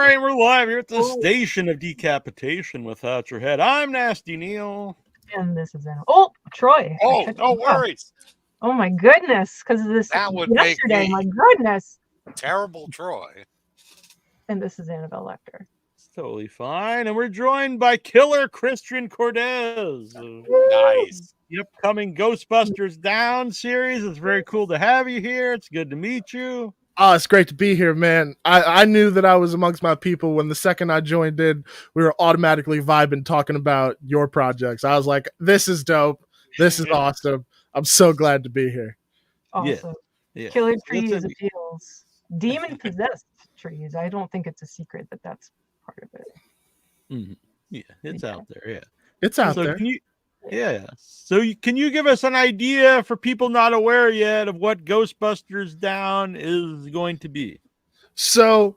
right, we're live here at the station of decapitation without your head. I'm Nasty Neil. And this is Troy. Oh, no worries. Oh my goodness, because of this That would yesterday. make me My goodness. terrible Troy. And this is Annabelle Lecter. It's totally fine. And we're joined by Killer Christian Cortez. Nice. The upcoming Ghostbusters Down series. It's very cool to have you here. It's good to meet you. Oh, it's great to be here, man. I knew that I was amongst my people when the second I joined in, we were automatically vibing talking about your projects. I was like, this is dope. This is awesome. I'm so glad to be here. Awesome. Yeah. Killer trees appeals. Demon-possessed trees. I don't think it's a secret that that's part of it. Mm-hmm. Yeah, it's out there, yeah. It's out there. So can you give us an idea for people not aware yet of what Ghostbusters Down is going to be? So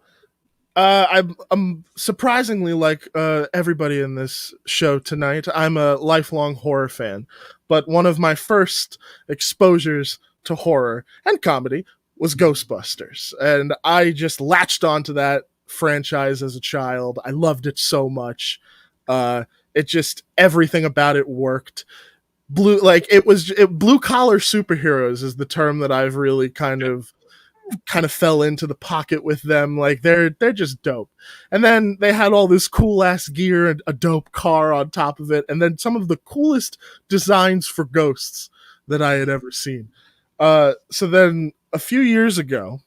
I'm surprisingly like everybody in this show tonight. I'm a lifelong horror fan, but one of my first exposures to horror and comedy was Ghostbusters, and I just latched onto that franchise as a child. I loved it so much. It just, everything about it worked. Blue collar superheroes is the term that I've really kind of fell into the pocket with them. Like they're just dope. And then they had all this cool ass gear and a dope car on top of it. And then some of the coolest designs for ghosts that I had ever seen. So then a few years ago,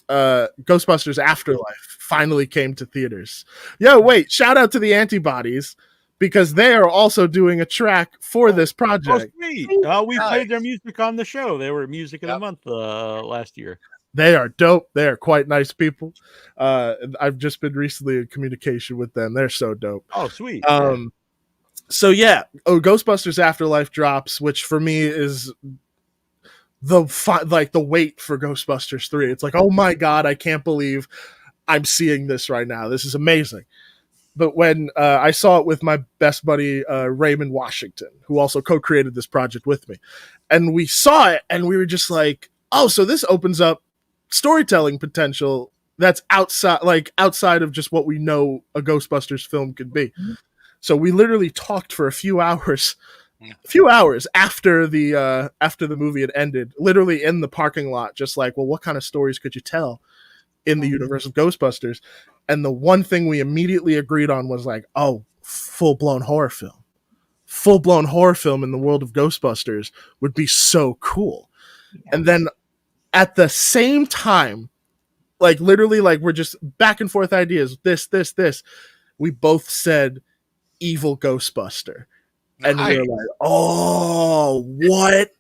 Ghostbusters Afterlife finally came to theaters. Wait, shout out to the Antibodies, because they are also doing a track for this project. Oh, sweet. We played their music on the show. They were Music of the Month last year. They are dope. They are quite nice people. I've just been recently in communication with them. They're so dope. Oh, sweet. Ghostbusters Afterlife drops, which for me is the wait for Ghostbusters 3. It's like, oh my God, I can't believe I'm seeing this right now. This is amazing. But when I saw it with my best buddy, Raymond Washington, who also co-created this project with me, and we saw it and we were just like, oh, so this opens up storytelling potential that's outside of just what we know a Ghostbusters film could be. Mm-hmm. So we literally talked for a few hours after the movie had ended, literally in the parking lot, just like, well, what kind of stories could you tell in the universe of Ghostbusters? And the one thing we immediately agreed on was like, oh, full-blown horror film. Full-blown horror film in the world of Ghostbusters would be so cool. Yeah. And then at the same time, like literally, like we're just back and forth ideas, this. We both said evil Ghostbuster. And we were like, oh, what?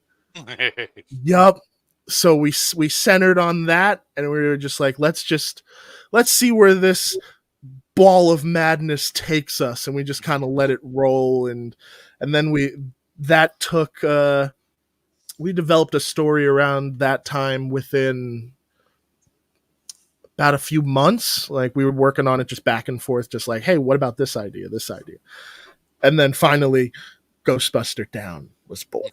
Yup. So we centered on that, and we were just like, let's see where this ball of madness takes us, and we just kind of let it roll, and then we developed a story around that time within about a few months. Like we were working on it just back and forth, just like, hey, what about this idea? And then finally Ghostbuster Down was born.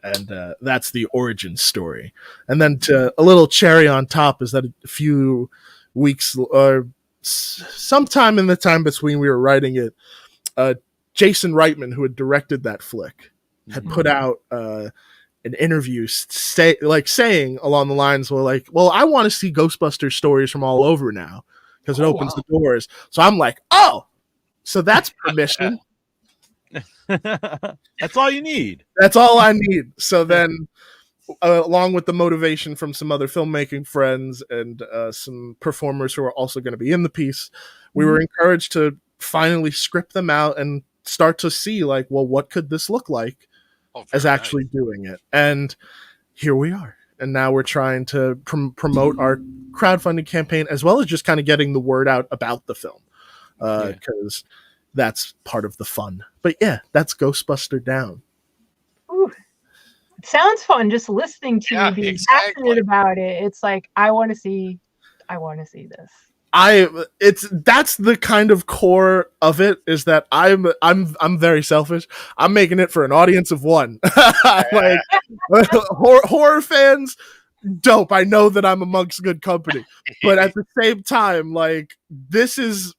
And that's the origin story. And then a little cherry on top is that a few weeks or sometime in the time between we were writing it, Jason Reitman, who had directed that flick, had put out an interview saying along the lines were like, well, I want to see Ghostbusters stories from all over now because it opens the doors. So I'm like, oh, so that's permission. That's all you need. That's all I need. So then, along with the motivation from some other filmmaking friends and some performers who are also going to be in the piece, we were encouraged to finally script them out and start to see, like, well, what could this look like as actually doing it? And here we are. And now we're trying to promote our crowdfunding campaign as well as just kind of getting the word out about the film. Because that's part of the fun. But yeah, that's Ghostbuster Down. Ooh, it sounds fun just listening to you be passionate about it. It's like, I want to see this. That's the kind of core of it, is that I'm very selfish. I'm making it for an audience of one. Like horror fans, dope. I know that I'm amongst good company, but at the same time, like this is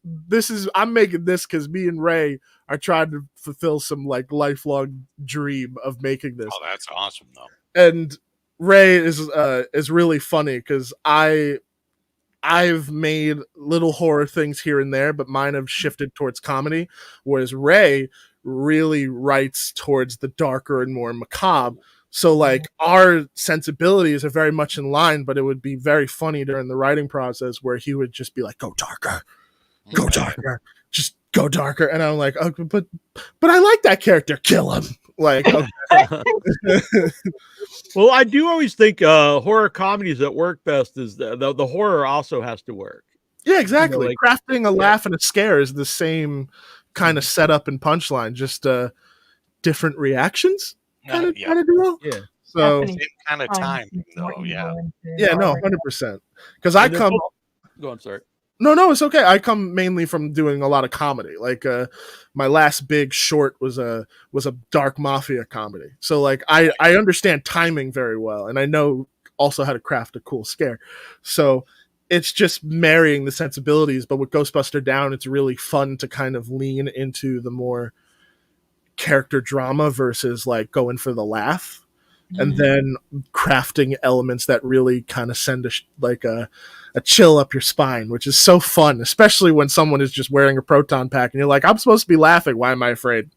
I'm making this because me and Ray are trying to fulfill some like lifelong dream of making this. Oh, that's awesome though. And Ray is really funny because I've made little horror things here and there, but mine have shifted towards comedy, whereas Ray really writes towards the darker and more macabre. So like our sensibilities are very much in line, but it would be very funny during the writing process where he would just be like, go darker, just go darker. And I'm like, oh, but I like that character. Kill him. Like, okay. Well, I do always think horror comedies that work best is the horror also has to work. Yeah, exactly. Like, crafting a laugh and a scare is the same kind of setup and punchline, just different reactions. Kind of deal. Yeah. So same kind of time though. Yeah. Yeah, no, 100%. Because I come. Go on, sorry. No, it's okay. I come mainly from doing a lot of comedy. Like my last big short was a dark mafia comedy. So like I understand timing very well, and I know also how to craft a cool scare. So it's just marrying the sensibilities. But with Ghostbuster Down, it's really fun to kind of lean into the more character drama versus like going for the laugh. And then crafting elements that really kind of send a chill up your spine, which is so fun, especially when someone is just wearing a proton pack and you're like, I'm supposed to be laughing. Why am I afraid?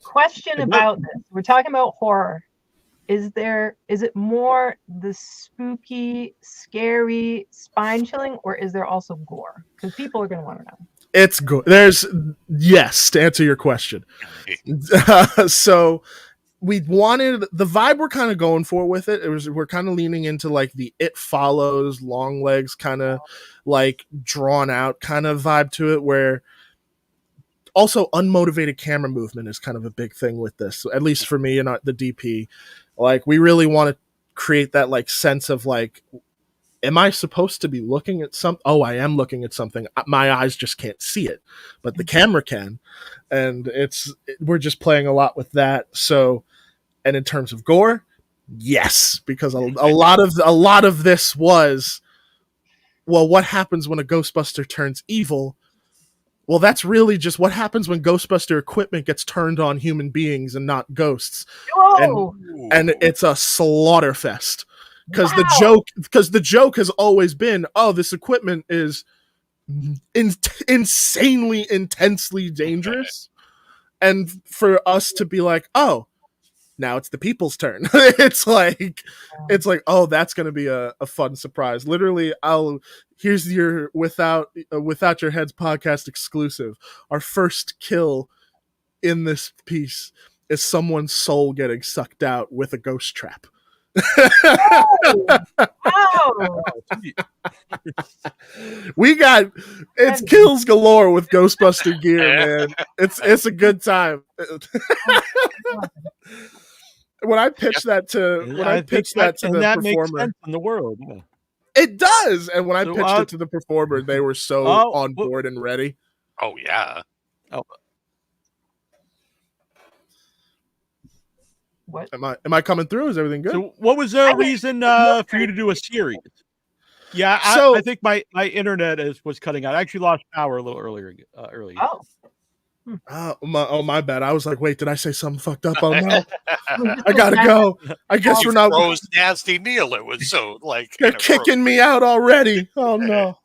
Question about this. We're talking about horror. Is it more the spooky, scary, spine chilling, or is there also gore? Because people are going to want to know. It's good. There's yes to answer your question. So we wanted the vibe we're kind of going for with it. We're kind of leaning into like the It Follows, long legs, kind of like drawn out kind of vibe to it. Where also unmotivated camera movement is kind of a big thing with this, at least for me and the DP. Like we really want to create that like sense of like, am I supposed to be looking at something? Oh, I am looking at something. My eyes just can't see it, but the camera can. And we're just playing a lot with that. So, and in terms of gore, yes, because a lot of this was, well, what happens when a Ghostbuster turns evil? Well, that's really just what happens when Ghostbuster equipment gets turned on human beings and not ghosts. And it's a slaughter fest. Because the joke has always been, oh, this equipment is insanely, intensely dangerous, and for us to be like, oh, now it's the people's turn. it's like, oh, that's gonna be a fun surprise. Literally, here's your without your heads podcast exclusive. Our first kill in this piece is someone's soul getting sucked out with a ghost trap. We got it's kills galore with Ghostbuster gear, man. It's a good time. When I pitched that to the performer in the world, yeah. It does. And when I pitched it to the performer, they were so on board and ready. Oh yeah. Oh. What? Am I coming through? Is everything good? So what was the reason for you to do a series? Yeah, I think my internet was cutting out. I actually lost power a little earlier. My bad. I was like, wait, did I say something fucked up? Oh no, I gotta go. I guess we're not. Rose Nasty Neil. It was so like they're kicking me out already. Oh no.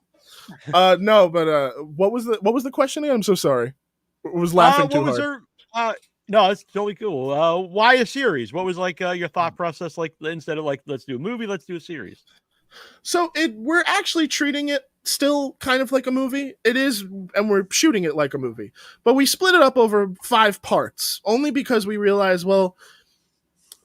No, but what was the question again? I'm so sorry. I was laughing too hard. No, it's totally cool. Why a series? What was like your thought process? Like instead of like, let's do a movie, let's do a series. So we're actually treating it still kind of like a movie. It is, and we're shooting it like a movie. But we split it up over 5 parts, only because we realized, well,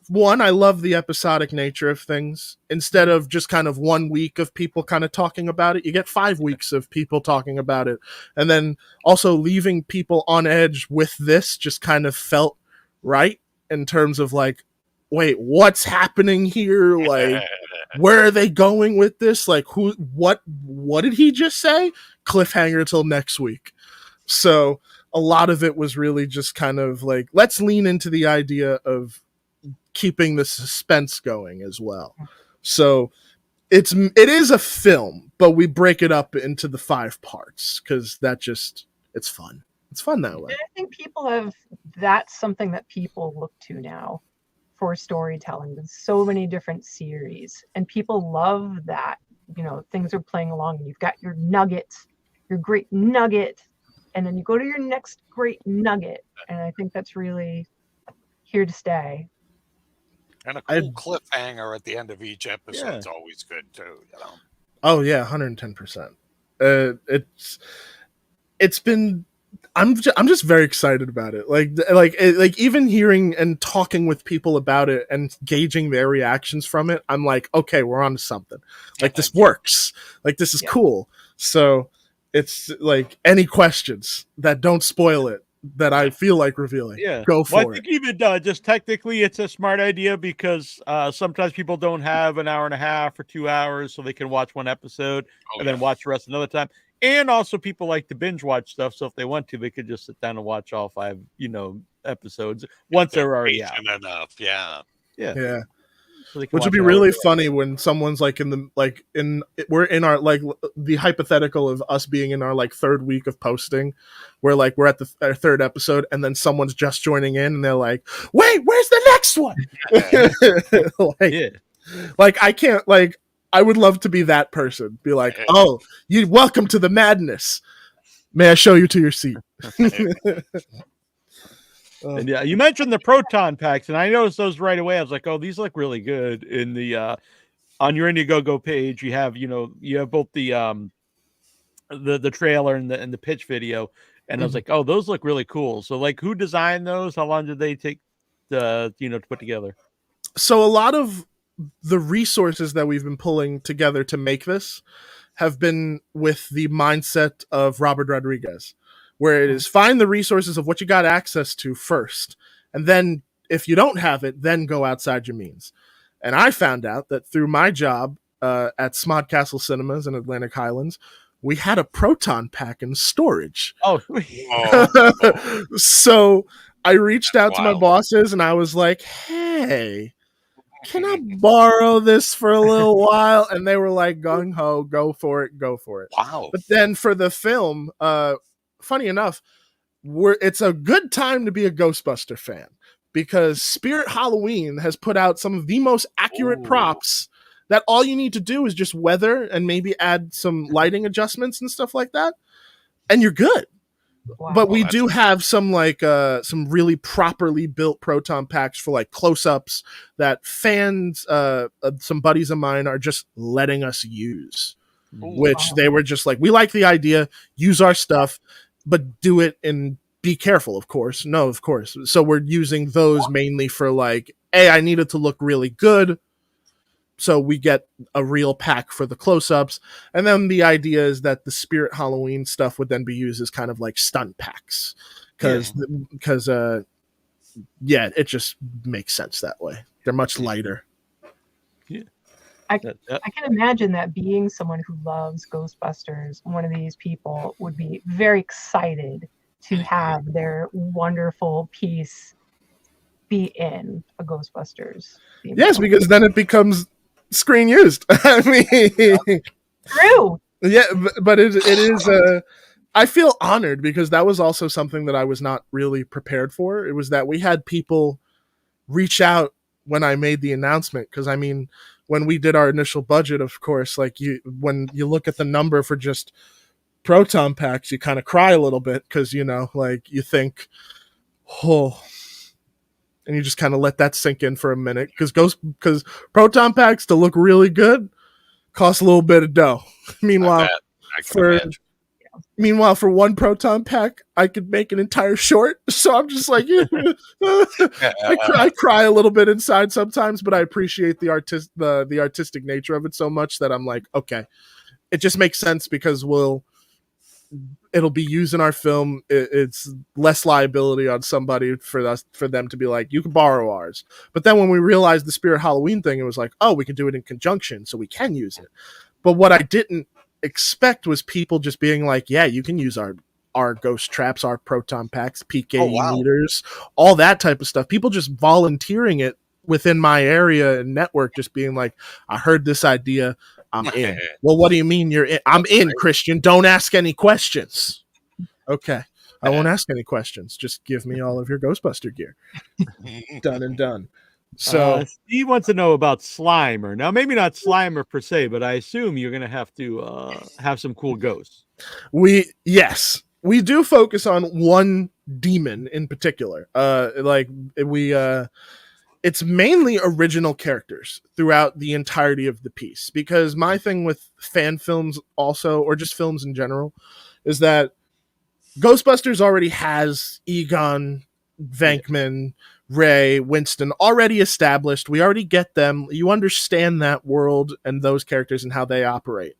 one, I love the episodic nature of things. Instead of just kind of 1 week of people kind of talking about it, you get 5 weeks of people talking about it. And then also leaving people on edge with this just kind of felt right in terms of like, wait, what's happening here? Like, where are they going with this? Like, what did he just say? Cliffhanger till next week. So a lot of it was really just kind of like, let's lean into the idea of keeping the suspense going as well. So it is a film, but we break it up into the 5 parts because it's fun. It's fun that way. And I think that's something that people look to now for storytelling. There's so many different series, and people love that. Things are playing along, and you've got your nuggets, your great nugget, and then you go to your next great nugget. And I think that's really here to stay. And a cool cliffhanger at the end of each episode's always good too. Oh yeah, 110%. It's been. I'm just very excited about it. Like even hearing and talking with people about it and gauging their reactions from it, I'm like, okay, we're on to something. Like this works. Like this is cool. So it's like any questions that don't spoil it that I feel like revealing. Go for it. I think even just technically it's a smart idea because sometimes people don't have an hour and a half or 2 hours so they can watch one episode and then watch the rest another time. And also people like to binge watch stuff. So if they want to, they could just sit down and watch all 5, episodes once they're already out. Enough. Yeah. So which would be really funny when someone's like we're in our like the hypothetical of us being in our like 3rd week of posting, where like we're at our 3rd episode and then someone's just joining in and they're like, wait, where's the next one? Like I can't, like I would love to be that person. Be like, oh, you welcome to the madness. May I show you to your seat? And you mentioned the proton packs, and I noticed those right away. I was like, oh, these look really good. In the on your Indiegogo page, you have both the trailer and the pitch video, and I was like, oh, those look really cool. So like, who designed those? How long did they take to put together? So a lot of the resources that we've been pulling together to make this have been with the mindset of Robert Rodriguez, where it is find the resources of what you got access to first. And then if you don't have it, then go outside your means. And I found out that through my job at Smod Castle Cinemas in Atlantic Highlands, we had a proton pack in storage. Oh. So I reached out to my bosses and I was like, hey, can I borrow this for a little while? And they were like, gung ho, go for it. Wow. But then for the film, funny enough, it's a good time to be a Ghostbuster fan because Spirit Halloween has put out some of the most accurate props that all you need to do is just weather and maybe add some lighting adjustments and stuff like that, and you're good. Wow. But we do have some like some really properly built proton packs for like close-ups that fans, some buddies of mine are just letting us use. Which they were just like, we like the idea, use our stuff, but do it and be careful, of course. No, of course. So we're using those mainly for like, hey, I need it to look really good. So we get a real pack for the close-ups. And then the idea is that the Spirit Halloween stuff would then be used as kind of like stunt packs. Because it just makes sense that way. They're much lighter. Yeah. I can imagine that being someone who loves Ghostbusters, one of these people would be very excited to have their wonderful piece be in a Ghostbusters. Yes, because then it becomes screen used. I mean, true. Yeah, but it is. I feel honored because that was also something that I was not really prepared for. It was that we had people reach out when I made the announcement. Because I mean, when we did our initial budget, of course, like when you look at the number for just proton packs, you kind of cry a little bit because like you think, oh. And you just kind of let that sink in for a minute because proton packs to look really good cost a little bit of dough. Meanwhile, for one proton pack, I could make an entire short. So I'm just like, I cry a little bit inside sometimes, but I appreciate the artistic nature of it so much that I'm like, okay, it just makes sense because it'll be used in our film. It's less liability on somebody for them to be like, you can borrow ours. But then when we realized the Spirit Halloween thing, it was like, oh, we can do it in conjunction, so we can use it. But what I didn't expect was people just being like, yeah, you can use our ghost traps, our proton packs, PKE meters, all that type of stuff. People just volunteering it within my area and network just being like, I heard this idea, I'm in. Well, what do you mean you're in? I'm in, Christian. Don't ask any questions. Okay. I won't ask any questions. Just give me all of your Ghostbuster gear. Done and done. So Steve wants to know about Slimer. Now, maybe not Slimer per se, but I assume you're going to have to have some cool ghosts. we do focus on one demon in particular. It's mainly original characters throughout the entirety of the piece, because my thing with fan films also, or just films in general, is that Ghostbusters already has Egon, Venkman, Ray, Winston already established. We already get them. You understand that world and those characters and how they operate.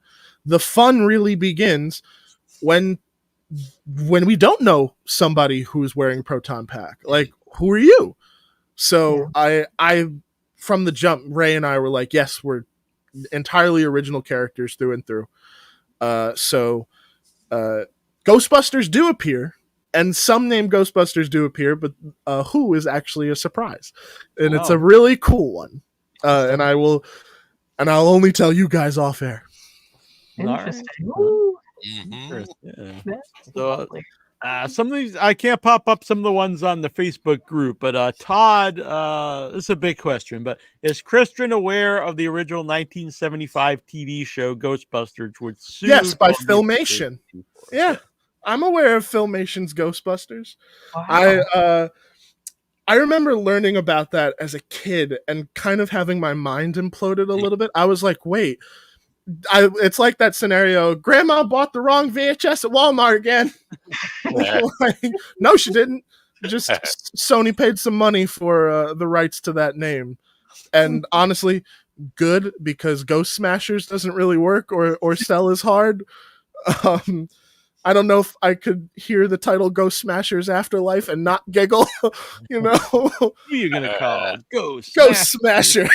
The fun really begins when we don't know somebody who's wearing Proton Pack. Like, who are you? So I from the jump, Ray and I were like, yes, we're entirely original characters through and through. Ghostbusters do appear, and some named Ghostbusters do appear, but who is actually a surprise, and it's a really cool one. And I'll only tell you guys off air. Interesting. So, some of these I can't pop up some of the ones on the Facebook group, but Todd, this is a big question, but is Christian aware of the original 1975 TV show Ghostbusters? Which yes, by Filmation. Yeah, I'm aware of Filmation's Ghostbusters. Wow. I remember learning about that as a kid and kind of having my mind imploded a little bit. I was like, wait. It's like that scenario. Grandma bought the wrong VHS at Walmart again. Like, no, she didn't. Just Sony paid some money for the rights to that name, and honestly, good, because Ghost Smashers doesn't really work or sell as hard. I don't know if I could hear the title Ghost Smashers Afterlife and not giggle. You know, who are you gonna call Ghost Smashers?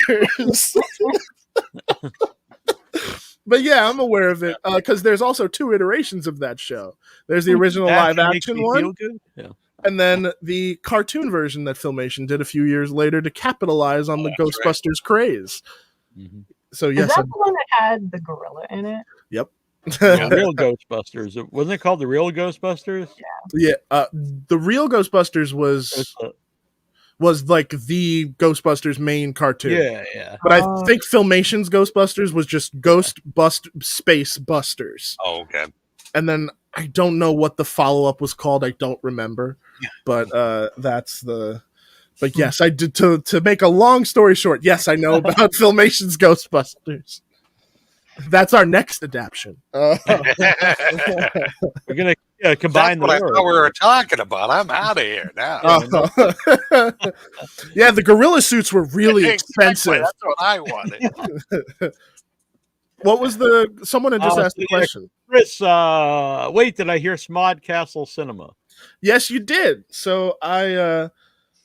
But yeah, I'm aware of it because there's also 2 iterations of that show. There's the original live action one, and then the cartoon version that Filmation did a few years later to capitalize on the Ghostbusters craze. Mm-hmm. So yes, is that the one that had the gorilla in it? Yep. The real Ghostbusters, wasn't it called the real Ghostbusters? Yeah. The real Ghostbusters was like the Ghostbusters main cartoon. Yeah. But I think Filmation's Ghostbusters was just Space Busters. Oh, okay. And then I don't know what the follow-up was called. I don't remember. But that's the... But yes, I did. To make a long story short, yes, I know about Filmation's Ghostbusters. That's our next adaptation. We're gonna combine. That's what I thought we were talking about. I'm out of here now. Yeah, the gorilla suits were really expensive. That's what I wanted. What was someone had just asked the question. Chris, wait, did I hear Smod Castle Cinema? Yes, you did. So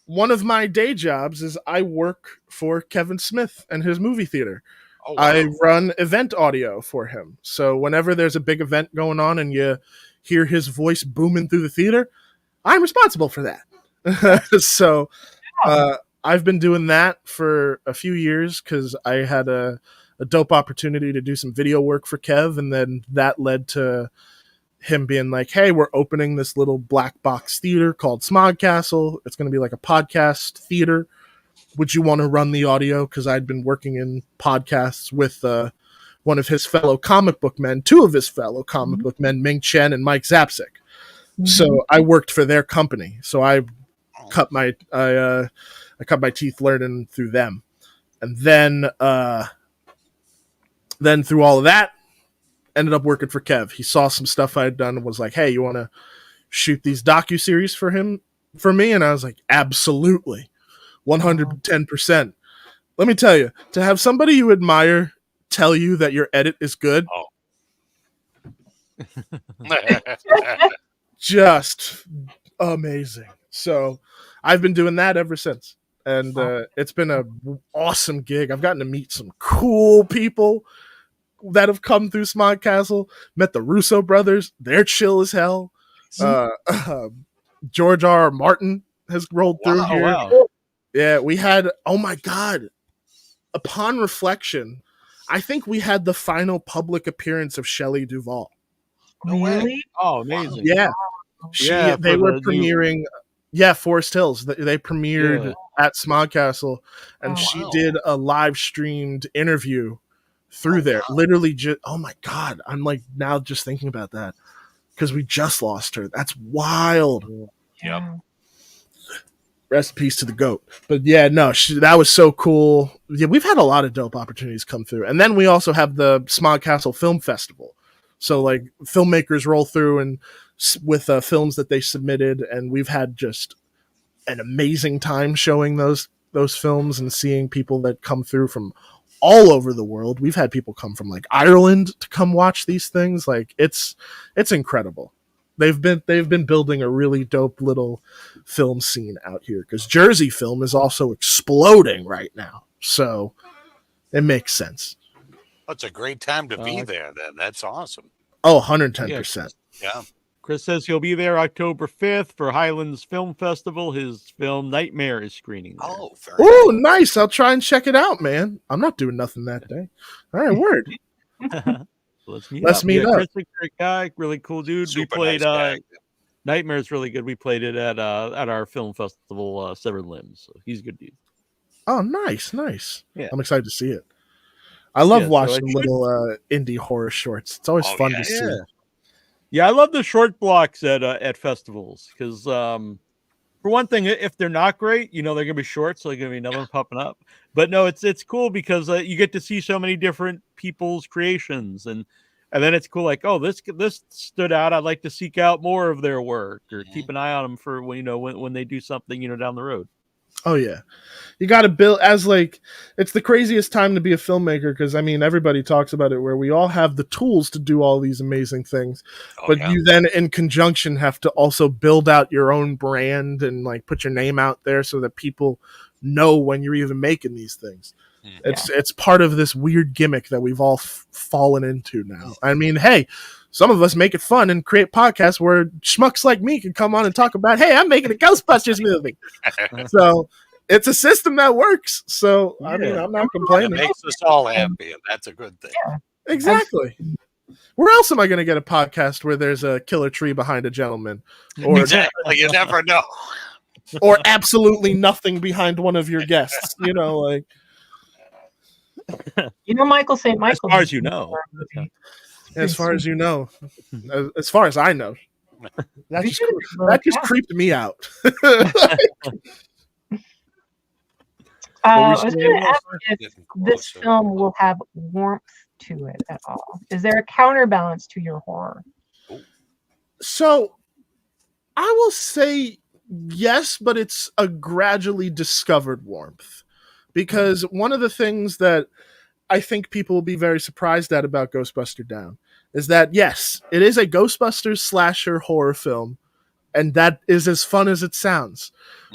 one of my day jobs is I work for Kevin Smith and his movie theater. Oh, wow. I run event audio for him. So whenever there's a big event going on and you hear his voice booming through the theater, I'm responsible for that. So I've been doing that for a few years because I had a dope opportunity to do some video work for Kev, and then that led to him being like, hey, we're opening this little black box theater called Smog Castle. It's going to be like a podcast theater. Would you want to run the audio? Because I'd been working in podcasts with one of his fellow comic book men, 2 of his fellow comic book men, Ming Chen and Mike Zapsik. So I worked for their company. So I cut my teeth learning through them. And then through all of that, ended up working for Kev. He saw some stuff I had done and was like, hey, you want to shoot these docuseries for me? And I was like, absolutely. 110%. Let me tell you, to have somebody you admire tell you that your edit is good, just amazing. So I've been doing that ever since. And it's been an awesome gig. I've gotten to meet some cool people that have come through Smog Castle. Met the Russo brothers. They're chill as hell. George R. Martin has rolled through here. Wow. Yeah, we had, oh my God, upon reflection, I think we had the final public appearance of Shelley Duvall. No way. Really? Oh, amazing. Yeah. Yeah, They for were the new- premiering, Forest Hills. They premiered at Smodcastle, and Oh, she wow. did a live streamed interview through Oh, there. wow. Literally, just oh my God, I'm like now just thinking about that because we just lost her. That's wild. yeah. Rest in peace to the goat. But yeah, no, that was so cool. Yeah, we've had a lot of dope opportunities come through, and then we also have the Smodcastle Film Festival. So like filmmakers roll through and with films that they submitted, and we've had just an amazing time showing those films and seeing people that come through from all over the world. We've had people come from like Ireland to come watch these things. Like it's incredible. They've been building a really dope little film scene out here because Jersey film is also exploding right now. So it makes sense. That's a great time to be there then. That's awesome. Oh, 110%. Yeah. Chris says he'll be there October 5th for Highlands Film Festival. His film Nightmare is screening there. Oh, very Oh, nice. I'll try and check it out, man. I'm not doing nothing that day. All right, word. Let's meet Let's up. meet up. Chris is a great guy, really cool dude. We Super played nice guy. Nightmare is really good. We played it at our film festival, Severed Limbs. So he's a good dude. Oh, nice. Yeah. I'm excited to see it. I love Yeah, so watching I should- little indie horror shorts. It's always Oh, fun yeah. to see. Yeah, I love the short blocks at festivals because for one thing, if they're not great, they're gonna be short, so they're gonna be another one popping up. But no, it's cool because you get to see so many different people's creations, and then it's cool. Like, oh, this stood out. I'd like to seek out more of their work or keep an eye on them for when they do something down the road. Oh yeah, you got to build it's the craziest time to be a filmmaker because I mean everybody talks about it where we all have the tools to do all these amazing things, but you then in conjunction have to also build out your own brand and like put your name out there so that people know when you're even making these things. It's part of this weird gimmick that we've all fallen into now. I mean, hey, some of us make it fun and create podcasts where schmucks like me can come on and talk about, hey, I'm making a Ghostbusters movie. So it's a system that works. So, I mean, I'm not complaining. It makes us all happy, and that's a good thing. Yeah. Exactly. Where else am I going to get a podcast where there's a killer tree behind a gentleman? Or, Exactly. You never know. or absolutely nothing behind one of your guests. Michael St. Michael. As far as you know. As far as you know. As far as I know. That just creeped me out. I was going to ask if Getting this closer. film will have warmth to it at all. Is there a counterbalance to your horror? So I will say yes, but it's a gradually discovered warmth. Because one of the things that I think people will be very surprised at about Ghostbuster Down is that, yes, it is a Ghostbusters slasher horror film, and that is as fun as it sounds.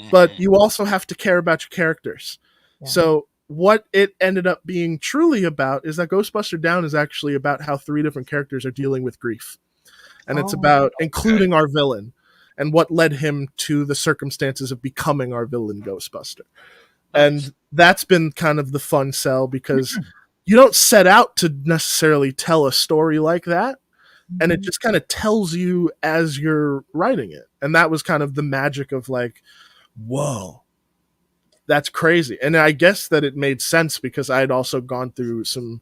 But you also have to care about your characters. Yeah. So what it ended up being truly about is that Ghostbuster Down is actually about how 3 different characters are dealing with grief. And it's about including our villain and what led him to the circumstances of becoming our villain Ghostbuster. And that's been kind of the fun sell because you don't set out to necessarily tell a story like that. And it just kind of tells you as you're writing it. And that was kind of the magic of like, whoa, that's crazy. And I guess that it made sense because I had also gone through some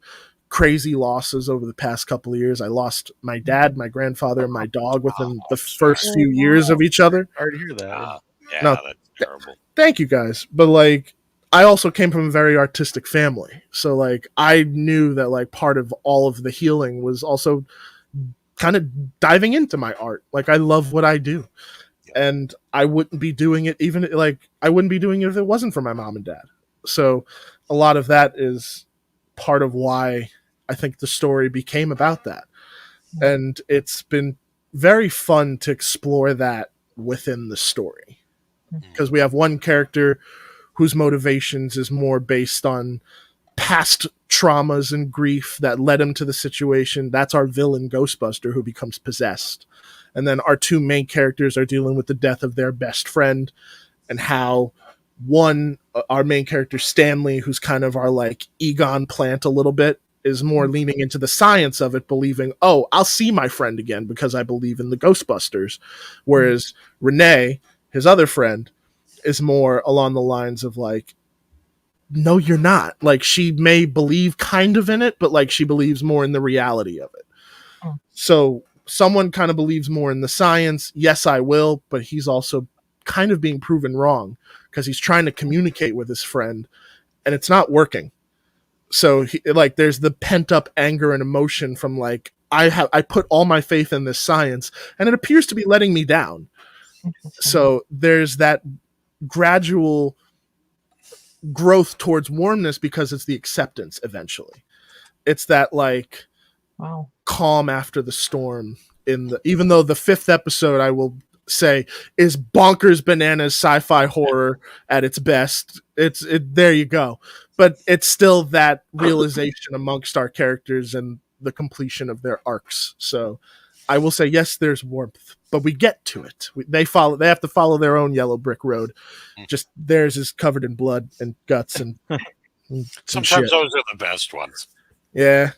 crazy losses over the past couple of years. I lost my dad, my grandfather, and my dog within the first few years of each other. Hard to hear that. Yeah, No. that's terrible. Thank you guys. But like, I also came from a very artistic family. So like, I knew that like part of all of the healing was also kind of diving into my art. Like I love what I do. And I wouldn't be doing it even like I wouldn't be doing it if it wasn't for my mom and dad. So a lot of that is part of why I think the story became about that. And it's been very fun to explore that within the story. Because we have one character whose motivations is more based on past traumas and grief that led him to the situation. That's our villain Ghostbuster who becomes possessed. And then our 2 main characters are dealing with the death of their best friend and how one, our main character Stanley, who's kind of our like Egon plant a little bit, is more leaning into the science of it, believing, oh, I'll see my friend again because I believe in the Ghostbusters. Whereas Renee, his other friend, is more along the lines of like, no, you're not. Like, she may believe kind of in it, but like she believes more in the reality of it. So someone kind of believes more in the science. Yes, I will, but he's also kind of being proven wrong because he's trying to communicate with his friend and it's not working. So like there's the pent up anger and emotion from like, I put all my faith in this science and it appears to be letting me down. So there's that gradual growth towards warmness because it's the acceptance eventually. It's that like calm after the storm even though the 5th episode, I will say, is bonkers bananas sci-fi horror at its best. There you go. But it's still that realization amongst our characters and the completion of their arcs. So I will say, yes, there's warmth, but we get to it. They have to follow their own yellow brick road. Just theirs is covered in blood and guts and sometimes those are the best ones. Yeah.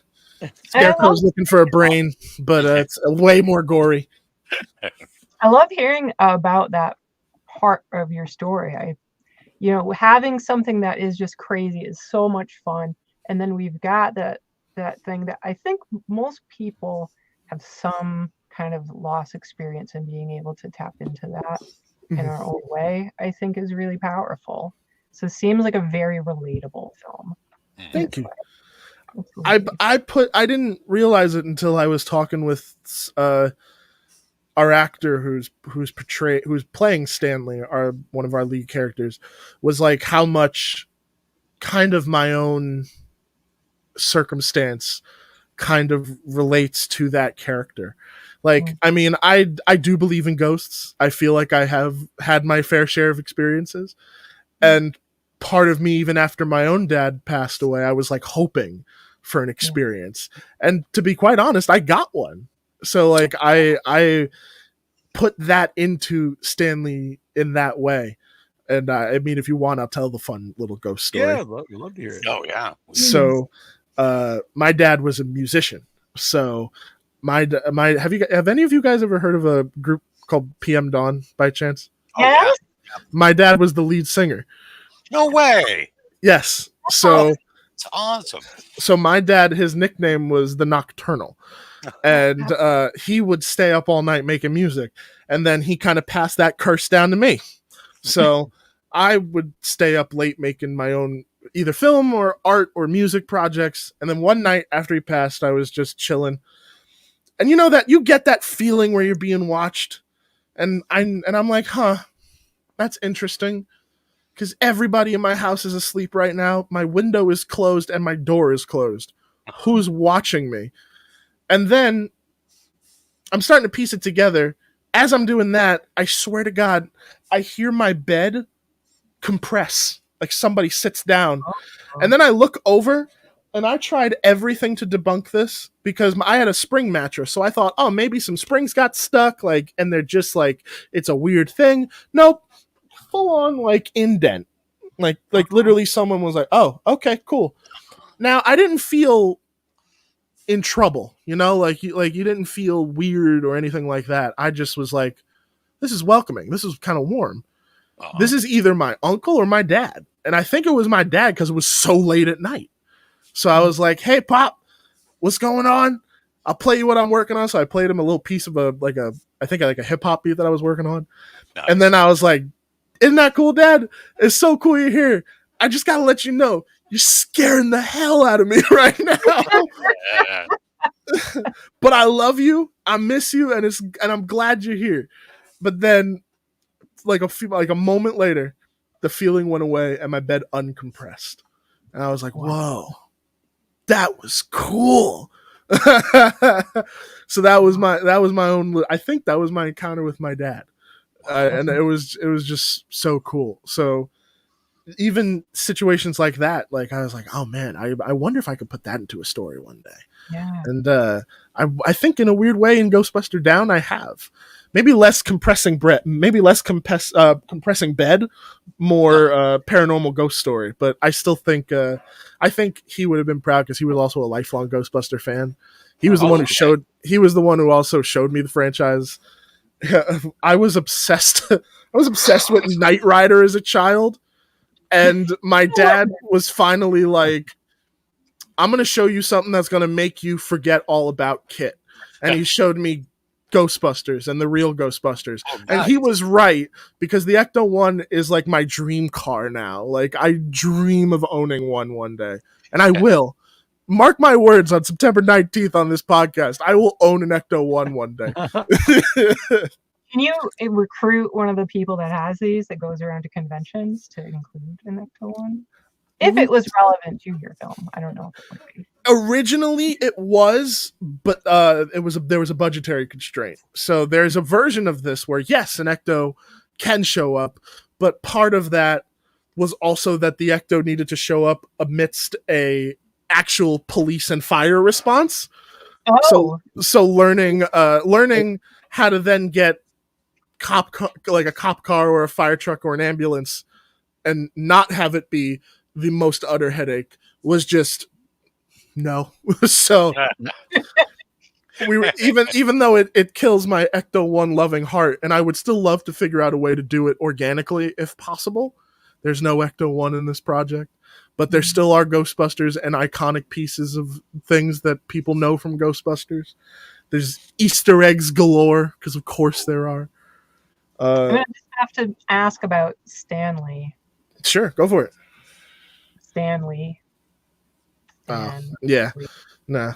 Scarecrow's looking for a brain, but it's way more gory. I love hearing about that part of your story. Having something that is just crazy is so much fun. And then we've got that thing that I think most people have some kind of loss experience, and being able to tap into that in our own way, I think is really powerful. So it seems like a very relatable film. Thank you. I didn't realize it until I was talking with our actor who's playing Stanley, one of our lead characters, was like how much kind of my own circumstance kind of relates to that character. Like, I mean, I do believe in ghosts. I feel like I have had my fair share of experiences. And part of me, even after my own dad passed away, I was like hoping for an experience. And to be quite honest, I got one. So like I put that into Stanley in that way. And I mean, if you want, I'll tell the fun little ghost story. Yeah, we'd love to hear it. Oh yeah. So my dad was a musician. So have any of you guys ever heard of a group called PM Dawn by chance? Yes. Oh, yeah. My dad was the lead singer. No way. Yes. So it's awesome. So my dad, his nickname was the Nocturnal. And he would stay up all night making music. And then he kind of passed that curse down to me. So I would stay up late making my own either film or art or music projects. And then one night after he passed, I was just chilling. And you know that you get that feeling where you're being watched. And I'm like, that's interesting. Because everybody in my house is asleep right now. My window is closed and my door is closed. Who's watching me? And then I'm starting to piece it together. As I'm doing that, I swear to God, I hear my bed compress. Like somebody sits down. And then I look over, and I tried everything to debunk this because I had a spring mattress. So I thought, oh, maybe some springs got stuck, like, and they're just like, it's a weird thing. Nope. Full on like indent. Like literally someone was like, oh, okay, cool. Now I didn't feel in trouble, like you didn't feel weird or anything like that. I just was like, this is welcoming. This is kind of warm. This is either my uncle or my dad. And I think it was my dad because it was so late at night. So I was like, hey, Pop, what's going on? I'll play you what I'm working on. So I played him a little piece of a hip hop beat that I was working on. Nice. And then I was like, isn't that cool, Dad? It's so cool you're here. I just got to let you know, you're scaring the hell out of me right now. But I love you. I miss you. And I'm glad you're here. But then like a moment later, the feeling went away and my bed uncompressed. And I was like, whoa, that was cool. So that was my own, I think that was my encounter with my dad. And it was just so cool. So even situations like that, like I was like, oh man, I wonder if I could put that into a story one day. Yeah. And I think in a weird way in Ghostbuster Down I have, maybe less compressing compressing bed, more paranormal ghost story. But I still think he would have been proud because he was also a lifelong Ghostbuster fan. He was the one who showed. He was the one who also showed me the franchise. I was obsessed. I was obsessed with Knight Rider as a child, and my dad was finally like, "I'm going to show you something that's going to make you forget all about Kit." And he showed me Ghostbusters and the real Ghostbusters. Oh, nice. And he was right, because the Ecto-1 is like my dream car now. Like, I dream of owning one day. And I will. Mark my words, on September 19th on this podcast, I will own an Ecto-1 one day. Can you recruit one of the people that has these that goes around to conventions to include an Ecto-1? If it was relevant to your film. I don't know if it would be. Originally it was, but there was a budgetary constraint. So there's a version of this where, yes, an Ecto can show up, but part of that was also that the Ecto needed to show up amidst a actual police and fire response. Oh. So learning how to then get like a cop car or a fire truck or an ambulance and not have it be the most utter headache was just no. So we were, even though it kills my Ecto-1 loving heart, and I would still love to figure out a way to do it organically if possible. There's no Ecto-1 in this project, but there still are Ghostbusters and iconic pieces of things that people know from Ghostbusters. There's Easter eggs galore, because of course there are. I'm gonna just have to ask about Stanley. Sure, go for it. Stanley. Yeah. No,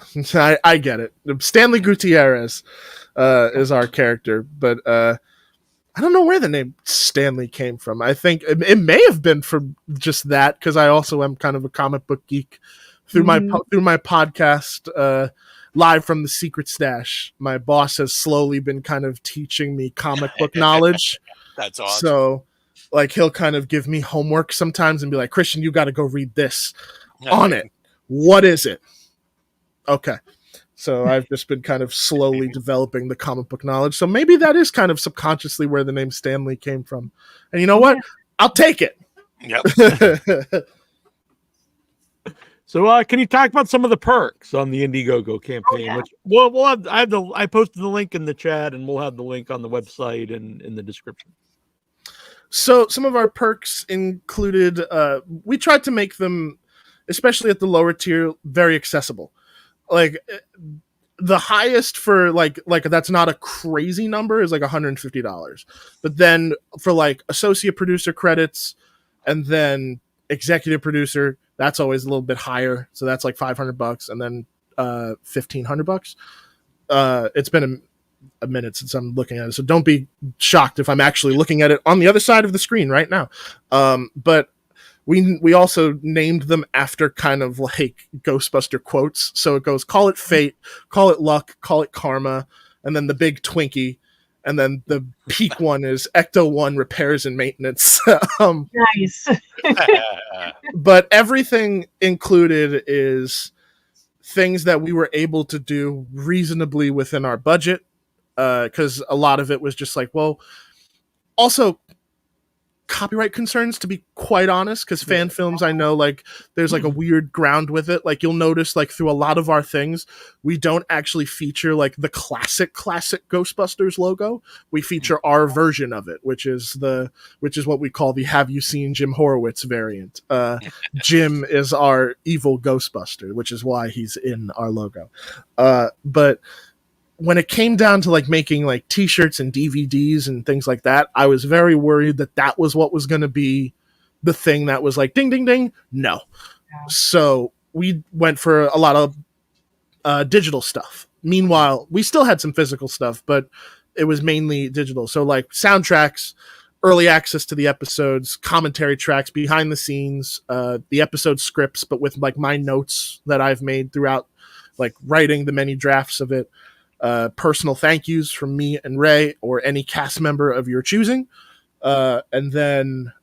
I get it. Stanley Gutierrez is our character, but I don't know where the name Stanley came from. I think it may have been from just that, because I also am kind of a comic book geek. Through my podcast, Live from the Secret Stash, my boss has slowly been kind of teaching me comic book knowledge. That's awesome. So, like, he'll kind of give me homework sometimes and be like, "Christian, you got to go read this on it. What is it?" Okay. So I've just been kind of slowly developing the comic book knowledge. So maybe that is kind of subconsciously where the name Stanley came from. And you know what? I'll take it. Yep. So can you talk about some of the perks on the Indiegogo campaign? Which I posted the link in the chat, and we'll have the link on the website and in the description. So some of our perks included, we tried to make them, especially at the lower tier, very accessible. Like, the highest for like that's not a crazy number is like $150. But then for like associate producer credits and then executive producer, that's always a little bit higher. So that's like $500, and then $1,500. It's been a minute since I'm looking at it, so don't be shocked if I'm actually looking at it on the other side of the screen right now. But we also named them after kind of like Ghostbuster quotes. So it goes, call it fate, call it luck, call it karma, and then the big Twinkie. And then the peak one is Ecto-1 repairs and maintenance. Nice. But everything included is things that we were able to do reasonably within our budget. Because a lot of it was just like, well, also copyright concerns, to be quite honest, because fan films, I know, like, there's like a weird ground with it. Like, you'll notice, like, through a lot of our things, we don't actually feature like the classic Ghostbusters logo. We feature our version of it, which is what we call the Have You Seen Jim Horowitz variant. Jim is our evil Ghostbuster, which is why he's in our logo. But when it came down to like making like t-shirts and DVDs and things like that, I was very worried that was what was going to be the thing that was like ding, ding, ding. No. Yeah. So we went for a lot of digital stuff. Meanwhile, we still had some physical stuff, but it was mainly digital. So like soundtracks, early access to the episodes, commentary tracks, behind the scenes, the episode scripts, but with like my notes that I've made throughout, like writing the many drafts of it. Personal thank yous from me and Ray or any cast member of your choosing. And then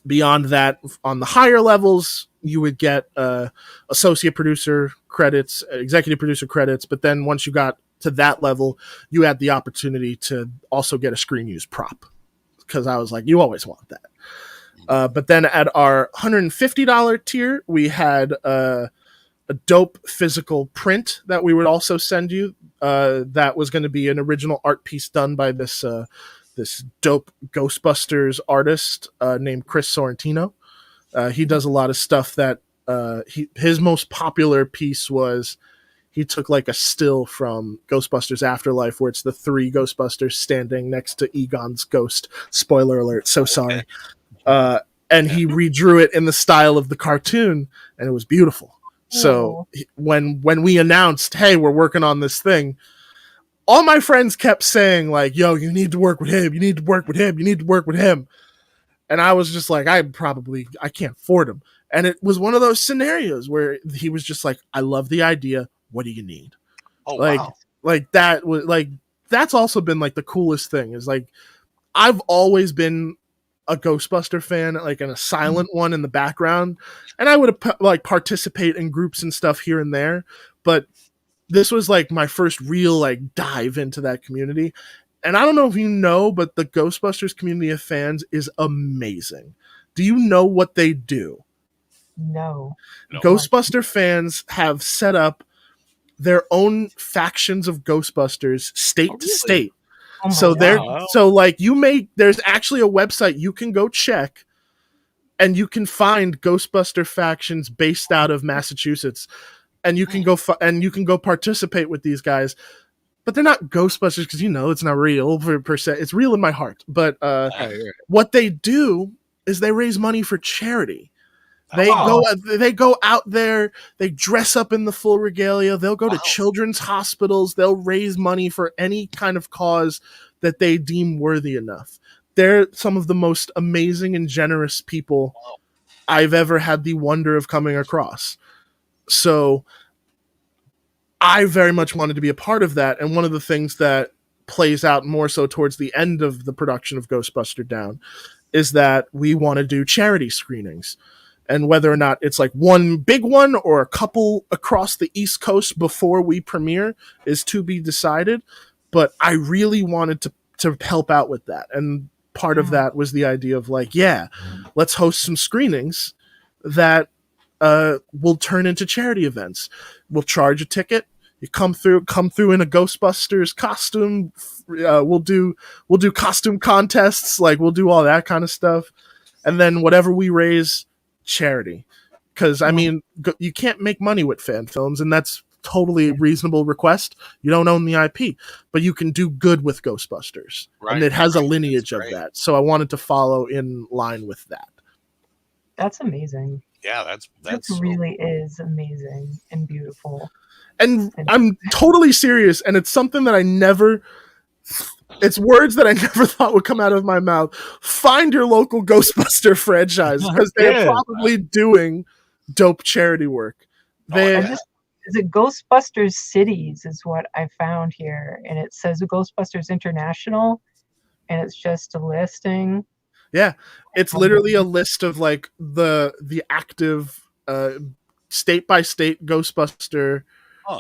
beyond that, on the higher levels, you would get associate producer credits, executive producer credits. But then once you got to that level, you had the opportunity to also get a screen use prop, because I was like, you always want that. But then at our $150 tier, we had a dope physical print that we would also send you. That was going to be an original art piece done by this dope Ghostbusters artist named Chris Sorrentino. He does a lot of stuff that his most popular piece was, he took like a still from Ghostbusters Afterlife where it's the 3 Ghostbusters standing next to Egon's ghost. Spoiler alert, so sorry. And he redrew it in the style of the cartoon, and it was beautiful. So when we announced, hey, we're working on this thing, all my friends kept saying like, yo, you need to work with him. You need to work with him. You need to work with him. And I was just like, I can't afford him. And it was one of those scenarios where he was just like, I love the idea. What do you need? Oh, wow. Like that was like, that's also been like the coolest thing is like, I've always been a Ghostbuster fan, like in a silent one in the background. And I would like participate in groups and stuff here and there. But this was like my first real like dive into that community. And I don't know if you know, but the Ghostbusters community of fans is amazing. Do you know what they do? No. Ghostbuster fans have set up their own factions of Ghostbusters state to state. Oh So God. so like there's actually a website you can go check, and you can find Ghostbuster factions based out of Massachusetts, and you can go participate with these guys. But they're not Ghostbusters because it's not real per se. It's real in my heart. But what they do is they raise money for charity. They go out there, they dress up in the full regalia, they'll go to children's hospitals, they'll raise money for any kind of cause that they deem worthy enough. They're some of the most amazing and generous people I've ever had the wonder of coming across. So I very much wanted to be a part of that, and one of the things that plays out more so towards the end of the production of Ghostbuster Down is that we want to do charity screenings. And whether or not it's like one big one or a couple across the East Coast before we premiere is to be decided. But I really wanted to help out with that. And part of that was the idea of like, yeah, let's host some screenings that will turn into charity events. We'll charge a ticket. You come through in a Ghostbusters costume. We'll do costume contests. Like we'll do all that kind of stuff. And then whatever we raise, charity, because I mean you can't make money with fan films, and that's totally a reasonable request. You don't own the IP, but you can do good with Ghostbusters, and it has a lineage of that. So I wanted to follow in line with that. That's amazing. Yeah, that really is amazing and beautiful. And I'm totally serious, and it's something that it's words that I never thought would come out of my mouth. Find your local Ghostbuster franchise, because they're probably doing dope charity work. Is it Ghostbusters Cities is what I found here, and it says Ghostbusters International, and it's just a listing. Yeah, it's literally a list of like the active state by state Ghostbuster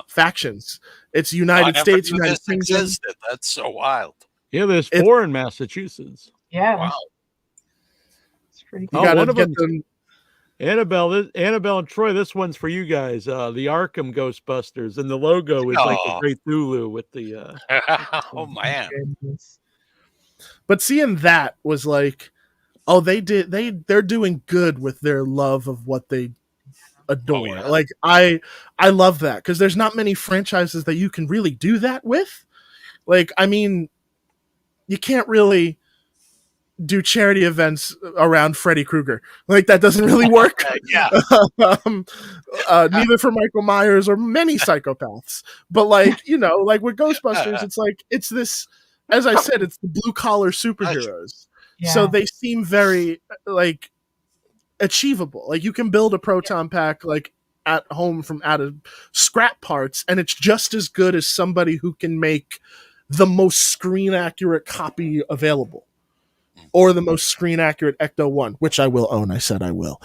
factions. It's United States, United Kingdom. That's so wild. Yeah, there's 4 in Massachusetts. Yeah. Wow. It's pretty cool. One of them, Annabelle and Troy, this one's for you guys. The Arkham Ghostbusters, and the logo is like the Great Thulu with the oh man. But seeing that was like, they're doing good with their love of what they adore. Like I love that, because there's not many franchises that you can really do that with. Like, I mean, you can't really do charity events around Freddy Krueger. Like, that doesn't really work. Neither for Michael Myers or many psychopaths. But like, like with Ghostbusters, it's like, it's this, as I said, it's the blue collar superheroes. Yeah. So they seem very like achievable. Like, you can build a proton pack like at home from out of scrap parts, and it's just as good as somebody who can make the most screen accurate copy available, or the most screen accurate Ecto-1, which I will own. I said I will.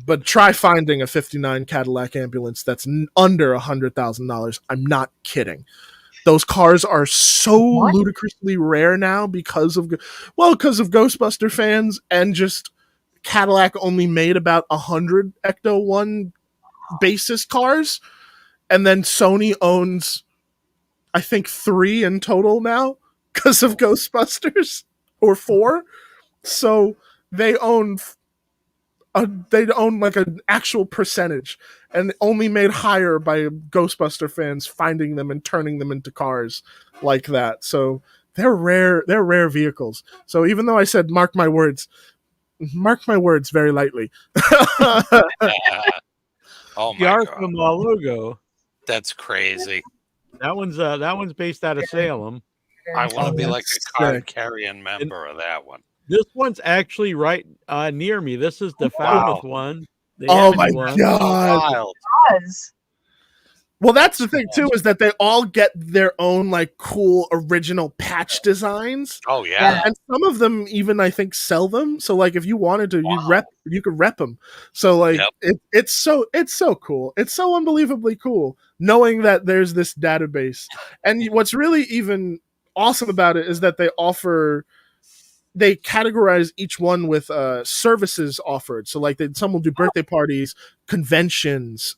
But try finding a '59 Cadillac ambulance that's under $100,000. I'm not kidding. Those cars are so ludicrously rare now because of Ghostbuster fans, and just Cadillac only made about 100 Ecto 1 basis cars, and then Sony owns, I think, 3 in total now because of Ghostbusters, or 4. So they own like an actual percentage, and only made higher by Ghostbuster fans finding them and turning them into cars like that. So they're rare vehicles. So even though I said mark my words very lightly. Oh The my Arkham god, logo. that's crazy. That one's based out of Salem. I want to be like that's a card sick. carrying member of that one. This one's actually right near me. This is the Falmouth one. The Oh Emmett my one. god. Wild. Does. Well, that's the thing too, is that they all get their own like cool original patch designs. Oh yeah. And some of them even, I think, sell them. So like if you wanted to, you could rep them. So like it's so cool. It's so unbelievably cool knowing that there's this database. And what's really even awesome about it is that they categorize each one with services offered. So like some will do birthday parties, conventions,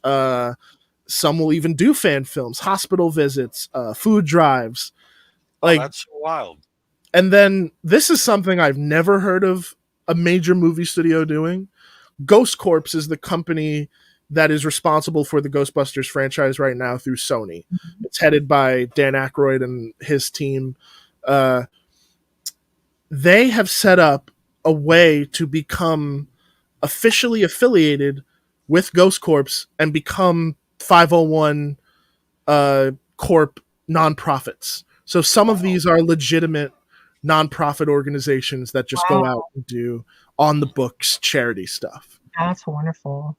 some will even do fan films, hospital visits, food drives. Like, that's so wild. And then this is something I've never heard of a major movie studio doing. Ghost Corps is the company that is responsible for the Ghostbusters franchise right now through Sony. It's headed by Dan Aykroyd and his team. They have set up a way to become officially affiliated with Ghost Corps and become 501 corp nonprofits. So some of these are legitimate nonprofit organizations that just go out and do on the books charity stuff. That's wonderful.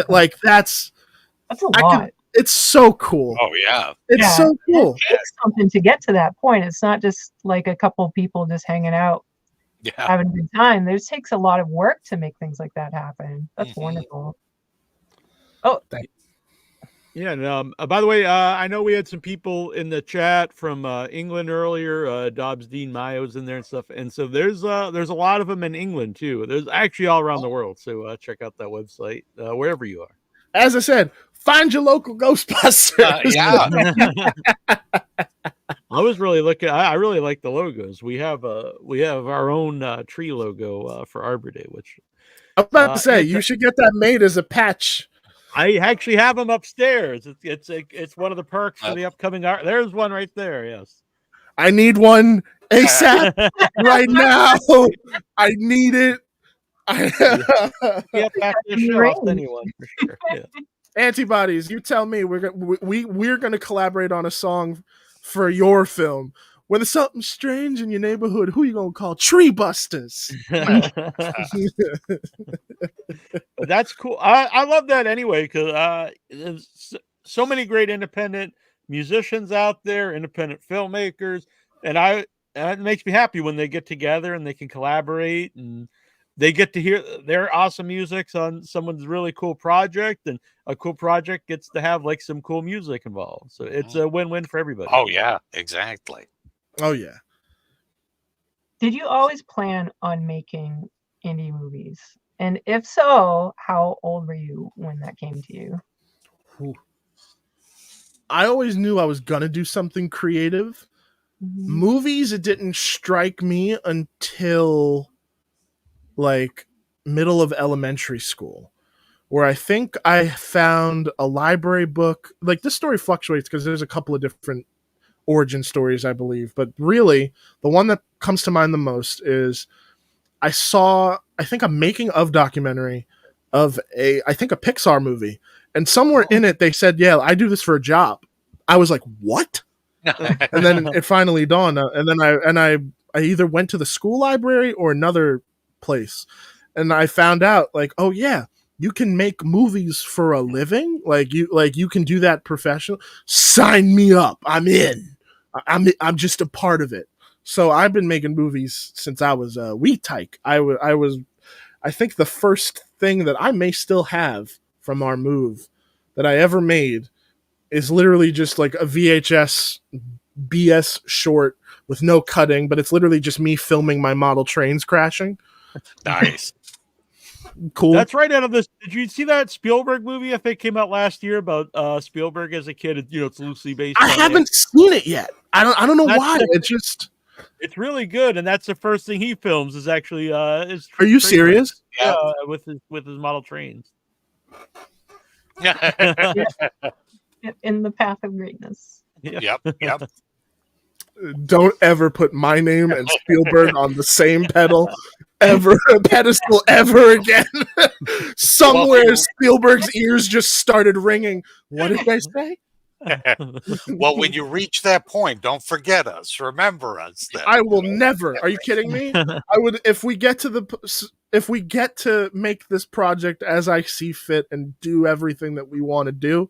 Like that's a lot. It's so cool. Oh yeah, it's so cool. It takes something to get to that point. It's not just like a couple of people just hanging out, having a good time. There takes a lot of work to make things like that happen. That's wonderful. Oh, yeah. And by the way, I know we had some people in the chat from England earlier. Dobbs Dean Mayo's in there and stuff, and so there's a lot of them in England too. There's actually all around the world. So check out that website wherever you are. As I said, find your local Ghostbusters. I was really looking. I really like the logos. We have our own tree logo for Arbor Day, which I'm about to say you should get that made as a patch. I actually have them upstairs. It's one of the perks for the upcoming art. There's one right there. Yes, I need one ASAP right now. I need it. Back to the shelf, anyone for sure. Yeah. Antibodies, you tell me. We're gonna collaborate on a song for your film. When there's something strange in your neighborhood, who you gonna call? Tree Busters. That's cool. I love that anyway, because there's so many great independent musicians out there, independent filmmakers, and it makes me happy when they get together and they can collaborate and they get to hear their awesome music on someone's really cool project, and a cool project gets to have like some cool music involved. So it's a win-win for everybody. Oh yeah, exactly. Oh yeah. Did you always plan on making indie movies? And if so, how old were you when that came to you? I always knew I was gonna do something creative. Movies, it didn't strike me until like middle of elementary school, where I think I found a library book. Like, this story fluctuates because there's a couple of different origin stories, I believe, but really the one that comes to mind the most is I saw, I think, a making of documentary of a Pixar movie, and somewhere in it they said, yeah, I do this for a job. I was like, what? And then it finally dawned, and then I either went to the school library or another place, and I found out, like, oh yeah, you can make movies for a living. Like you can do that professional. Sign me up. I'm in. I'm just a part of it. So I've been making movies since I was a wee tyke. I I think the first thing that I may still have from our move that I ever made is literally just like a VHS BS short with no cutting, but it's literally just me filming my model trains crashing. Nice. Cool. That's right out of this. Did you see that Spielberg movie? I think came out last year about Spielberg as a kid. It's loosely based. I haven't seen it yet. I don't know why. It's really good, and that's the first thing he films is actually is. Are you serious? Yeah, with his model trains. In the path of greatness. Yep. Don't ever put my name and Spielberg on the same pedestal ever again. Somewhere Spielberg's ears just started ringing. What did they say? Well, when you reach that point, don't forget us. Remember us. Then. I will never. Are you kidding me? I would if we get to make this project as I see fit and do everything that we want to do.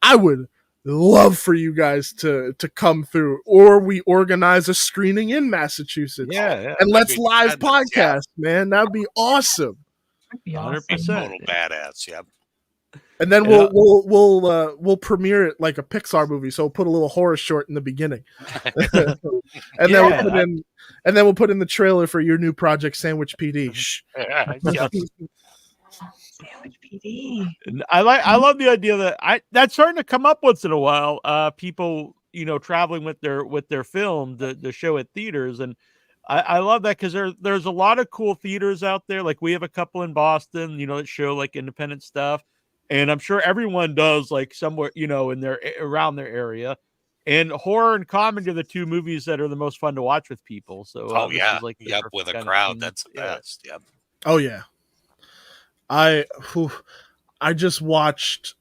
I would love for you guys to come through, or we organize a screening in Massachusetts. Yeah. And let's live podcast, man. That'd be awesome. That'd be 100%. Total badass. Yep. And then we'll premiere it like a Pixar movie. So we'll put a little horror short in the beginning, and then we'll put in the trailer for your new project, Sandwich PD. Shh. Yep. Sandwich PD. I love the idea that that's starting to come up once in a while. People traveling with their film to show at theaters, and I love that because there's a lot of cool theaters out there. Like we have a couple in Boston, that show like independent stuff. And I'm sure everyone does like somewhere, around their area. And horror and comedy are the two movies that are the most fun to watch with people. So, with a crowd, that's the best. Yep. Oh yeah. I just watched.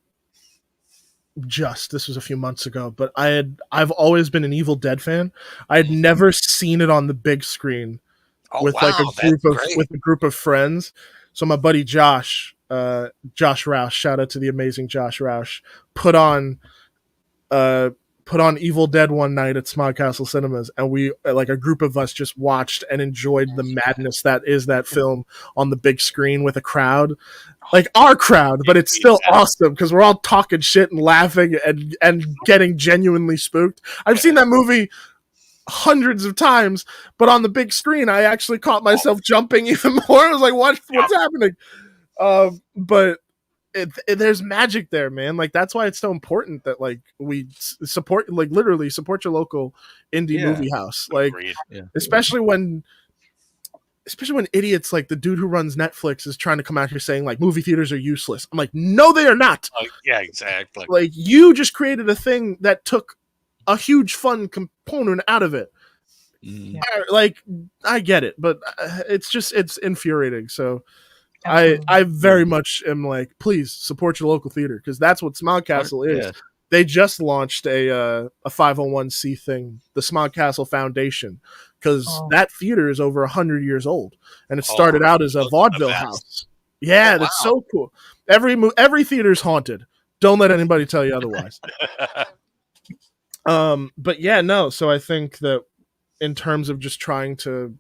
This was a few months ago, but I've always been an Evil Dead fan. I had never seen it on the big screen with a group of friends. So my buddy Josh Roush, shout out to the amazing Josh Roush, put on Evil Dead one night at Smog Castle Cinemas, and we, like a group of us, just watched and enjoyed the madness that is that film on the big screen with a crowd, like our crowd, but it's still awesome because we're all talking shit and laughing and getting genuinely spooked. I've seen that movie hundreds of times, but on the big screen, I actually caught myself jumping even more. I was like, what's happening? But there's magic there, man. Like that's why it's so important that like we support, like literally support your local indie movie house. Like, especially when idiots like the dude who runs Netflix is trying to come out here saying like movie theaters are useless. I'm like, no, they are not. Yeah, exactly. Like you just created a thing that took a huge fun component out of it. Like I get it, but it's infuriating. So I very much am like, please support your local theater because that's what Smog Castle is. Yeah. They just launched a 501c thing, the Smog Castle Foundation, because that theater is over 100 years old, and it started out as a vaudeville house. Yeah, that's so cool. Every theater's haunted. Don't let anybody tell you otherwise. But yeah, no. So I think that in terms of just trying to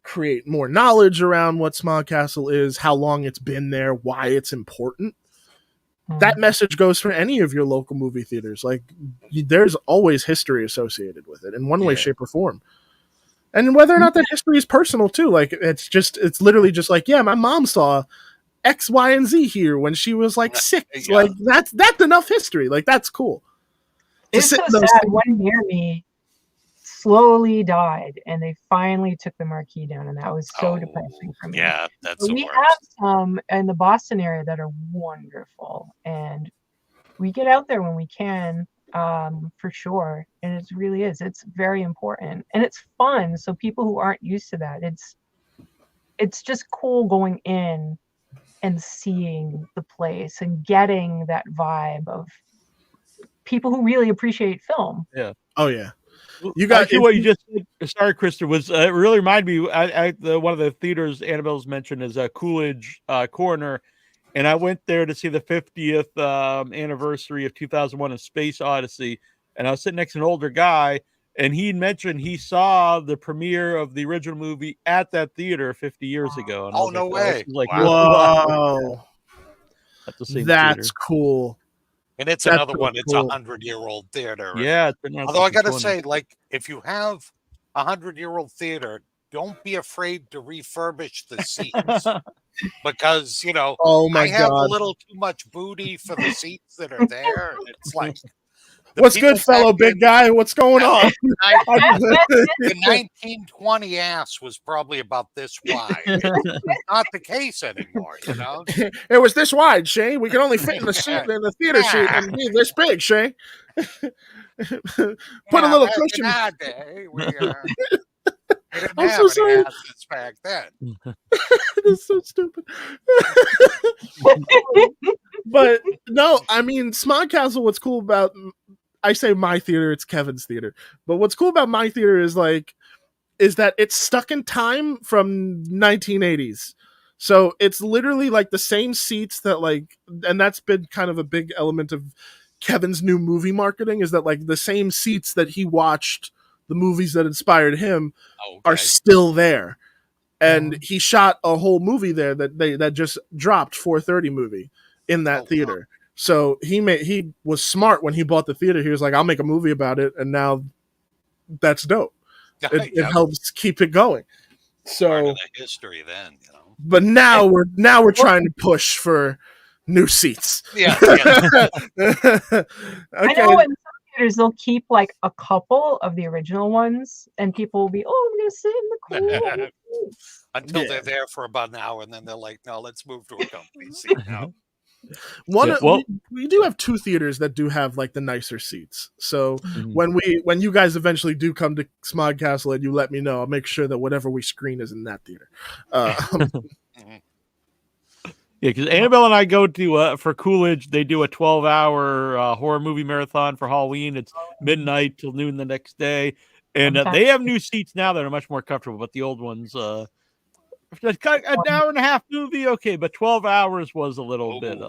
create more knowledge around what Smog Castle is, how long it's been there, why it's important, that message goes for any of your local movie theaters. Like there's always history associated with it in one way, shape, or form. And whether or not that history is personal too, like it's literally just like, yeah, my mom saw X, Y, and Z here when she was like 6. Like that's enough history. Like that's cool. It's so sad. One near me slowly died, and they finally took the marquee down, and that was so depressing for me. Yeah, that's we have some in the Boston area that are wonderful, and we get out there when we can, for sure. And it really is. It's very important, and it's fun. So people who aren't used to that, it's just cool going in and seeing the place and getting that vibe of people who really appreciate film. Yeah. Oh yeah. You got what you just said. Sorry, Krista, was it really reminded me. One of the theaters Annabelle's mentioned is Coolidge Corner, and I went there to see the 50th anniversary of 2001: A Space Odyssey, and I was sitting next to an older guy, and he mentioned he saw the premiere of the original movie at that theater 50 years ago. And I Oh, was no like, way. this is like Whoa. at the same That's theater. cool. And it's That's another so one. It's cool. 100-year-old theater. Yeah, it's been around Although I since got to the say, like, if you have a 100-year-old theater, don't be afraid to refurbish the seats 20s. because Oh my I have a God. little too much booty for the seats that are there. And it's like What's good, fellow big guy? What's going on? The 1920 ass was probably about this wide. It's not the case anymore, It was this wide, Shane. We can only fit in the seat in the theater seat and be this big, Shane. Put a little back cushion. in our day, we didn't I'm have so any sorry. assets back then. That's so stupid. But no, I mean, Smog Castle, what's cool about, I say my theater, it's Kevin's theater. But what's cool about my theater is that it's stuck in time from 1980s. So it's literally like the same seats that and that's been kind of a big element of Kevin's new movie marketing, is that like the same seats that he watched the movies that inspired him are still there. And he shot a whole movie there that just dropped, 4:30 movie in that theater. Wow. So he was smart when he bought the theater. He was like, I'll make a movie about it, and now that's dope. It helps keep it going. So part of the history then, But now we're trying to push for new seats. Yeah. Okay. I know in some theaters they'll keep like a couple of the original ones, and people will be, I'm gonna sit in the cool until they're there for about an hour, and then they're like, no, let's move to a company seat now. We do have two theaters that do have like the nicer seats. So when you guys eventually do come to Smog Castle and you let me know, I'll make sure that whatever we screen is in that theater. Yeah, because Annabelle and I go to for Coolidge. They do a 12-hour horror movie marathon for Halloween. It's midnight till noon the next day, and they have new seats now that are much more comfortable. But the old ones, an hour and a half movie, okay, but 12 hours was a little bit. And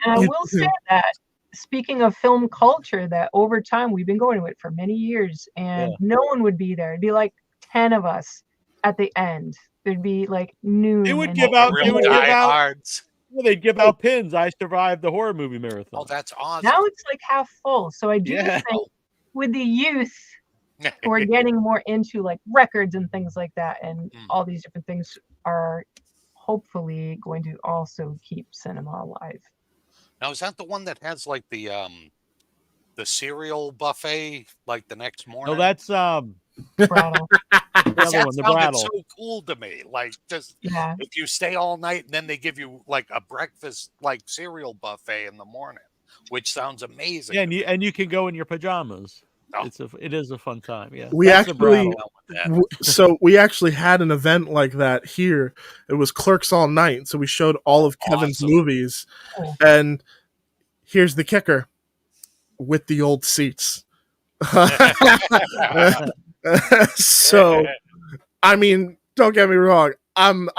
I will say that, speaking of film culture, that over time we've been going to it for many years, and no one would be there. It'd be like 10 of us at the end. There'd be like noon. They would give out diehards. They'd give out pins. I survived the horror movie marathon. Oh, that's awesome. Now it's like half full. So I do think with the youth who are getting more into like records and things like that, and all these different things are hopefully going to also keep cinema alive. Now, is that the one that has like the cereal buffet like the next morning? No, that's Brattle. That sounded so cool to me. Like, just if you stay all night, and then they give you like a breakfast, like cereal buffet in the morning, which sounds amazing. Yeah, and you can go in your pajamas. Oh. It is a fun time. Yeah, we actually had an event like that here. It was Clerks All Night, so we showed all of Kevin's movies, and here's the kicker: with the old seats. So, I mean, don't get me wrong. I'm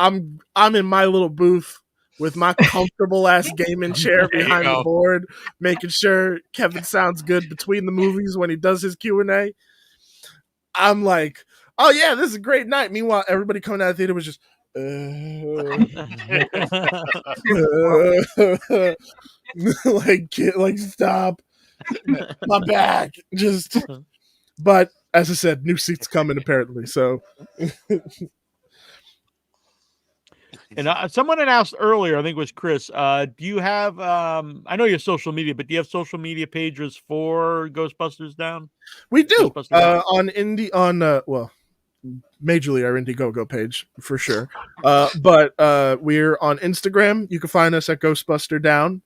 in my little booth with my comfortable ass gaming chair behind the board, making sure Kevin sounds good between the movies when he does his Q&A. I'm like, oh yeah, this is a great night. Meanwhile, everybody coming out of the theater was just like stop. My back. Just but as I said, new seats coming apparently. So and someone announced earlier, I think it was Chris, do you have I know you have social media, but do you have social media pages for Ghostbusters Down? We do. Majorly our Indiegogo page for sure. But we're on Instagram. You can find us at Ghostbuster Down.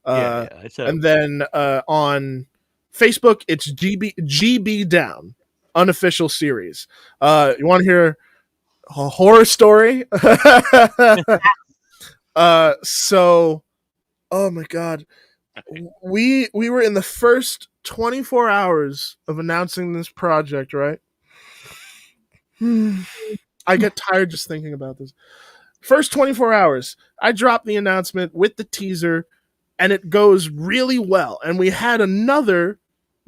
And then on Facebook, it's GB Down, unofficial series. You want to hear a horror story? So, oh my God, we were in the first 24 hours of announcing this project, right? I get tired just thinking about this. First 24 hours, I dropped the announcement with the teaser, and it goes really well. And we had another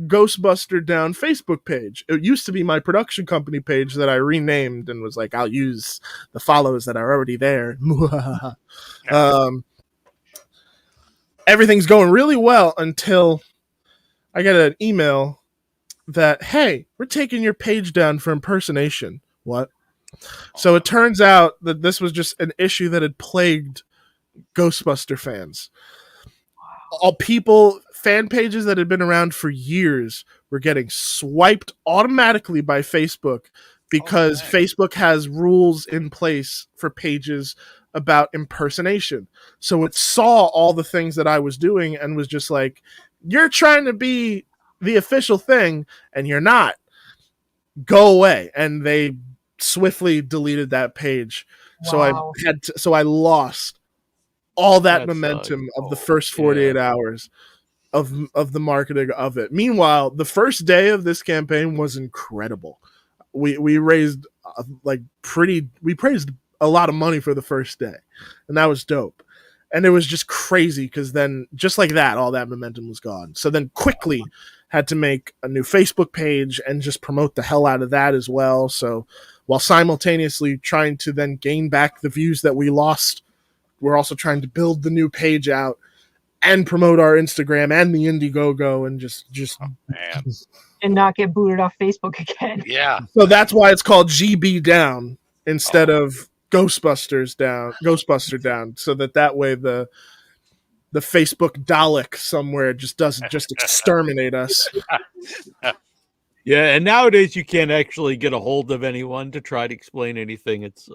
Ghostbuster Down Facebook page. It used to be my production company page that I renamed and was like, I'll use the follows that are already there. Everything's going really well until I get an email that, hey, we're taking your page down for impersonation. What? So it turns out that this was just an issue that had plagued Ghostbuster fans. All people, fan pages that had been around for years were getting swiped automatically by Facebook because Facebook has rules in place for pages about impersonation. So it saw all the things that I was doing and was just like, you're trying to be the official thing and you're not. Go away. And they swiftly deleted that page. Wow. So I lost all that momentum of the first 48 hours of the marketing of it. Meanwhile, the first day of this campaign was incredible. We raised we praised a lot of money for the first day, and that was dope. And it was just crazy because then just like that, all that momentum was gone. So then quickly had to make a new Facebook page and just promote the hell out of that as well. So while simultaneously trying to then gain back the views that we lost, we're also trying to build the new page out and promote our Instagram and the Indiegogo and just and not get booted off Facebook again. Yeah. So that's why it's called GB Down instead of Ghostbuster Down, so that way the Facebook Dalek somewhere just doesn't just exterminate us. Yeah, and nowadays you can't actually get a hold of anyone to try to explain anything. It's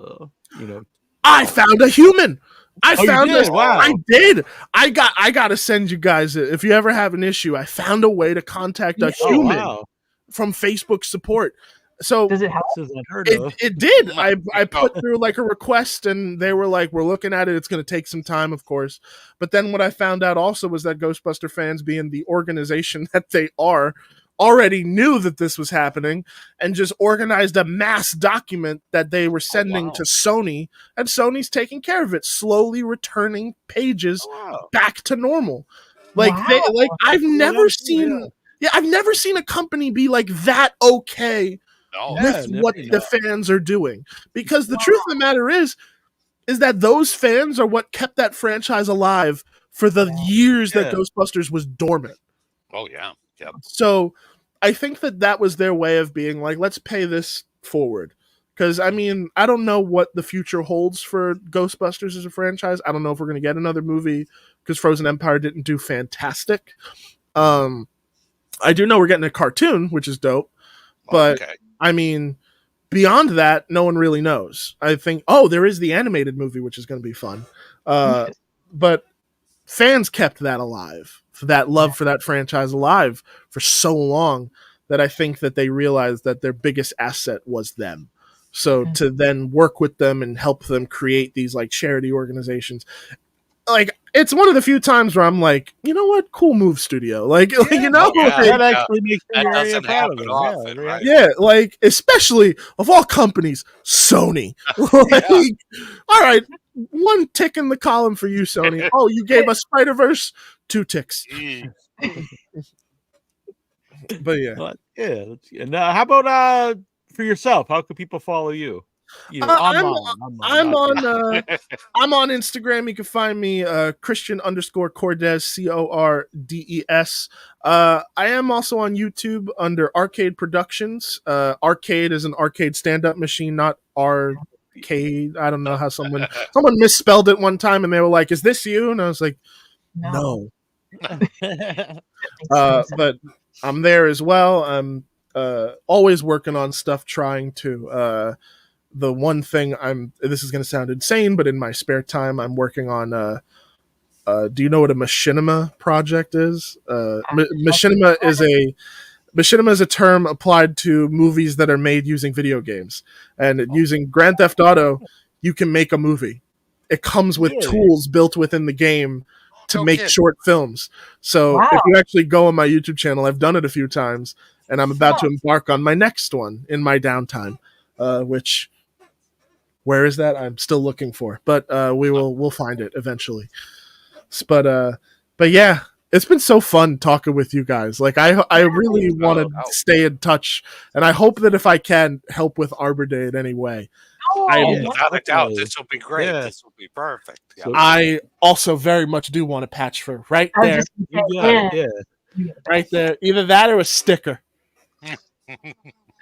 I found a human. Wow. I did. I got to send you guys it. If you ever have an issue, I found a way to contact a human from Facebook support. So does it help? It did. I put through like a request and they were like, we're looking at it. It's going to take some time, of course. But then what I found out also was that Ghostbuster fans, being the organization that they are, already knew that this was happening and just organized a mass document that they were sending to Sony, and Sony's taking care of it, slowly returning pages back to normal. I've never seen a company be like that okay with what the fans are doing. Because the truth of the matter is that those fans are what kept that franchise alive for the years that Ghostbusters was dormant. Oh, yeah. Yep. So I think that was their way of being like, let's pay this forward. Because, I mean, I don't know what the future holds for Ghostbusters as a franchise. I don't know if we're going to get another movie because Frozen Empire didn't do fantastic. I do know we're getting a cartoon, which is dope. But, I mean, beyond that, no one really knows. I think, there is the animated movie, which is going to be fun. But fans kept that alive. For that love for that franchise alive for so long that I think that they realized that their biggest asset was them. So to then work with them and help them create these like charity organizations, like it's one of the few times where I'm like, you know what, cool move, studio. That actually makes me very proud of them. Yeah, like especially of all companies, Sony. All right, one tick in the column for you, Sony. Oh, you gave us Spider-Verse, 2 ticks. But and how about for yourself? How can people follow you? I'm on Instagram. You can find me Christian_Cordes, Cordes. I am also on YouTube under Arcade Productions. Arcade is an arcade stand-up machine, not arcade. I don't know how someone misspelled it one time and they were like, is this you? And I was like, no. But I'm there as well. I'm always working on stuff, trying to the one thing this is going to sound insane, but in my spare time I'm working on do you know what a machinima project is? Machinima is a term applied to movies that are made using video games, and using Grand Theft Auto you can make a movie. It comes with tools built within the game to make short films. So if you actually go on my YouTube channel, I've done it a few times, and I'm about to embark on my next one in my downtime, which, where is that? I'm still looking for, but we'll find it eventually. But yeah, It's been so fun talking with you guys. Like I really want to stay in touch, and I hope that if I can help with Arbor Day in any way. Without a doubt, this will be great. Yeah. This will be perfect. Yeah. I also very much do want a patch for right there. Right there. Either that or a sticker.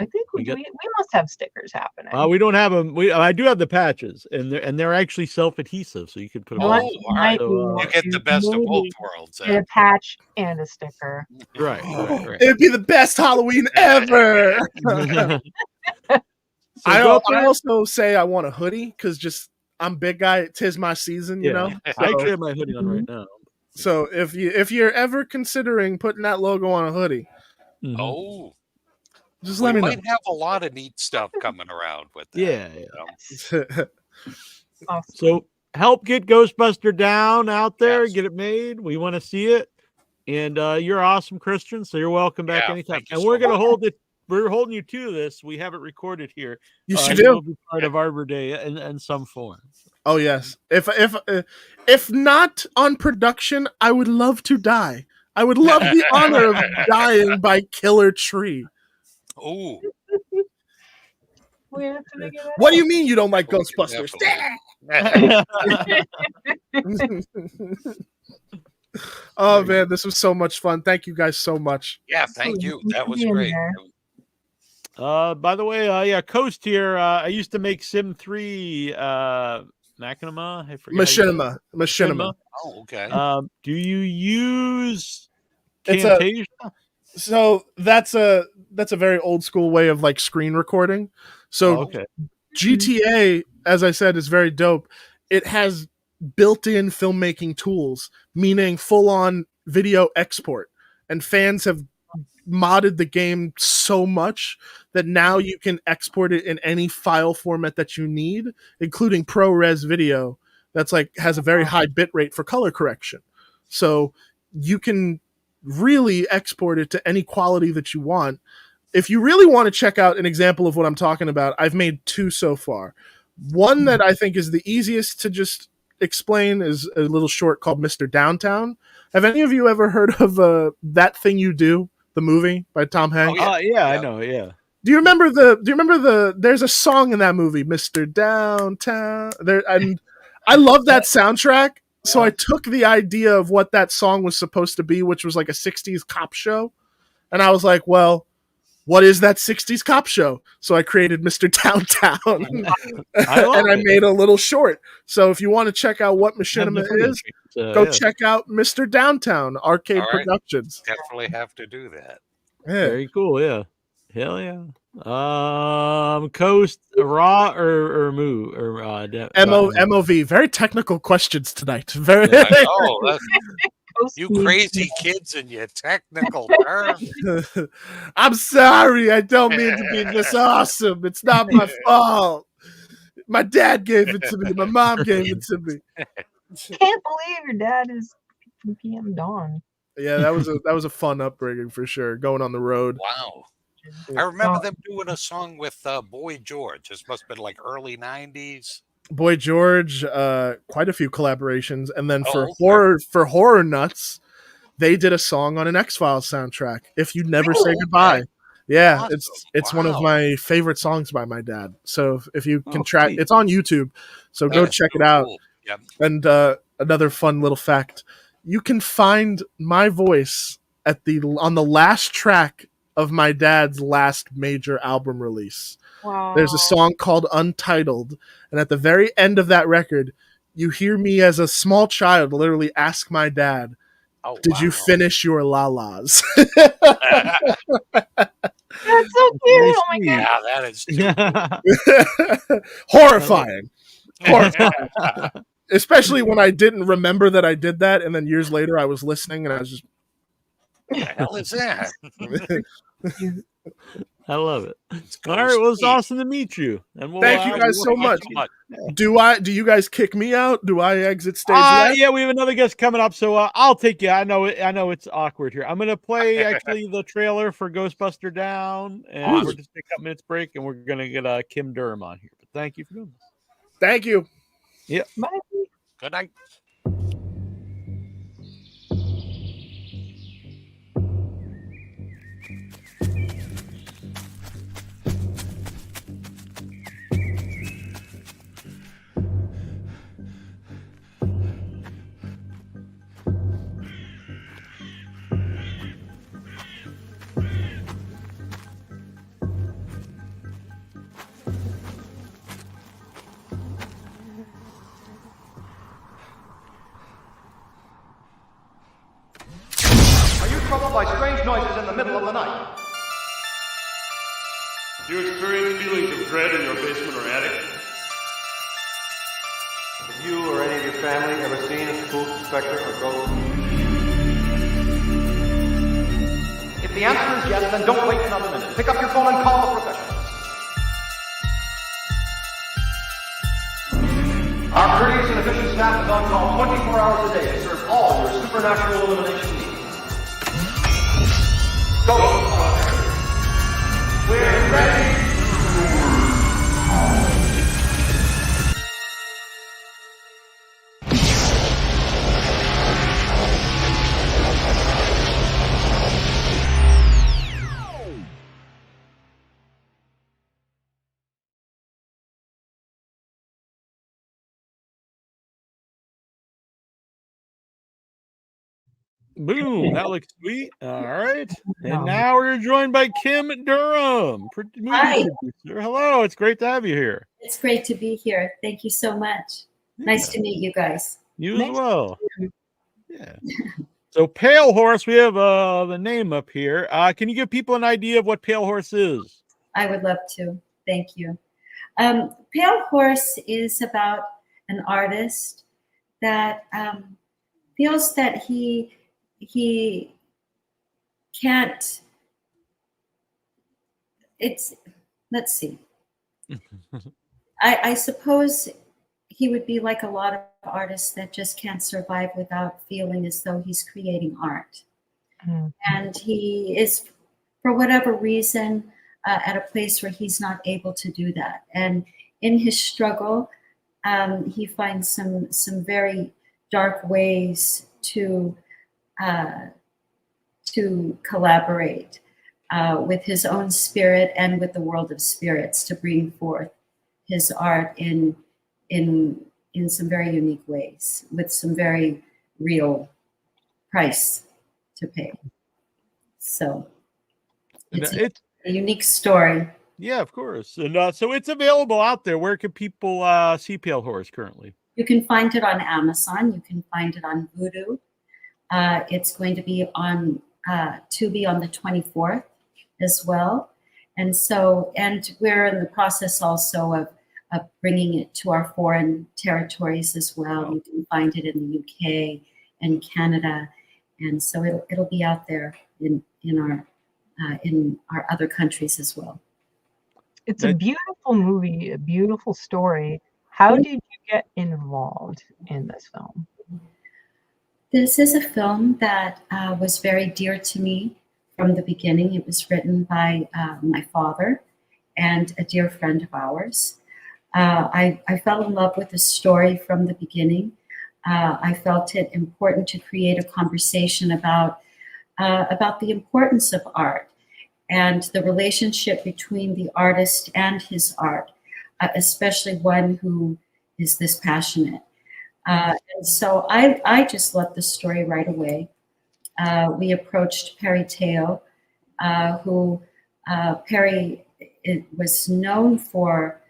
I think we must have stickers happening. We don't have them. I do have the patches, and they're actually self-adhesive, so you can put them on. All right. So, you get the best of both worlds. Get a patch and a sticker. Right. It'd be the best Halloween ever. I also say I want a hoodie because I'm big guy. 'Tis my season, you know. So, I actually have my hoodie on right now. So if you're ever considering putting that logo on a hoodie, just let me know. We might have a lot of neat stuff coming around with that. Yeah. Awesome. So help get Ghostbuster Down out there, get it made. We want to see it. And you're awesome, Christian. So you're welcome back anytime. And we're gonna hold it. We're holding you to this. We have it recorded here. You should do. Will be part of Arbor Day in some form. Oh yes. If not on production, I would love to die. I would love the honor of dying by Killer Tree. Oh. What do you mean you don't like Ghostbusters? Oh man, this was so much fun. Thank you guys so much. Yeah, thank you. That was great. By the way, Coast here. I used to make Sim 3 Machinima. I forget. Machinima. Oh, okay. Do you use Camtasia? So that's a very old school way of like screen recording. So GTA, as I said, is very dope. It has built-in filmmaking tools, meaning full-on video export. And fans have modded the game so much that now you can export it in any file format that you need, including ProRes video that's like has a very high bit rate for color correction. So you can really export it to any quality that you want. If you really want to check out an example of what I'm talking about, I've made 2 so far. One that I think is the easiest to just explain is a little short called Mr. Downtown. Have any of you ever heard of That Thing You Do, the movie by Tom Hanks? Oh yeah, I know, yeah. Do you remember the there's a song in that movie, Mr. Downtown. And I love that soundtrack. So I took the idea of what that song was supposed to be, which was like a 60s cop show. And I was like, well, what is that 60s cop show? So I created Mr. Downtown. And I made a little short. So if you want to check out what Machinima is, go check out Mr. Downtown, Arcade Productions. Definitely have to do that. Yeah. Very cool, yeah. Hell yeah. Coast raw or moo or MOV. Very technical questions tonight. Very. You crazy kids and your technical terms. I'm sorry. I don't mean to be this awesome. It's not my fault. My dad gave it to me. My mom gave it to me. Can't believe your dad is from PM Dawn. Yeah, that was a fun upbringing for sure. Going on the road. Wow. I remember them doing a song with Boy George. This must have been like early 90s. Boy George, quite a few collaborations, and then for horror nuts, they did a song on an X-Files soundtrack. If You'd Never Say Goodbye, yeah, awesome. It's one of my favorite songs by my dad. So if you can track, it's on YouTube, so go check it out. Cool. Yep. And another fun little fact: you can find my voice on the last track of my dad's last major album release. Wow. There's a song called Untitled, and at the very end of that record, you hear me as a small child literally ask my dad, "Did you finish your la-las?" That's so cute. Oh my god. Yeah, that is horrifying. Especially when I didn't remember that I did that, and then years later I was listening and I was just, what the hell is that? I love it. All right, well, it's awesome to meet you. And thank you guys so much. Do you guys kick me out? Do I exit stage left? Yeah, we have another guest coming up, so I'll take you. I know it's awkward here. I'm gonna play actually the trailer for Ghostbuster Down, and we're just take a minutes break, and we're gonna get Kim Durham on here. But thank you for doing this. Thank you. Yeah. Bye. Good night. caused by strange noises in the middle of the night. Do you experience feelings of dread in your basement or attic? Have you or any of your family ever seen a spook, specter, or ghost? If the answer is yes, then don't wait another minute. Pick up your phone and call the professionals. Our courteous and efficient staff is on call 24 hours a day to serve all your supernatural illumination needs. Ghostbuster, we're ready. Boom, that looks sweet. All right. And now we're joined by Kim Durham, movie producer. Hello, it's great to have you here. It's great to be here. Thank you so much. Yeah. Nice to meet you guys. You as well. Yeah. So Pale Horse, we have the name up here. Can you give people an idea of what Pale Horse is? I would love to. Thank you. Pale Horse is about an artist that feels that he can't, let's see. I suppose he would be like a lot of artists that just can't survive without feeling as though he's creating art. Mm-hmm. And he is, for whatever reason, at a place where he's not able to do that. And in his struggle, he finds some very dark ways to collaborate with his own spirit and with the world of spirits to bring forth his art in some very unique ways with some very real price to pay. So it's a unique story. Yeah, of course. And so it's available out there. Where can people see Pale Horse currently? You can find it on Amazon. You can find it on Vudu. It's going to be on Tubi on the 24th as well. And we're in the process also of bringing it to our foreign territories as well. Wow. You can find it in the UK and Canada. And so it'll be out there in our other countries as well. It's a beautiful movie, a beautiful story. How did you get involved in this film? This is a film that was very dear to me from the beginning. It was written by my father and a dear friend of ours. I fell in love with the story from the beginning. I felt it important to create a conversation about the importance of art and the relationship between the artist and his art, especially one who is this passionate. And so I just loved the story right away. We approached Pearry Teo, who Pearry was known for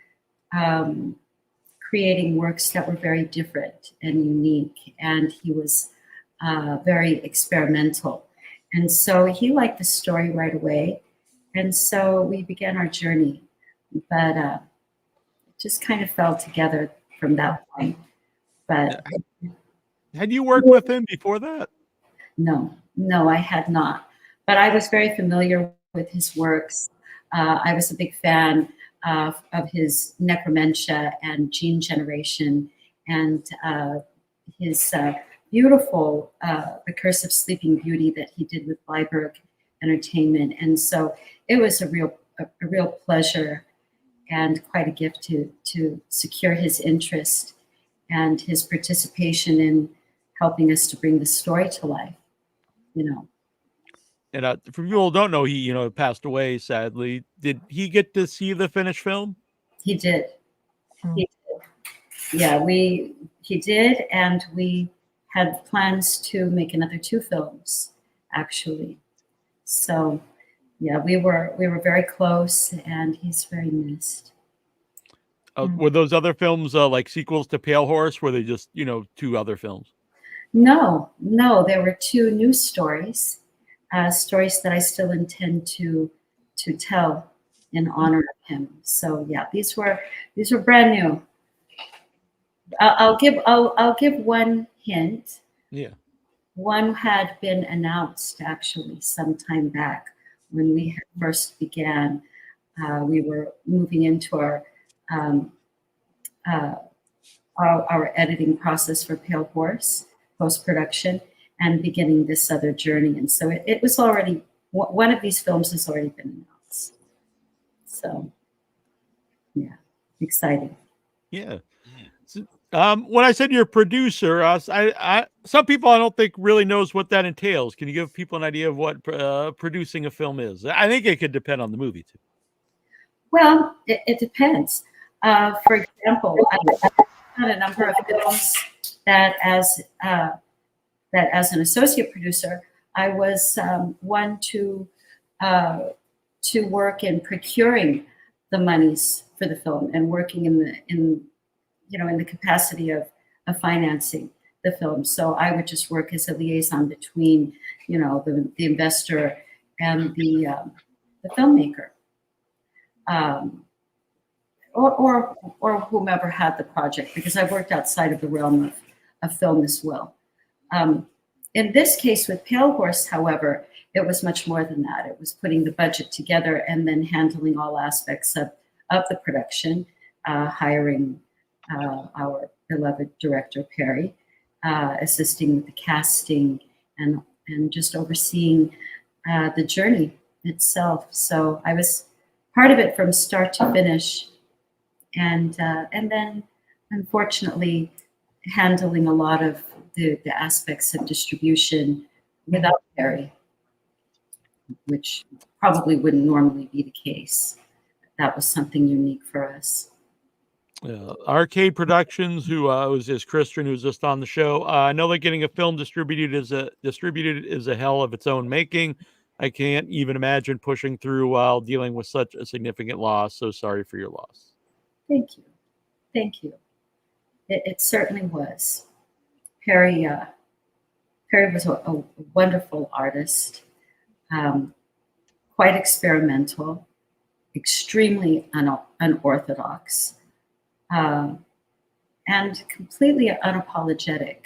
creating works that were very different and unique, and he was very experimental. And so he liked the story right away. And so we began our journey, but it just kind of fell together from that point. But had you worked with him before that? No, I had not. But I was very familiar with his works. I was a big fan of his Necromentia and Gene Generation, and his beautiful The Curse of Sleeping Beauty that he did with Liebberg Entertainment. And so it was a real pleasure and quite a gift to secure his interest and his participation in helping us to bring the story to life, And for people who don't know, he, passed away, sadly. Did he get to see the finished film? He did. He did. Yeah, he did, and we had plans to make another 2 films, actually. So, yeah, we were very close, and he's very missed. Were those other films like sequels to Pale Horse? Were they just, 2 other films? No, there were 2 new stories. stories that I still intend to tell in honor of him. So yeah, these were brand new. I'll give one hint. Yeah. One had been announced actually some time back when we had first began. We were moving into our editing process for Pale Horse post-production and beginning this other journey. And so it was already, one of these films has already been announced. So yeah, exciting. Yeah. When I said you're a producer, some people I don't think really knows what that entails. Can you give people an idea of what producing a film is? I think it could depend on the movie too. Well, it depends. For example, I've had a number of films that as an associate producer, I was one to work in procuring the monies for the film and working in the capacity of financing the film. So I would just work as a liaison between, the investor and the filmmaker, or whomever had the project, because I worked outside of the realm of film as well. In this case with Pale Horse, however, it was much more than that. It was putting the budget together and then handling all aspects of the production, hiring our beloved director, Pearry, assisting with the casting and just overseeing the journey itself. So I was part of it from start to finish, and then unfortunately handling a lot of the aspects of distribution without Pearry, which probably wouldn't normally be the case. That was something unique for us. Arcade Productions, who is Christian, who's just on the show. I know that getting a film distributed is a hell of its own making. I can't even imagine pushing through while dealing with such a significant loss. So sorry for your loss. Thank you. It certainly was. Pearry was a wonderful artist, quite experimental, extremely unorthodox. And completely unapologetic,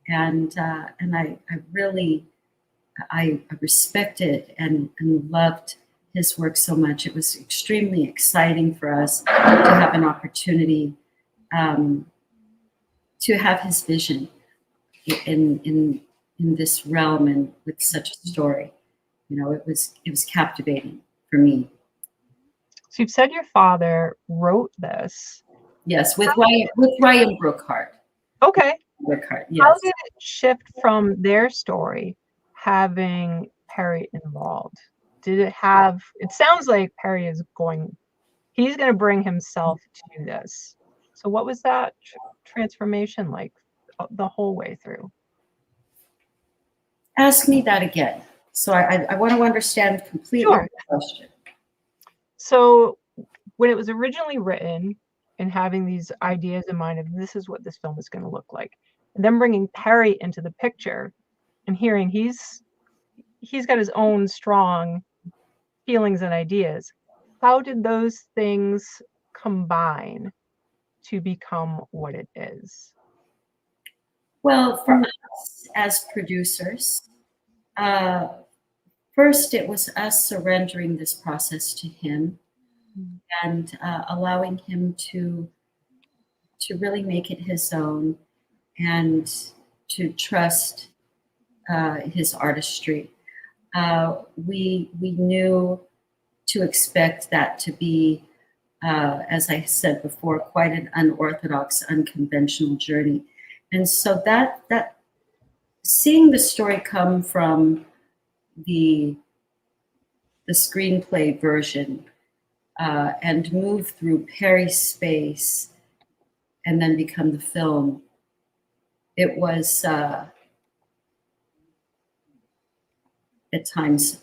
and I really respected and loved his work so much. It was extremely exciting for us to have an opportunity to have his vision in this realm and with such a story. It was captivating for me. So you've said your father wrote this. Yes, with Ryan Brookhart. Okay. Brookhart, yes. How did it shift from their story having Pearry involved? Did it have? It sounds like Pearry he's going to bring himself to this. So what was that transformation like the whole way through? Ask me that again. So I want to understand completely the question. So when it was originally written and having these ideas in mind of this is what this film is going to look like, and then bringing Pearry into the picture and hearing he's got his own strong feelings and ideas, how did those things combine to become what it is? Well, for us as producers, first it was us surrendering this process to him and allowing him to really make it his own and to trust his artistry. We knew to expect that to be, as I said before, quite an unorthodox, unconventional journey. And so that seeing the story come from the screenplay version and move through Pearry's space and then become the film, it was at times,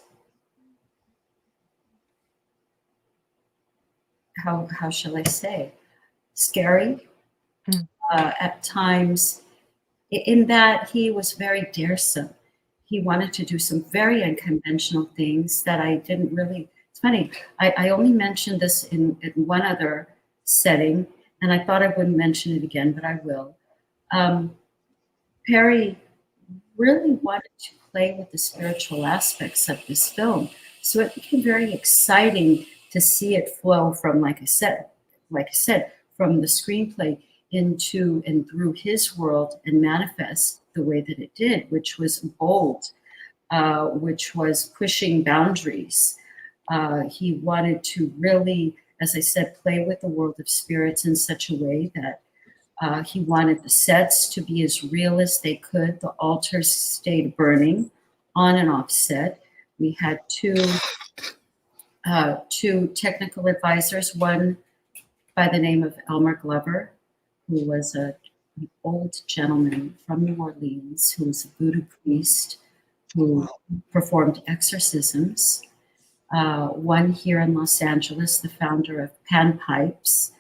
how shall I say, scary. At times, in that he was very daresome. he wanted to do some very unconventional things that I didn't really. It's funny. I only mentioned this in one other setting, and I thought I wouldn't mention it again, but I will. Pearry really wanted to play with the spiritual aspects of this film, so it became very exciting to see it flow from, like I said, from the screenplay into and through his world and manifest the way that it did, which was bold, which was pushing boundaries. He wanted to really, as I said, play with the world of spirits in such a way that he wanted the sets to be as real as they could. The altars stayed burning on and off set. We had two technical advisors, one by the name of Elmer Glover, who was an old gentleman from New Orleans, who was a voodoo priest who performed exorcisms. One here in Los Angeles, the founder of Pan Pipes,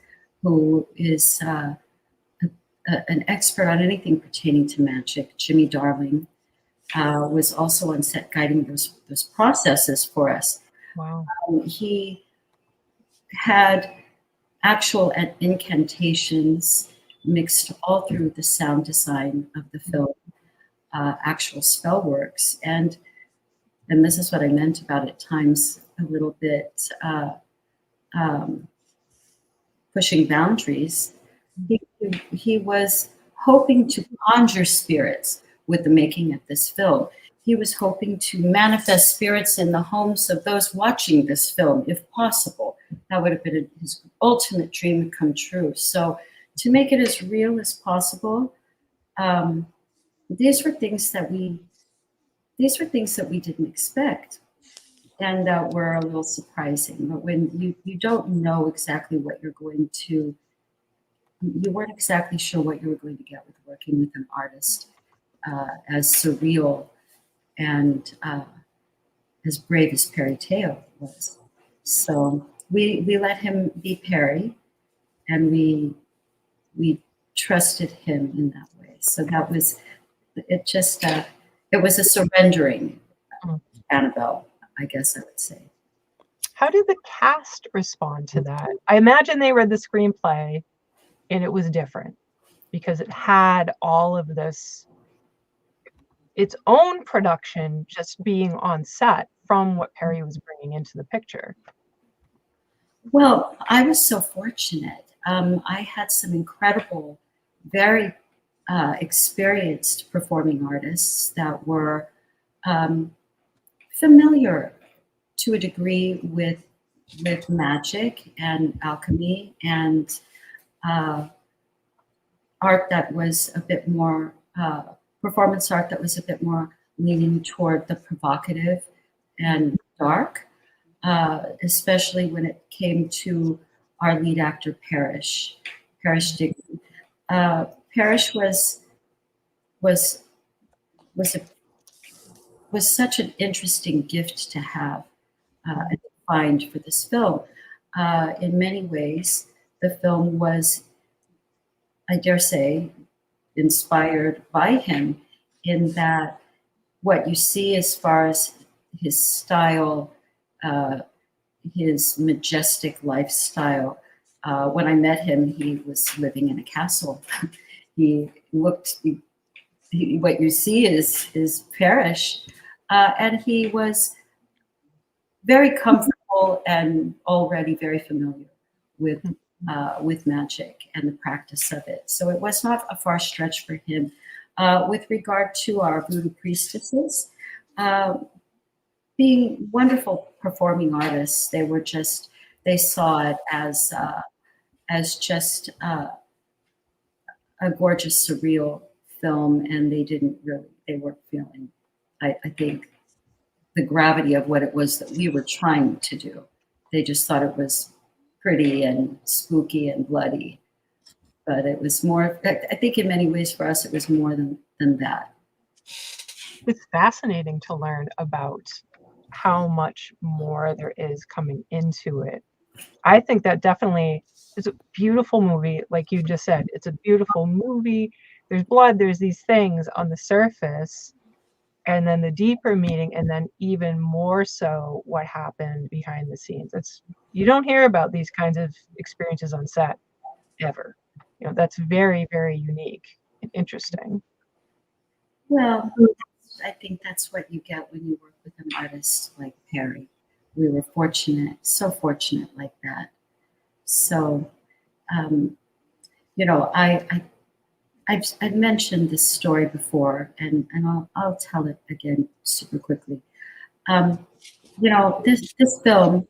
who is an expert on anything pertaining to magic. Jimmy Darling was also on set guiding those processes for us. Wow. He had actual incantations mixed all through the sound design of the film, actual spell works. And this is what I meant about at times a little bit pushing boundaries. He was hoping to conjure spirits with the making of this film. He was hoping to manifest spirits in the homes of those watching this film, if possible. That would have been his ultimate dream come true. So to make it as real as possible, these were things that we didn't expect, and that were a little surprising. But when you don't know exactly what you're going to, you weren't exactly sure what you were going to get with working with an artist as surreal and as brave as Pearry Teo was. So we let him be Pearry, and we trusted him in that way. So that was it. Just it was a surrendering, Annabelle, I guess I would say. How did the cast respond to that? I imagine they read the screenplay and it was different because it had all of this, its own production just being on set from what Pearry was bringing into the picture. Well, I was so fortunate. I had some incredible, very experienced performing artists that were familiar to a degree with magic and alchemy and art that was a bit more, performance art that was a bit more leaning toward the provocative and dark, especially when it came to our lead actor, Parrish Dignan. Parrish was such an interesting gift to have and find for this film. In many ways, the film was, I dare say, inspired by him, in that what you see as far as his style, his majestic lifestyle. When I met him, he was living in a castle. He looked, what you see is Parrish, and he was very comfortable and already very familiar with magic and the practice of it. So it was not a far stretch for him. With regard to our voodoo priestesses, being wonderful performing artists, they saw it as just a gorgeous, surreal film, and they weren't feeling, I think, the gravity of what it was that we were trying to do. They just thought it was pretty and spooky and bloody. But it was more, I think in many ways for us, it was more than that. It's fascinating to learn about how much more there is coming into it. I think that definitely is a beautiful movie. Like you just said, it's a beautiful movie. There's blood, there's these things on the surface. and then the deeper meaning, and then even more so what happened behind the scenes. You don't hear about these kinds of experiences on set ever. That's very, very unique and interesting. Well, I think that's what you get when you work with an artist like Pearry. We were fortunate, so fortunate like that. So, I've mentioned this story before, and I'll tell it again super quickly. This film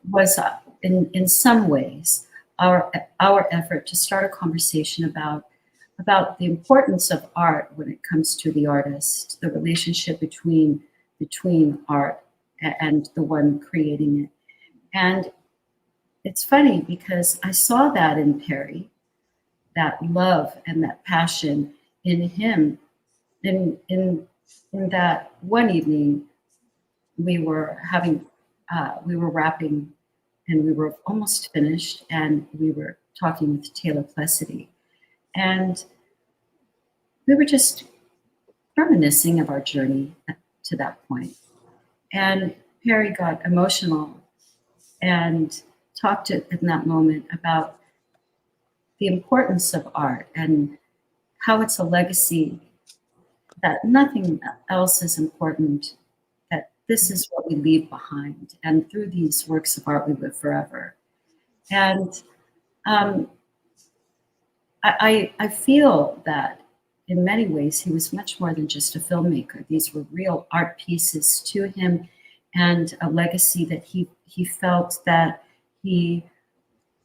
was, in some ways, our effort to start a conversation about the importance of art when it comes to the artist, the relationship between art and the one creating it. And it's funny because I saw that in Pearry, that love and that passion in him. In that one evening, we were wrapping, and we were almost finished, and we were talking with Taylor Plessity, and we were just reminiscing of our journey to that point. And Pearry got emotional and talked in that moment about the importance of art and how it's a legacy, that nothing else is important, that this is what we leave behind. And through these works of art, we live forever. And I feel that in many ways, he was much more than just a filmmaker. These were real art pieces to him, and a legacy that he felt that he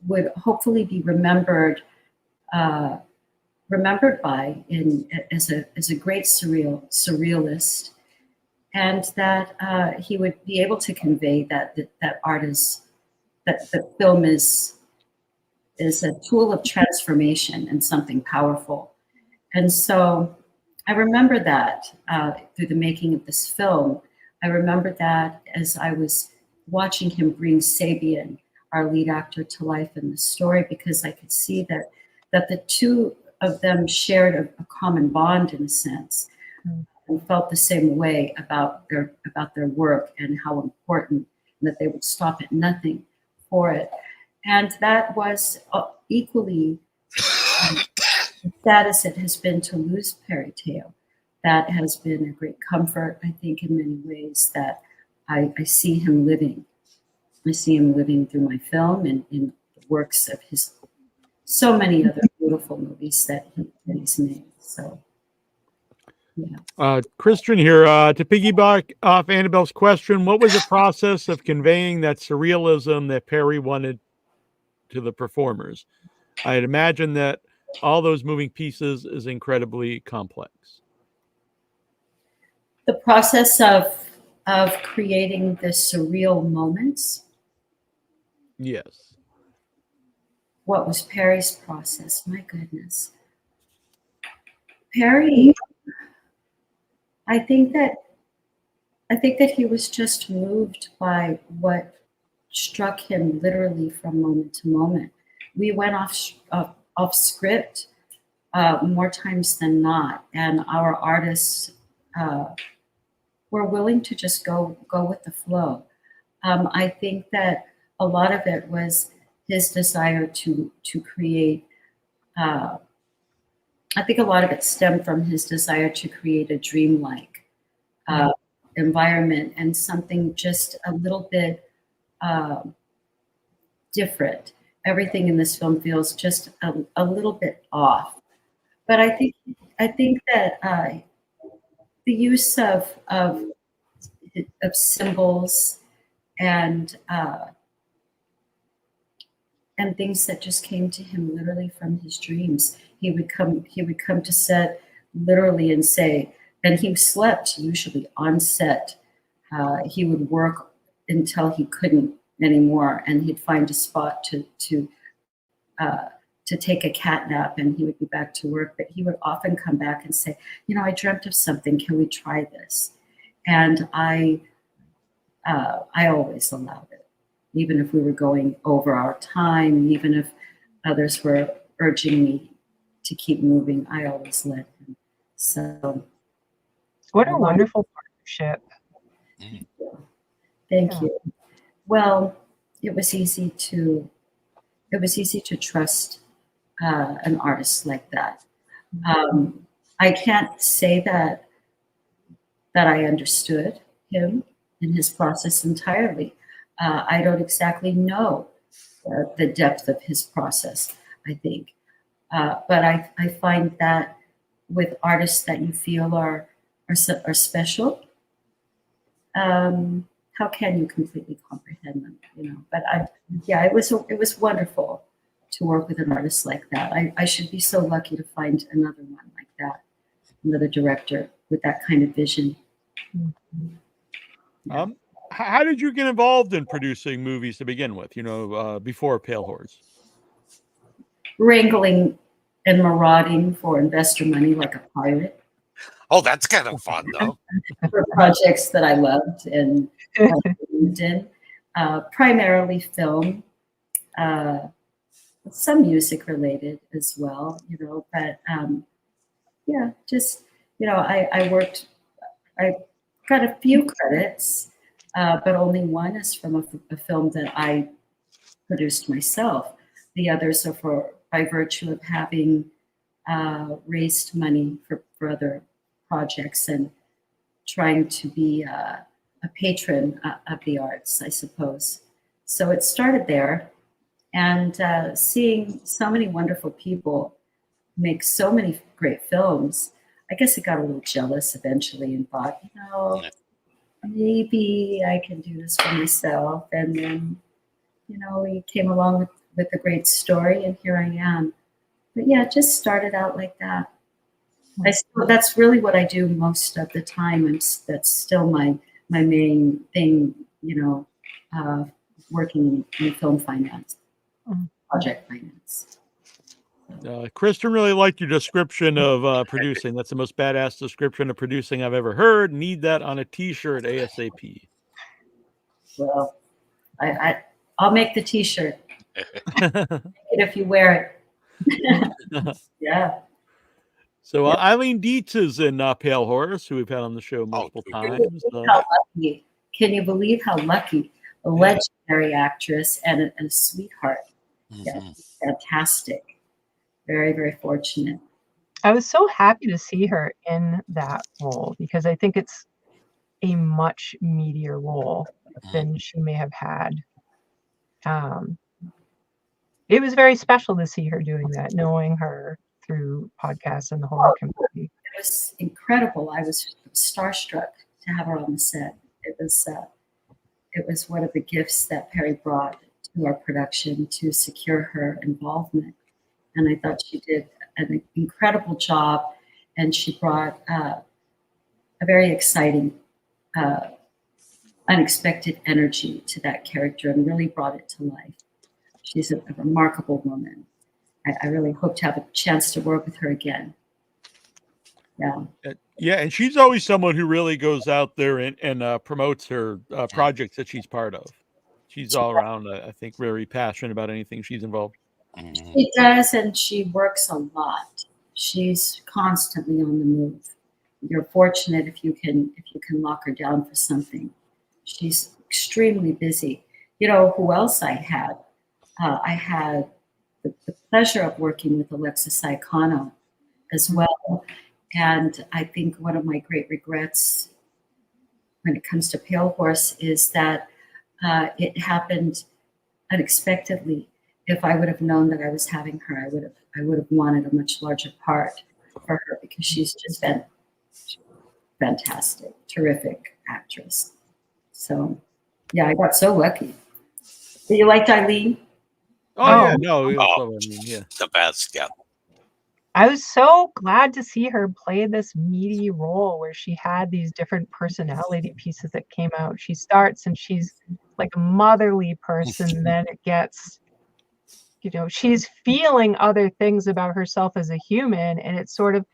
would hopefully be remembered by as a great surrealist, and that he would be able to convey that art is, that film is a tool of transformation and something powerful. And so I remember that through the making of this film. I remember that as I was watching him bring Sabian, our lead actor, to life in the story, because I could see that the two of them shared a common bond in a sense, and felt the same way about their work and how important, and that they would stop at nothing for it. And that was equally sad as it has been to lose Pearry Teo. That has been a great comfort, I think, in many ways, that I see him living. I see him living through my film and in the works of his so many other beautiful movies that he's made. So, yeah. Christian here, to piggyback off Annabelle's question, what was the process of conveying that surrealism that Pearry wanted to the performers? I'd imagine that all those moving pieces is incredibly complex. The process of creating the surreal moments. Yes. What was Pearry's process? My goodness. Pearry, I think that he was just moved by what struck him literally from moment to moment. We went off script more times than not, and our artists were willing to just go with the flow. I think that a lot of it was his desire to create. I think a lot of it stemmed from his desire to create a dreamlike environment and something just a little bit different. Everything in this film feels just a little bit off. But I think that the use of symbols and things that just came to him literally from his dreams. He would come to set literally and say, and he slept usually on set. He would work until he couldn't anymore, and he'd find a spot to take a cat nap, and he would be back to work. But he would often come back and say, I dreamt of something. Can we try this? And I always allowed it, even if we were going over our time, even if others were urging me to keep moving. I always let him. So What a wonderful partnership. Thank you. Well, it was easy to trust an artist like that. I can't say that I understood him in his process entirely. I don't exactly know the depth of his process, I think. But I find that with artists that you feel are special, how can you completely comprehend them? But it was wonderful to work with an artist like that. I should be so lucky to find another one like that, another director with that kind of vision. Yeah. How did you get involved in producing movies to begin with? Before Pale Horse? Wrangling and marauding for investor money like a pirate. Oh, that's kind of fun, though. For projects that I loved and believed in, primarily film, some music related as well, but I got a few credits, but only one is from a film that I produced myself. The others are by virtue of having raised money for other projects and trying to be a patron of the arts, I suppose. So it started there, and seeing so many wonderful people make so many great films, I guess I got a little jealous eventually and thought, maybe I can do this for myself. And then, we came along with a great story, and here I am. But yeah, it just started out like that. That's really what I do most of the time, and that's still my main thing, working in film finance, project finance. Kristen really liked your description of producing. That's the most badass description of producing I've ever heard. Need that on a T-shirt ASAP. Well, I'll make the T-shirt if you wear it. Yeah. So Eileen Dietz is in Pale Horse, who we've had on the show multiple times. How lucky. Can you believe how lucky? A legendary actress and a sweetheart. Yeah, fantastic. Very, very fortunate. I was so happy to see her in that role because I think it's a much meatier role than she may have had. It was very special to see her doing that, knowing her through podcasts and the horror community. It was incredible. I was starstruck to have her on the set. It was one of the gifts that Pearry brought to our production to secure her involvement. And I thought she did an incredible job, and she brought a very exciting, unexpected energy to that character and really brought it to life. She's a remarkable woman. I really hope to have a chance to work with her again. Yeah, and she's always someone who really goes out there and promotes her projects that she's part of. She's all around, I think, very passionate about anything she's involved. She does, and she works a lot. She's constantly on the move. You're fortunate if you can lock her down for something. She's extremely busy. Who else I had? I had the pleasure of working with Alexis Icono as well. And I think one of my great regrets when it comes to Pale Horse is that it happened unexpectedly. If I would have known that I was having her, I would have wanted a much larger part for her because she's just been fantastic, terrific actress. So, yeah, I got so lucky. Did you like Eileen? Yeah, no, the best. Yeah, I was so glad to see her play this meaty role where she had these different personality pieces that came out. She starts and she's like a motherly person, then it gets, she's feeling other things about herself as a human, and it's sort of,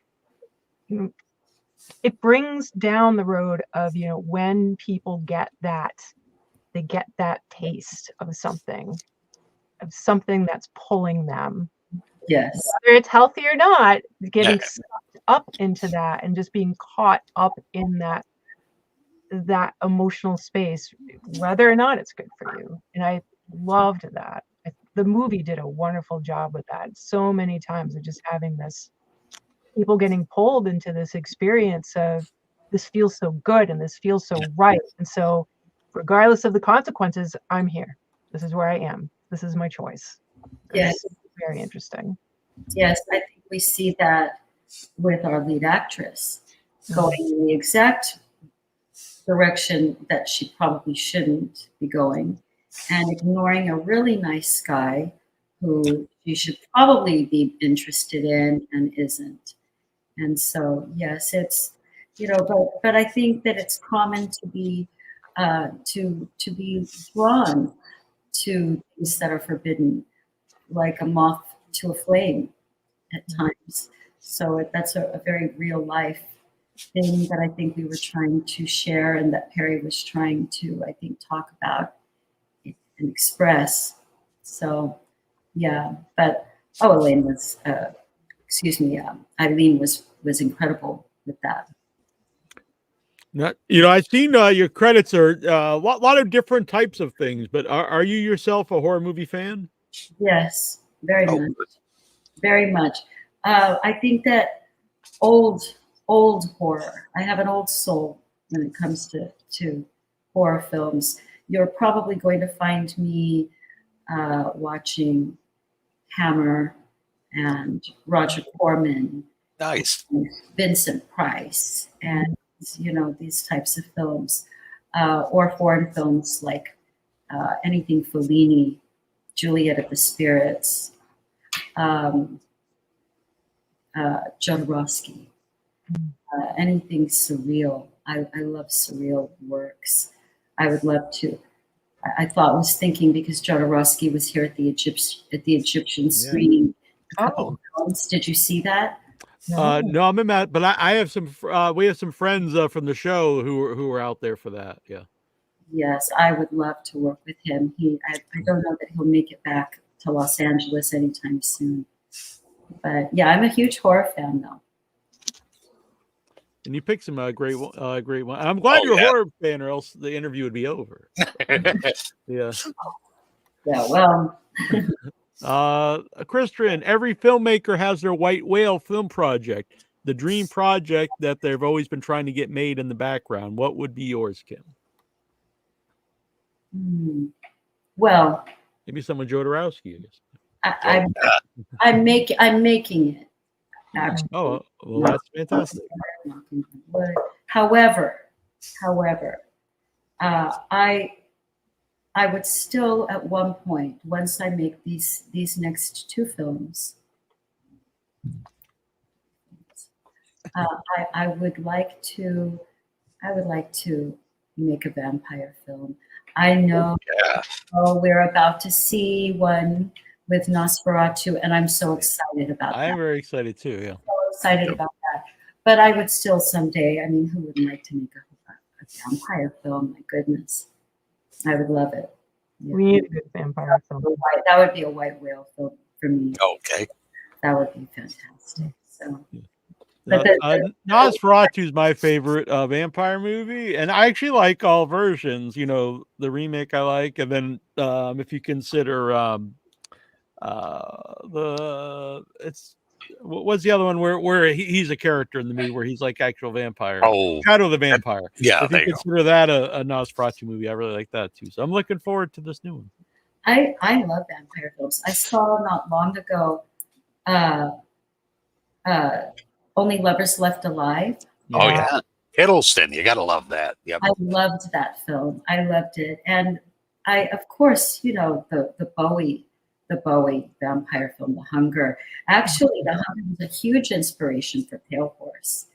it brings down the road of, when people get that, they get that taste of something that's pulling them. Yes. Whether it's healthy or not, getting sucked up into that and just being caught up in that emotional space, whether or not it's good for you. And I loved that. The movie did a wonderful job with that so many times, of just having this people getting pulled into this experience of, this feels so good and this feels so right. And so regardless of the consequences, I'm here. This is where I am. This is my choice. Yes. It's very interesting. Yes, I think we see that with our lead actress going in the exact direction that she probably shouldn't be going, and ignoring a really nice guy who you should probably be interested in and isn't. And so, yes, it's, but I think that it's common to be drawn to things that are forbidden, like a moth to a flame at times. So that's a very real life thing that I think we were trying to share, and that Pearry was trying to, I think, talk about and express. So, yeah, but Eileen was incredible with that. Now, I've seen your credits are a lot of different types of things, but are you yourself a horror movie fan? Yes, very much. Very much. I think that old horror, I have an old soul when it comes to horror films. You're probably going to find me watching Hammer and Roger Corman, nice, Vincent Price, and these types of films, or foreign films like anything Fellini, Juliet of the Spirits, Jodorowsky, anything surreal. I love surreal works. I would love to. Was thinking, because Jodorowsky was here at the Egyptian screening a couple of films. Did you see that? No, I'm in that, but I have some. We have some friends from the show who were out there for that. Yeah. Yes, I would love to work with him. I don't know that he'll make it back to Los Angeles anytime soon. But yeah, I'm a huge horror fan, though. And you picked some great one. I'm glad you're a horror fan, or else the interview would be over. Yeah. Yeah. Well. Christian, every filmmaker has their white whale film project, the dream project that they've always been trying to get made in the background. What would be yours, Kim? Well, maybe some of Jodorowsky. I'm making it. Actually. Oh, well, that's fantastic. However, I would still, at one point, once I make these next two films, I would like to make a vampire film. I know we're about to see one with Nosferatu, and I'm so excited about that. I'm very excited too. Yeah, so excited about that. But I would still someday. I mean, who wouldn't like to make a vampire film? My goodness, I would love it. Yeah. We need a good vampire film. That would be a white whale film for me. Okay, that would be fantastic. So. Nosferatu is my favorite vampire movie, and I actually like all versions. The remake I like, and then if you consider what's the other one where he's a character in the movie where he's like actual vampire. Shadow the Vampire. Yeah, if you consider that a Nosferatu movie, I really like that too. So I'm looking forward to this new one. I love vampire films. I saw not long ago. Only Lovers Left Alive. Oh yeah, Hiddleston. You gotta love that. Yep. I loved that film. I loved it, and of course, the Bowie vampire film, The Hunger. Actually, The Hunger was a huge inspiration for Pale Horse.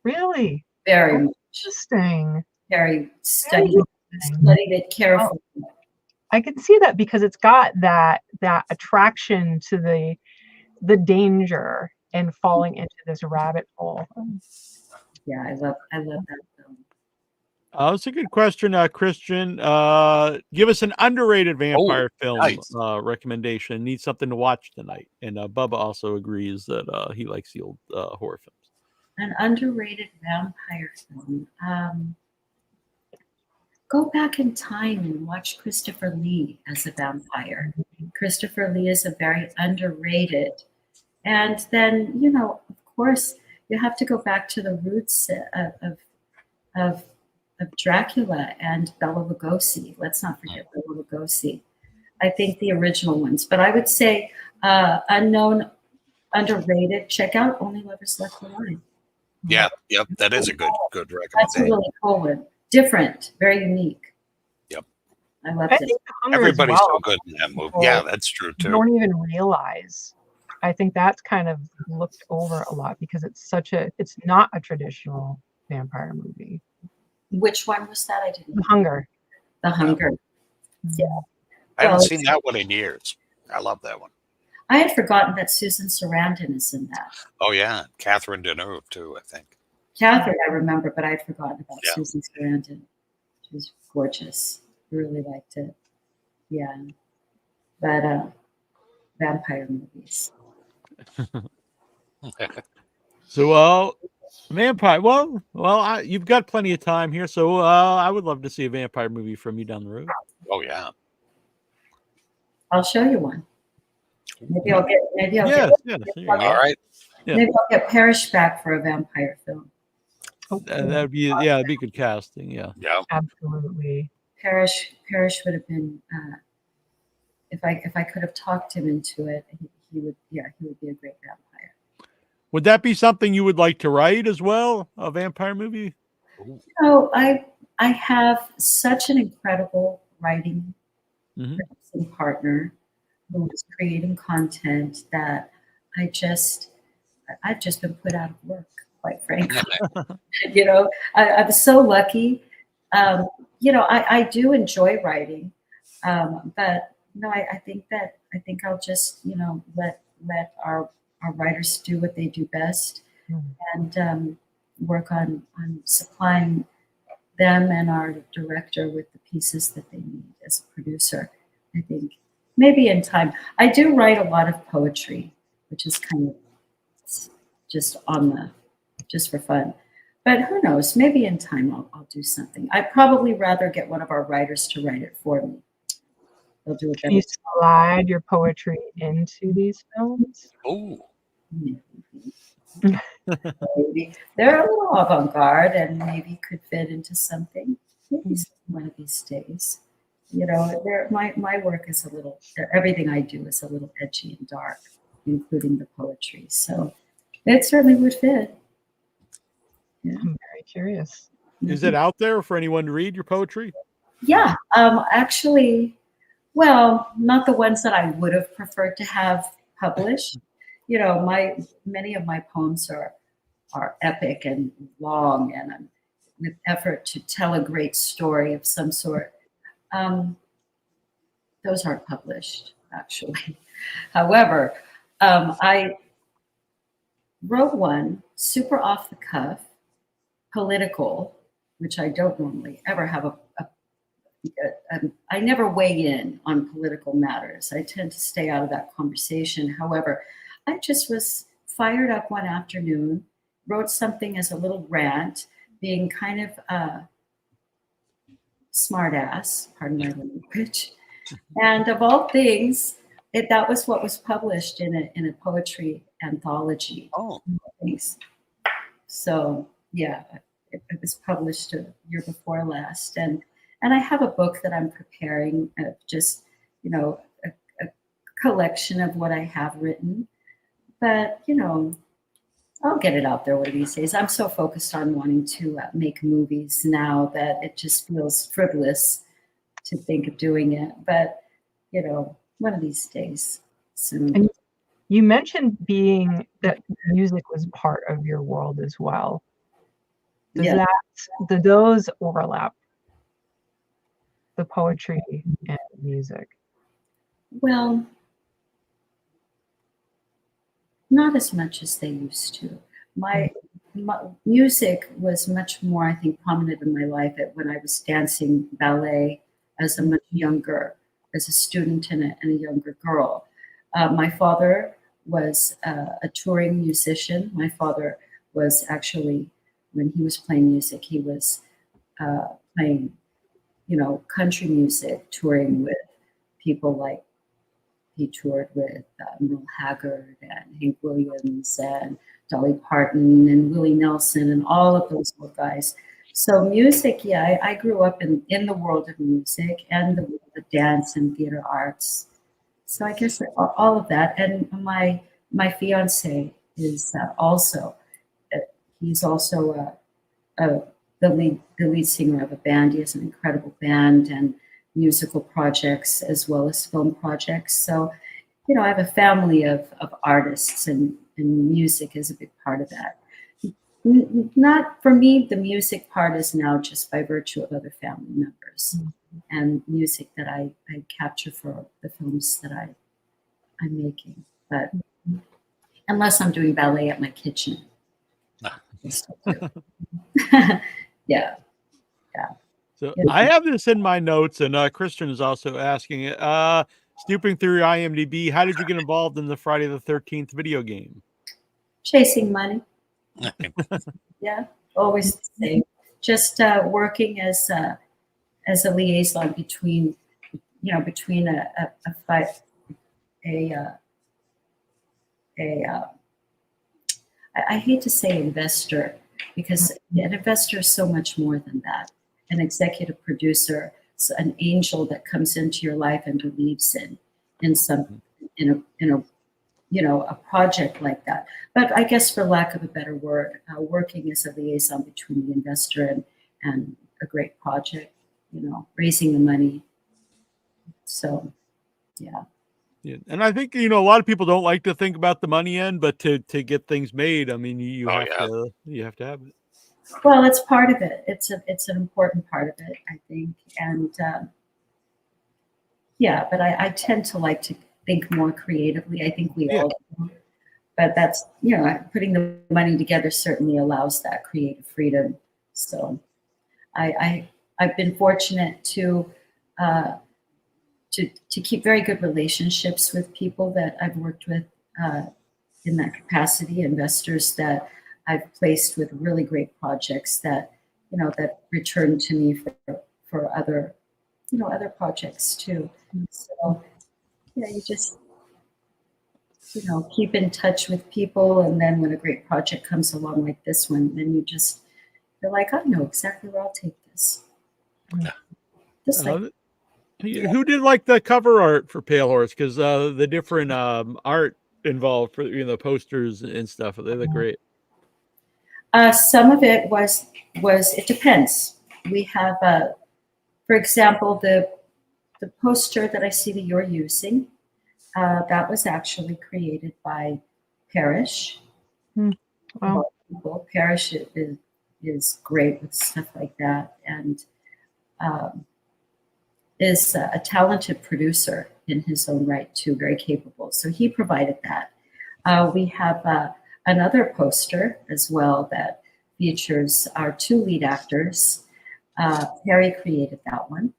Really? Very much. Interesting. Very studied it carefully. Oh. I can see that because it's got that attraction to the danger and falling into this rabbit hole. Yeah, I love that film. That's a good question, Christian. Give us an underrated vampire film recommendation. Need something to watch tonight. And Bubba also agrees that he likes the old horror films. An underrated vampire film. Go back in time and watch Christopher Lee as a vampire. Christopher Lee is a very underrated. And then, you know, of course, you have to go back to the roots of Dracula and Bela Lugosi. Let's not forget Bela Lugosi. I think the original ones. But I would say unknown, underrated. Check out Only Lovers Left Alive. Yeah, yep, that is a good recommendation. That's a really cool one. Different, very unique. Yep. I loved I it. think The Hunger Everybody's as well, so good in that movie. Yeah, that's true too. don't even realize. I think that's kind of looked over a lot because it's not a traditional vampire movie. Which one was that? I didn't. The Hunger. The Hunger. Yeah. I haven't seen that one in years. I love that one. I had forgotten that Susan Sarandon is in that. Oh yeah, Catherine Deneuve too, I think. Catherine, I remember, but I'd forgotten about Yeah. Susan Sarandon. She was gorgeous. Really liked it. Yeah. But vampire movies. So, vampire. Well, you've got plenty of time here, so I would love to see a vampire movie from you down the road. Oh yeah. I'll show you one. Maybe I'll get. All right. Maybe I'll get Parrish back for a vampire film. That'd be good casting. Yeah. Yeah. Absolutely. Parrish would have been. If I could have talked him into it, he would be a great vampire. Would that be something you would like to write as well? A vampire movie? Oh, I have such an incredible writing producing partner who is creating content that I've just been put out of work, quite frankly. You know, I'm so lucky. You know, I do enjoy writing, but no, I think I'll just, you know, let our writers do what they do best and work on supplying them and our director with the pieces that they need as a producer. I think maybe in time. I do write a lot of poetry, which is kind of just for fun. But who knows? Maybe in time I'll do something. I'd probably rather get one of our writers to write it for me. They'll do it. Can you slide your poetry into these films? Oh. Maybe they're a little avant-garde and maybe could fit into something. Maybe one of these days. You know, my work is everything I do is a little edgy and dark, including the poetry. So it certainly would fit. Yeah. I'm very curious. Is it out there for anyone to read your poetry? Yeah. Actually, well, not the ones that I would have preferred to have published. You know, many of my poems are epic and long and with effort to tell a great story of some sort. Those aren't published, actually. However, I wrote one super off the cuff, political, which I don't normally ever have I never weigh in on political matters. I tend to stay out of that conversation. However, I just was fired up one afternoon, wrote something as a little rant, being kind of a smart ass, pardon my language. And of all things, that was what was published in a poetry anthology. Oh. So yeah, it was published a year before last. And I have a book that I'm preparing, just, you know, a collection of what I have written. But, you know, I'll get it out there one of these days. I'm so focused on wanting to make movies now that it just feels frivolous to think of doing it. But, you know, one of these days soon. And you mentioned that music was part of your world as well. Do those overlap? The poetry and music? Well, not as much as they used to. My music was much more, I think, prominent in my life when I was dancing ballet as a student and a younger girl. My father was a touring musician. My father was actually, when he was playing music, he was playing, country music, touring with people like, he toured with Merle Haggard and Hank Williams and Dolly Parton and Willie Nelson and all of those old guys. So music, yeah, I grew up in the world of music and the world of dance and theater arts. So I guess all of that. And my fiance is also, he's also the lead singer of a band. He has an incredible band and musical projects as well as film projects. So, I have a family of artists, and music is a big part of that. Not for me, the music part is now just by virtue of other family members and music that I capture for the films that I'm making. But unless I'm doing ballet at my kitchen. Yeah. So I have this in my notes, and Christian is also asking it. Snooping through IMDb, how did you get involved in the Friday the 13th video game? Chasing money. Yeah, always the same. Just working as a liaison between I hate to say investor, because an investor is so much more than that. An executive producer, an angel that comes into your life and believes in a project like that. But I guess, for lack of a better word, working as a liaison between the investor and a great project, raising the money. So, yeah. Yeah. And I think, a lot of people don't like to think about the money end, but to get things made, I mean, you have to have it. Well, it's part of it. It's an important part of it, I think. And but I tend to like to think more creatively. I think we all do. But that's, putting the money together certainly allows that creative freedom. So I've been fortunate to keep very good relationships with people that I've worked with in that capacity, investors that I've placed with really great projects that, that return to me for other, other projects too. So, you just, keep in touch with people. And then when a great project comes along like this one, then you're like, I know exactly where I'll take this. Just like, who did like the cover art for Pale Horse? Because the different art involved for the posters and stuff, they look great. Some of it was it depends. We have, for example, the poster that I see that you're using. That was actually created by Parrish. Wow. Parrish is great with stuff like that, and is a talented producer in his own right too, very capable. So he provided that. We have another poster as well that features our two lead actors. Pearry created that one.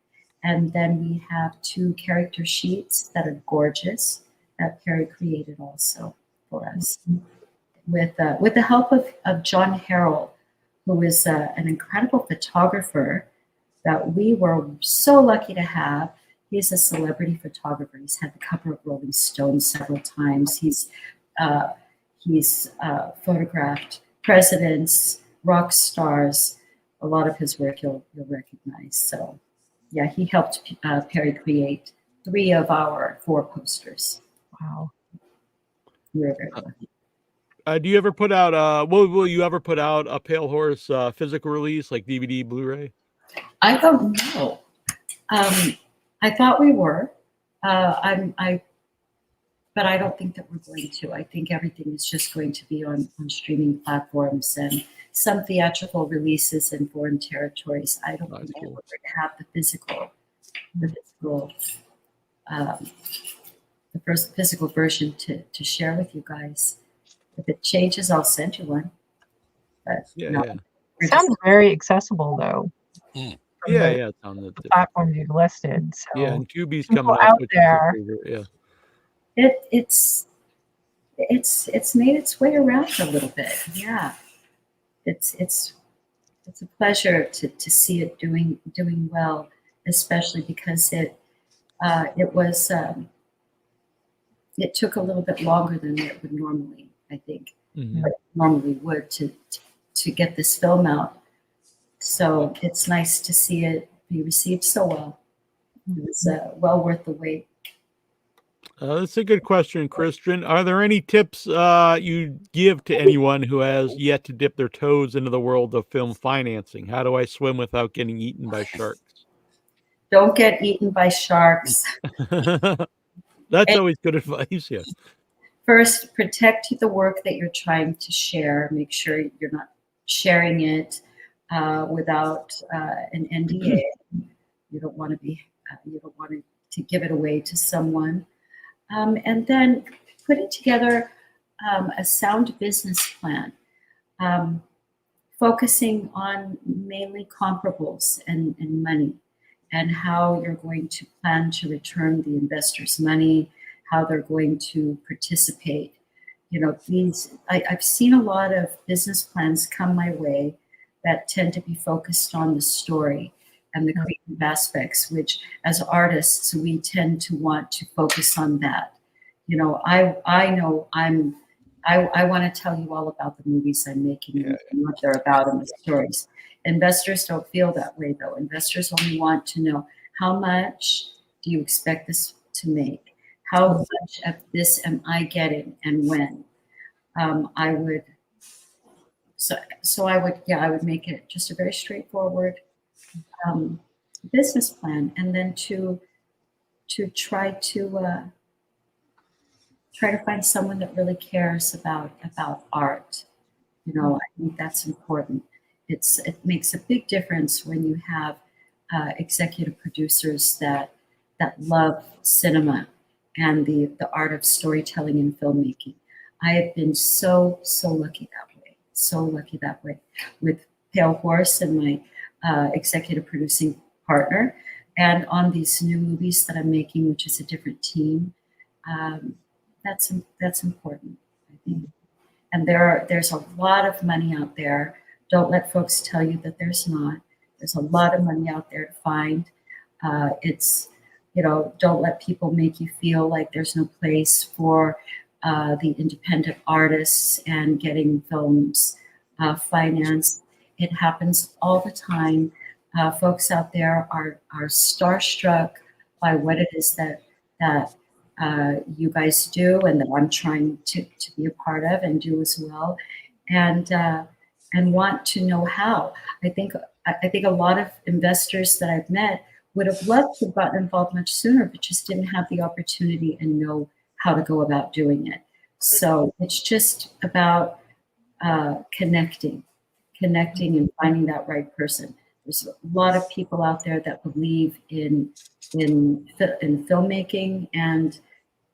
And then we have two character sheets that are gorgeous that Pearry created also for us. With the help of John Harrell, who is an incredible photographer that we were so lucky to have. He's a celebrity photographer. He's had the cover of Rolling Stone several times. He's photographed presidents, rock stars. A lot of his work you'll recognize. So, yeah, he helped Pearry create 3 of our 4 posters. Wow. We're very lucky. Do you ever put out? Will you ever put out a Pale Horse physical release, like DVD, Blu-ray? I don't know. I thought we were. But I don't think that we're going to. I think everything is just going to be on streaming platforms and some theatrical releases in foreign territories. I don't think we're going to have the first physical version to share with you guys. If it changes, I'll send you one. But It sounds very accessible, though. It's on the platforms you've listed. So yeah, and Tubi's coming out there. It's made its way around a little bit. Yeah. it's a pleasure to see it doing well, especially because it was it took a little bit longer than it would normally, I think, but normally would to get this film out. So it's nice to see it be received so well. It was well worth the wait. That's a good question, Christian. Are there any tips you give to anyone who has yet to dip their toes into the world of film financing? How do I swim without getting eaten by sharks? Don't get eaten by sharks. That's always good advice, yeah. First, protect the work that you're trying to share. Make sure you're not sharing it without an NDA. You don't want to be. You don't want to give it away to someone. And then putting together a sound business plan, focusing on mainly comparables and money, and how you're going to plan to return the investors' money, how they're going to participate. You know, I've seen a lot of business plans come my way that tend to be focused on the story and the creative aspects, which as artists, we tend to want to focus on that. You know, I know I want to tell you all about the movies I'm making and what they're about and the stories. Investors don't feel that way, though. Investors only want to know, how much do you expect this to make? How much of this am I getting, and when? I would make it just a very straightforward business plan, and then to try to find someone that really cares about art. You know, I think that's important. It makes a big difference when you have executive producers that love cinema and the art of storytelling and filmmaking. I have been so lucky that way with Pale Horse and my executive producing partner, and on these new movies that I'm making, which is a different team. That's important, I think. And there's a lot of money out there. Don't let folks tell you that there's not. There's a lot of money out there to find. Don't let people make you feel like there's no place for the independent artists and getting films financed. It happens all the time. Folks out there are starstruck by what it is that you guys do, and that I'm trying to be a part of and do as well, and want to know how. I think a lot of investors that I've met would have loved to have gotten involved much sooner, but just didn't have the opportunity and know how to go about doing it. So it's just about connecting and finding that right person. There's a lot of people out there that believe in filmmaking, and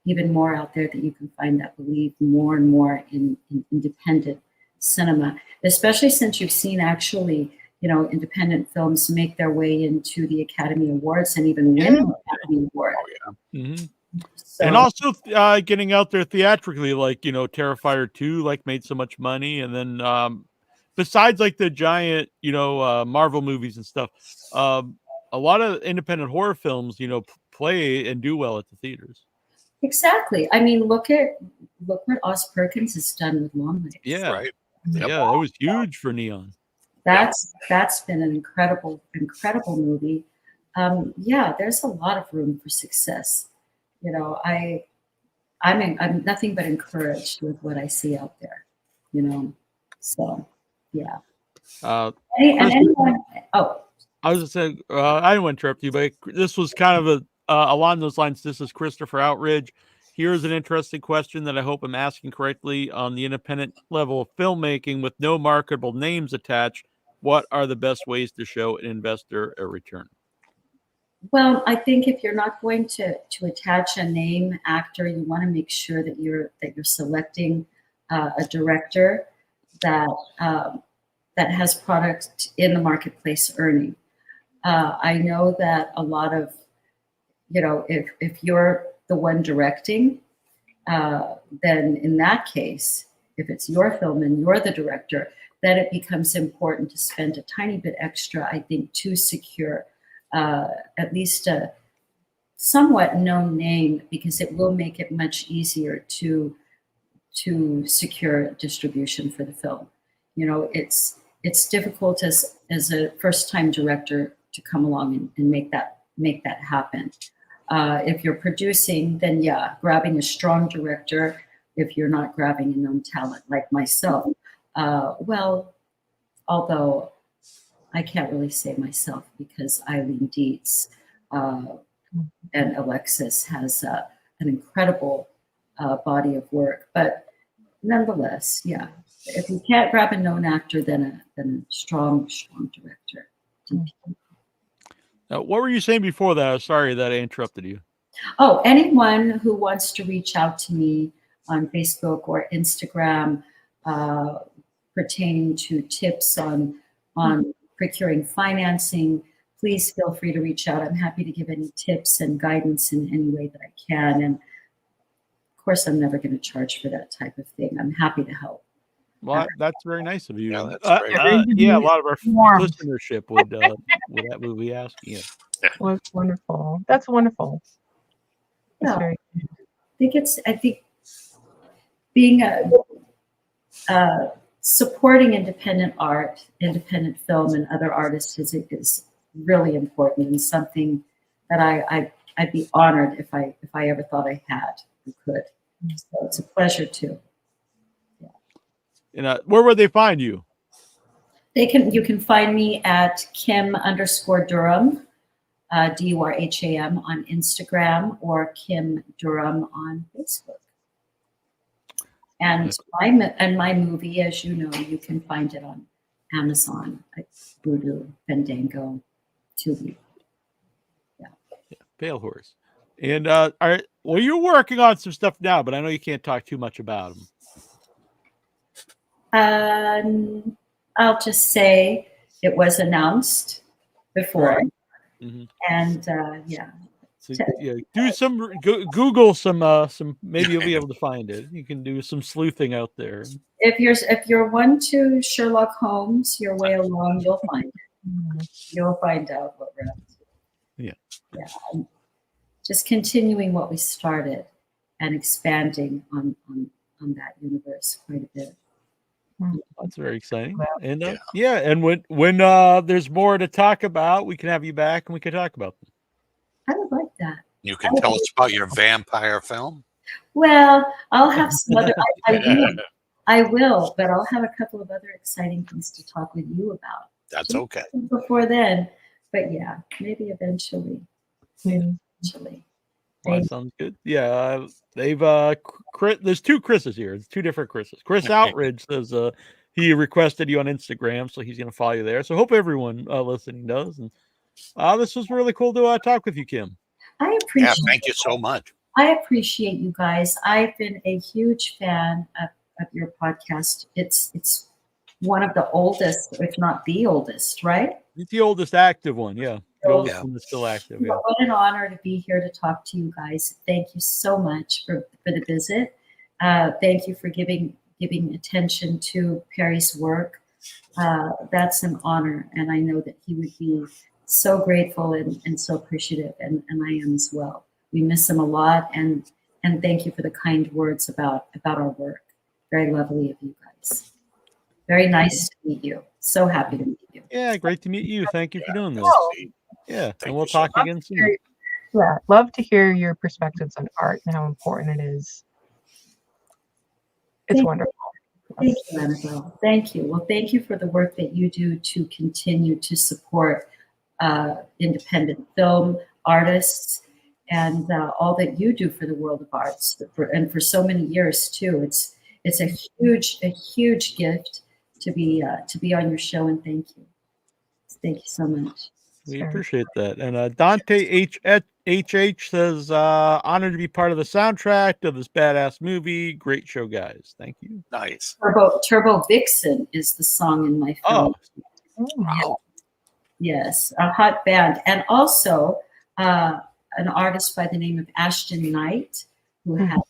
even more out there that you can find that believe more and more in independent cinema, especially since you've seen actually, independent films make their way into the Academy Awards and even win the Academy Award. Oh, yeah. Mm-hmm. So, and also getting out there theatrically, like, Terrifier 2, like, made so much money. And then besides like the giant, Marvel movies and stuff, a lot of independent horror films, play and do well at the theaters. Exactly. I mean, look what Oz Perkins has done with Longlegs. Yeah, right. Yeah, that was huge for Neon. That's been an incredible movie. There's a lot of room for success. I'm nothing but encouraged with what I see out there. So yeah. I was just saying, I didn't want to interrupt you, but this was kind of along those lines. This is Christopher Outridge. Here's an interesting question that I hope I'm asking correctly. On the independent level of filmmaking with no marketable names attached, what are the best ways to show an investor a return? Well, I think if you're not going to attach a name actor, you want to make sure that you're selecting a director that has product in the marketplace earning. I know that a lot of, if you're the one directing, then in that case, if it's your film and you're the director, then it becomes important to spend a tiny bit extra, I think, to secure at least a somewhat known name, because it will make it much easier to secure distribution for the film. You know, it's difficult as a first-time director to come along and make that happen. If you're producing, then yeah, grabbing a strong director. If you're not grabbing a known talent like myself, well, although I can't really say myself, because Eileen Dietz and Alexis has an incredible body of work, but nonetheless, yeah, if you can't grab a known actor, then a strong director. What were you saying before that? Sorry that I interrupted you. Oh, anyone who wants to reach out to me on Facebook or Instagram pertaining to tips on procuring financing, please feel free to reach out. I'm happy to give any tips and guidance in any way that I can. And of course, I'm never going to charge for that type of thing. I'm happy to help. Well, that's very nice of you. Yeah, that's great. Yeah, a lot of our listenership would be asking. Yeah. Well, wonderful. That's wonderful. That's very good. I think being supporting independent art, independent film, and other artists is really important, and something that I'd be honored if I ever thought I had or could. So it's a pleasure too. And where would they find you? You can find me at Kim_Durham, Durham on Instagram, or Kim Durham on Facebook. And my movie, as you know, you can find it on Amazon, like Voodoo, Fandango, Tubi. Yeah. Pale Horse. And you're working on some stuff now, but I know you can't talk too much about them. I'll just say it was announced before, and yeah. So, yeah, do some Google some. Maybe you'll be able to find it. You can do some sleuthing out there. If you're one to Sherlock Holmes your way along, you'll find it. You'll find out what we're up to. Yeah. Just continuing what we started and expanding on that universe quite a bit. That's very exciting. And and when there's more to talk about, we can have you back and we can talk about them. I would like that. You can tell us about your vampire film. Well, I'll have some other. I will, but I'll have a couple of other exciting things to talk with you about. That's okay. Before then, but yeah, maybe eventually. Well, that sounds good. Yeah, they've there's two Chris's here. It's two different Chris's. Chris Outridge says he requested you on Instagram, so he's going to follow you there. So hope everyone listening does. And this was really cool to talk with you, Kim. I appreciate. Yeah, thank you so much. I appreciate you guys. I've been a huge fan of your podcast. It's one of the oldest, if not the oldest, right? It's the oldest active one, yeah. The oldest one is still active. Yeah. What an honor to be here to talk to you guys. Thank you so much for the visit. Thank you for giving attention to Pearry's work. That's an honor, and I know that he would be so grateful and so appreciative, and I am as well. We miss him a lot, and thank you for the kind words about our work. Very lovely of you guys. Very nice to meet you. So happy to meet you. Yeah, great to meet you. Thank you for doing this. Yeah, and we'll talk again soon. Yeah, love to hear your perspectives on art and how important it is. It's wonderful. Thank you, Annabelle. Thank you. Well, thank you for the work that you do to continue to support independent film artists and all that you do for the world of arts and for so many years too. It's a huge gift to be on your show, and thank you. Thank you so much. We appreciate that. And Dante HH says, honored to be part of the soundtrack of this badass movie. Great show, guys. Thank you. Nice. Turbo Vixen is the song in my film. Oh, wow. Yes, a hot band. And also an artist by the name of Ashton Knight, who has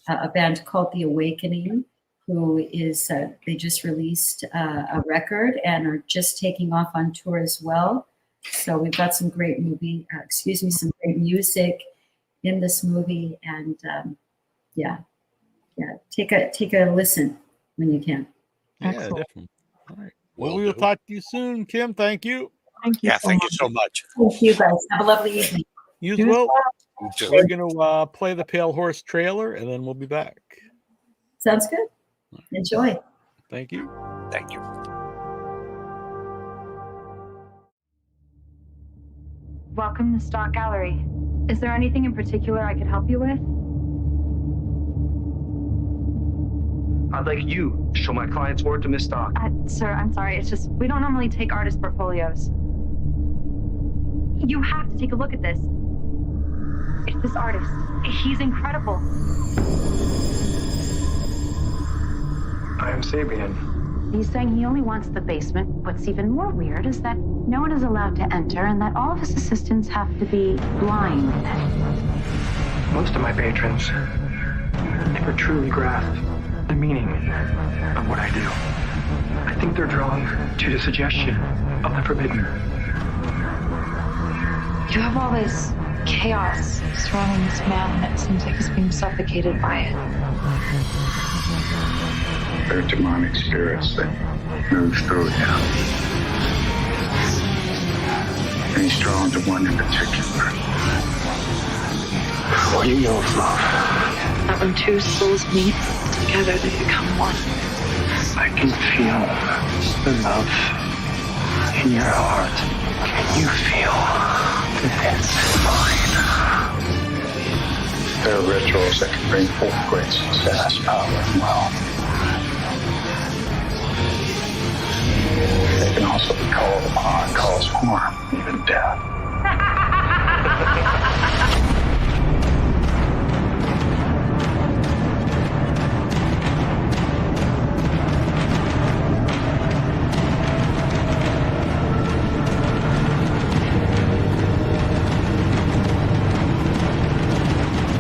a band called The Awakening. who is, they just released a record and are just taking off on tour as well. So we've got some great some great music in this movie, and take a listen when you can. Yeah, Excellent. definitely. All right. Well, we will talk to you soon, Kim. Thank you. Thank you. Thank you so much. Thank you, guys. Have a lovely evening. You as You as well. You too. We're going to play the Pale Horse trailer, and then we'll be back. Sounds good. Enjoy. Thank you. Thank you. Welcome to Stock Gallery. Is there anything in particular I could help you with? I'd like you to show my client's work to Miss Stock. Sir, I'm sorry. It's just, we don't normally take artist portfolios. You have to take a look at this. It's this artist. He's incredible. I am Sabian. He's saying he only wants the basement. What's even more weird is that no one is allowed to enter and that all of his assistants have to be blind. Most of my patrons never truly grasp the meaning of what I do. I think they're drawn to the suggestion of the forbidden. You have all this chaos surrounding this man, and it seems like he's being suffocated by it. They're demonic spirits that move through him. And he's drawn to one in particular. What do you know of love? That when two souls meet together, they become one. I can feel the love in your heart. Can you feel that it's mine? There are rituals that can bring forth great success, power, and wealth. They can also be called upon, cause harm, even death.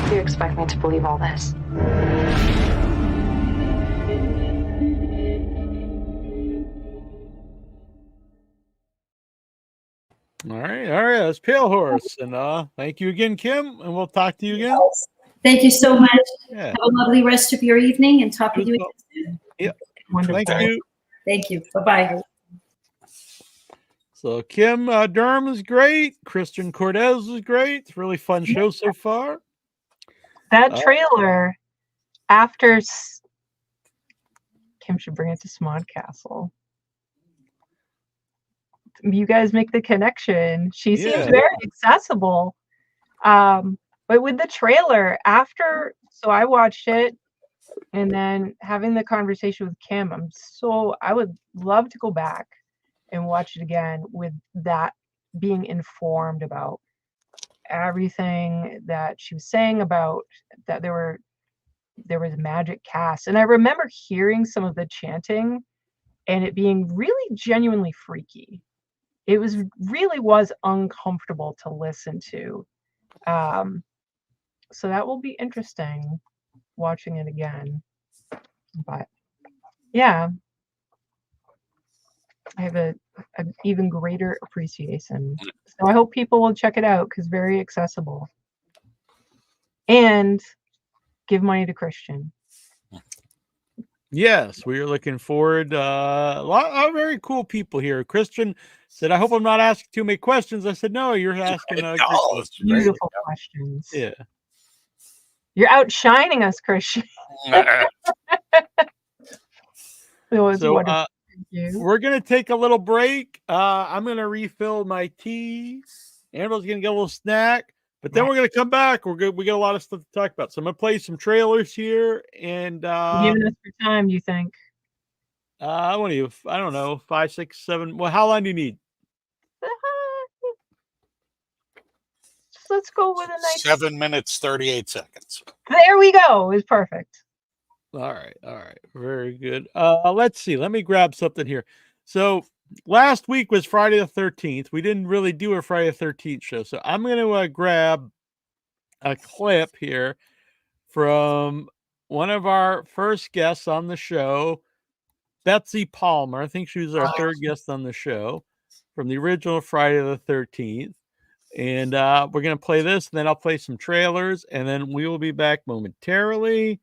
Do you expect me to believe all this? All right. That's Pale Horse. And thank you again, Kim. And we'll talk to you again. Thank you so much. Yeah. Have a lovely rest of your evening, and talk with you again soon. Yeah. Wonderful. Thank you. Thank you. Bye-bye. So Kim Durham is great. Christian Cortez is great. It's a really fun show so far. That trailer after Kim should bring it to Smod Castle. You guys make the connection. She seems very accessible. But with the trailer after, so I watched it, and then having the conversation with Kim, I would love to go back and watch it again with that being informed about everything that she was saying about that there was a magic cast. And I remember hearing some of the chanting and it being really genuinely freaky. It was uncomfortable to listen to. So that will be interesting watching it again. But yeah, I have an even greater appreciation. So I hope people will check it out because very accessible. And give money to Christian. Yes, we are looking forward. A lot of very cool people here. Christian said, I hope I'm not asking too many questions. I said, no, you're asking beautiful questions. Yeah. You're outshining us, Christian. So we're going to take a little break. I'm going to refill my tea. Annabelle's going to get a little snack. But then we're going to come back. We got a lot of stuff to talk about. So I'm going to play some trailers here. And giving us your time, you think? I don't know, 5, 6, 7. Well, how long do you need? Let's go with a nice 7 minutes, 38 seconds. There we go. It's perfect. All right. Very good. Let's see. Let me grab something here. So last week was Friday the 13th. We didn't really do a Friday the 13th show. So I'm going to grab a clip here from one of our first guests on the show, Betsy Palmer. I think she was our third guest on the show from the original Friday the 13th. And we're going to play this, and then I'll play some trailers, and then we will be back momentarily.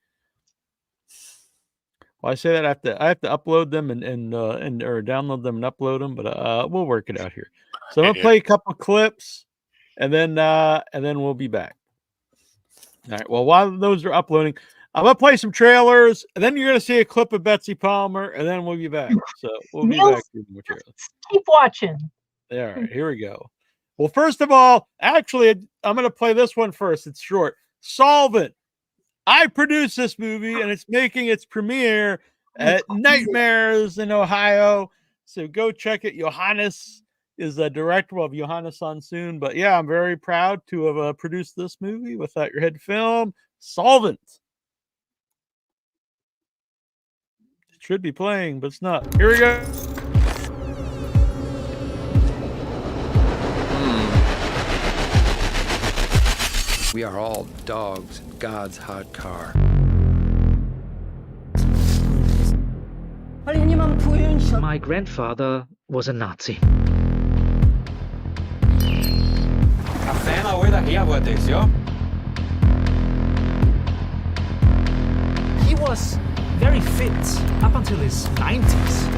Well, I say that I have to upload them and or download them and upload them, but we'll work it out here. So I'm going to play a couple clips, and then we'll be back. All right. Well, while those are uploading, I'm going to play some trailers, and then you're going to see a clip of Betsy Palmer, and then we'll be back. So we'll be back. Keep watching. All right. Here we go. Well, first of all, actually, I'm going to play this one first. It's short. Solvent. I produced this movie, and it's making its premiere at Nightmares in Ohio. So go check it. Johannes is the director of Johannes on soon. But yeah, I'm very proud to have produced this movie, Without Your Head film, Solvent. It should be playing, but it's not. Here we go. We are all dogs in God's hot car. My grandfather was a Nazi. He was very fit up until his 90s.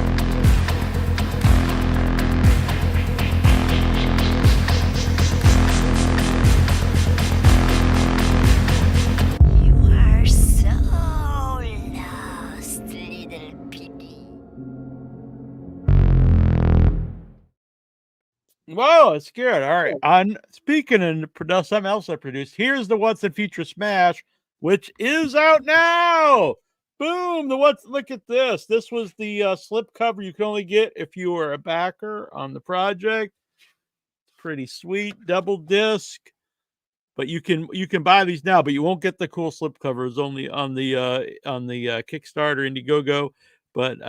Whoa, it's scared. All right. On speaking and something else I produced, here's the What's in Future Smash, which is out now. Boom. Look at this. This was the slip cover you can only get if you were a backer on the project. Pretty sweet. Double disc. But you can buy these now, but you won't get the cool slip covers only on the Kickstarter Indiegogo. But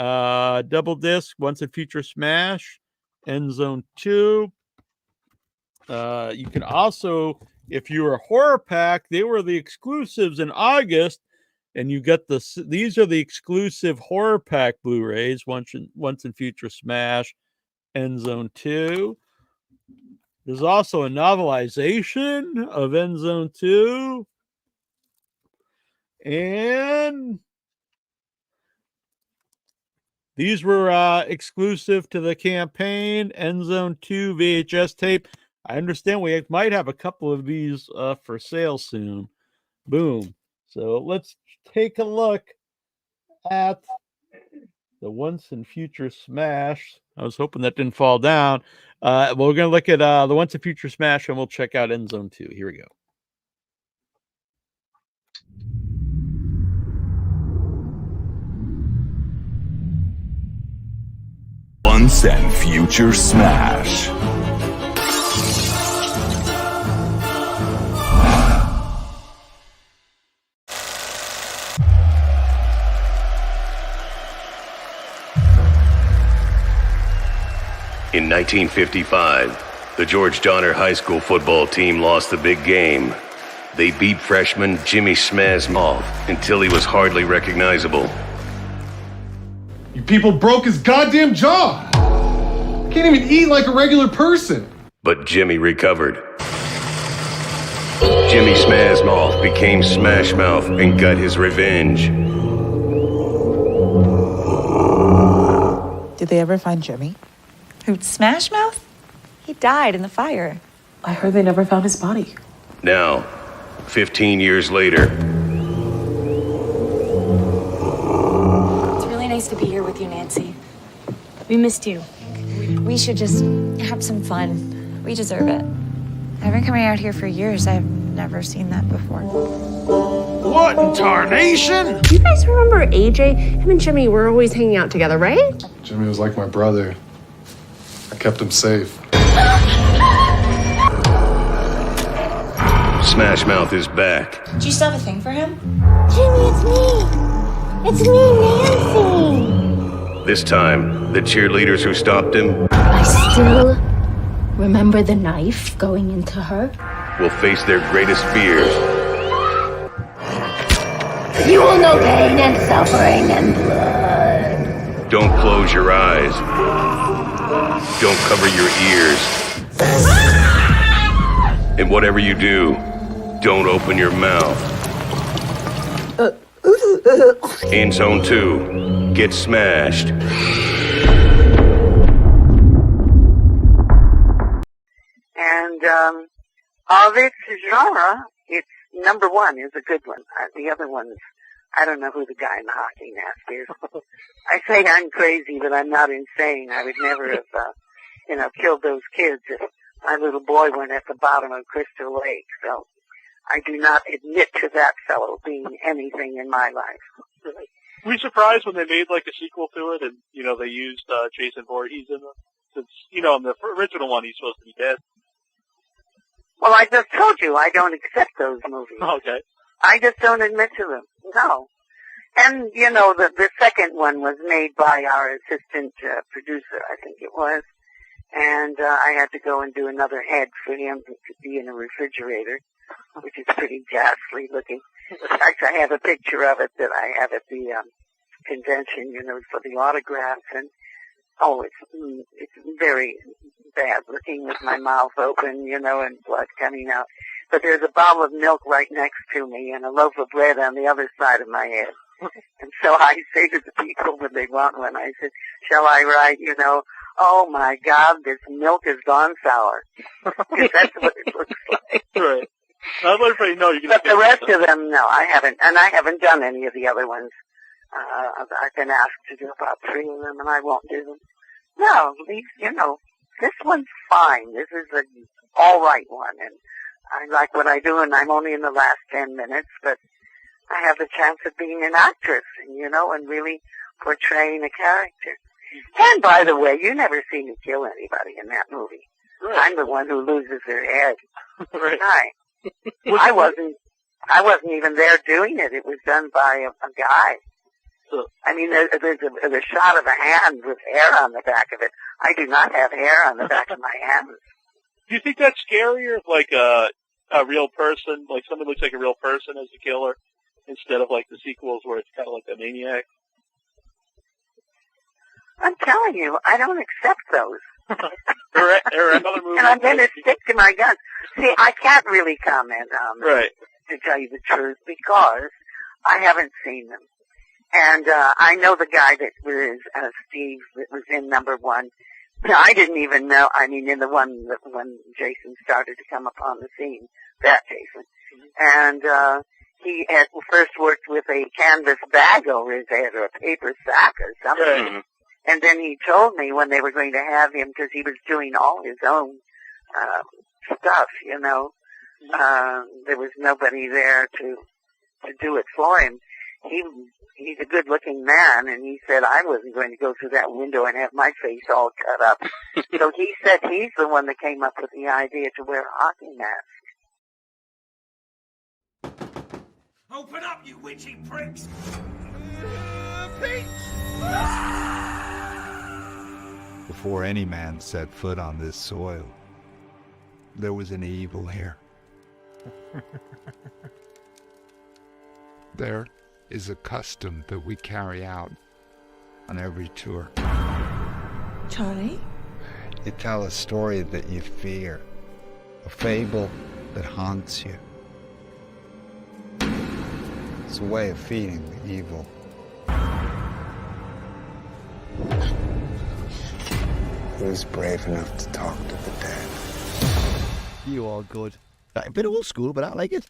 double disc, Once in Future Smash, End Zone 2. You can also, if you're a horror pack, they were the exclusives in August, and you get these are the exclusive horror pack Blu-rays, Once in Future Smash, End Zone 2. There's also a novelization of End Zone 2. And these were exclusive to the campaign, End Zone 2 VHS tape. I understand we might have a couple of these for sale soon. Boom. So let's take a look at the Once in Future Smash. I was hoping that didn't fall down. We're going to look at the Once in Future Smash, and we'll check out End Zone 2. Here we go. Once and Future Smash. In 1955, the George Donner High School football team lost the big game. They beat freshman Jimmy Smazmov until he was hardly recognizable. You people broke his goddamn jaw! Can't even eat like a regular person! But Jimmy recovered. Jimmy Smazmov became Smash Mouth and got his revenge. Did they ever find Jimmy? Who, Smash Mouth? He died in the fire. I heard they never found his body. Now, 15 years later. It's really nice to be here with you, Nancy. We missed you. We should just have some fun. We deserve it. I've been coming out here for years. I've never seen that before. What in tarnation? You guys remember AJ? Him and Jimmy were always hanging out together, right? Jimmy was like my brother. I kept him safe. Smash Mouth is back. Do you still have a thing for him? Jimmy, it's me. It's me, Nancy. This time, the cheerleaders who stopped him I still remember the knife going into her. will face their greatest fears. You will know pain and suffering and blood. Don't close your eyes. Don't cover your ears. And whatever you do, don't open your mouth. In Zone 2, get smashed. And of its genre, its number one is a good one. The other ones, I don't know who the guy in the hockey mask is. I say I'm crazy, but I'm not insane. I would never have, killed those kids if my little boy went at the bottom of Crystal Lake. So I do not admit to that fellow being anything in my life. Were you surprised when they made like a sequel to it and, they used Jason Voorhees in it? Since, in the original one, he's supposed to be dead. Well, I just told you I don't accept those movies. Okay. I just don't admit to them. No. And, the second one was made by our assistant producer, I think it was. And I had to go and do another head for him to be in a refrigerator, which is pretty ghastly looking. In fact, I have a picture of it that I have at the convention, for the autographs. And, it's very bad looking with my mouth open, and blood coming out. But there's a bottle of milk right next to me and a loaf of bread on the other side of my head. And so I say to the people when they want one, I said, shall I write, oh my God, this milk has gone sour. Because that's what it looks like. Right. I'll let everybody know. But the rest of them, no, I haven't. And I haven't done any of the other ones. I've been asked to do about 3 of them, and I won't do them. No, these, this one's fine. This is an all right one, and I like what I do, and I'm only in the last 10 minutes, but I have the chance of being an actress, and really portraying a character. And by the way, you never see me kill anybody in that movie. Right. I'm the one who loses their head. Right. I wasn't even there doing it. It was done by a guy. I mean, there's a shot of a hand with hair on the back of it. I do not have hair on the back of my hands. Do you think that's scarier, like a real person, like someone looks like a real person as a killer, instead of like the sequels where it's kind of like a maniac? I'm telling you, I don't accept those. or another movie. And I'm going to stick to my guns. See, I can't really comment on them, right, to tell you the truth, because I haven't seen them. And I know the guy that was Steve that was in number one. I didn't even know. I mean, in the one that when Jason started to come upon the scene, that Jason, and he had first worked with a canvas bag over his head or a paper sack or something. Right. And then he told me when they were going to have him, because he was doing all his own stuff, there was nobody there to do it for him. He's a good-looking man, and he said I wasn't going to go through that window and have my face all cut up. So he said he's the one that came up with the idea to wear a hockey mask. Open up, you witchy pricks! Before any man set foot on this soil, there was an evil here. There is a custom that we carry out on every tour. Charlie? You tell a story that you fear, a fable that haunts you. It's a way of feeding the evil. Who's brave enough to talk to the dead? You are good. A bit old school, but I like it.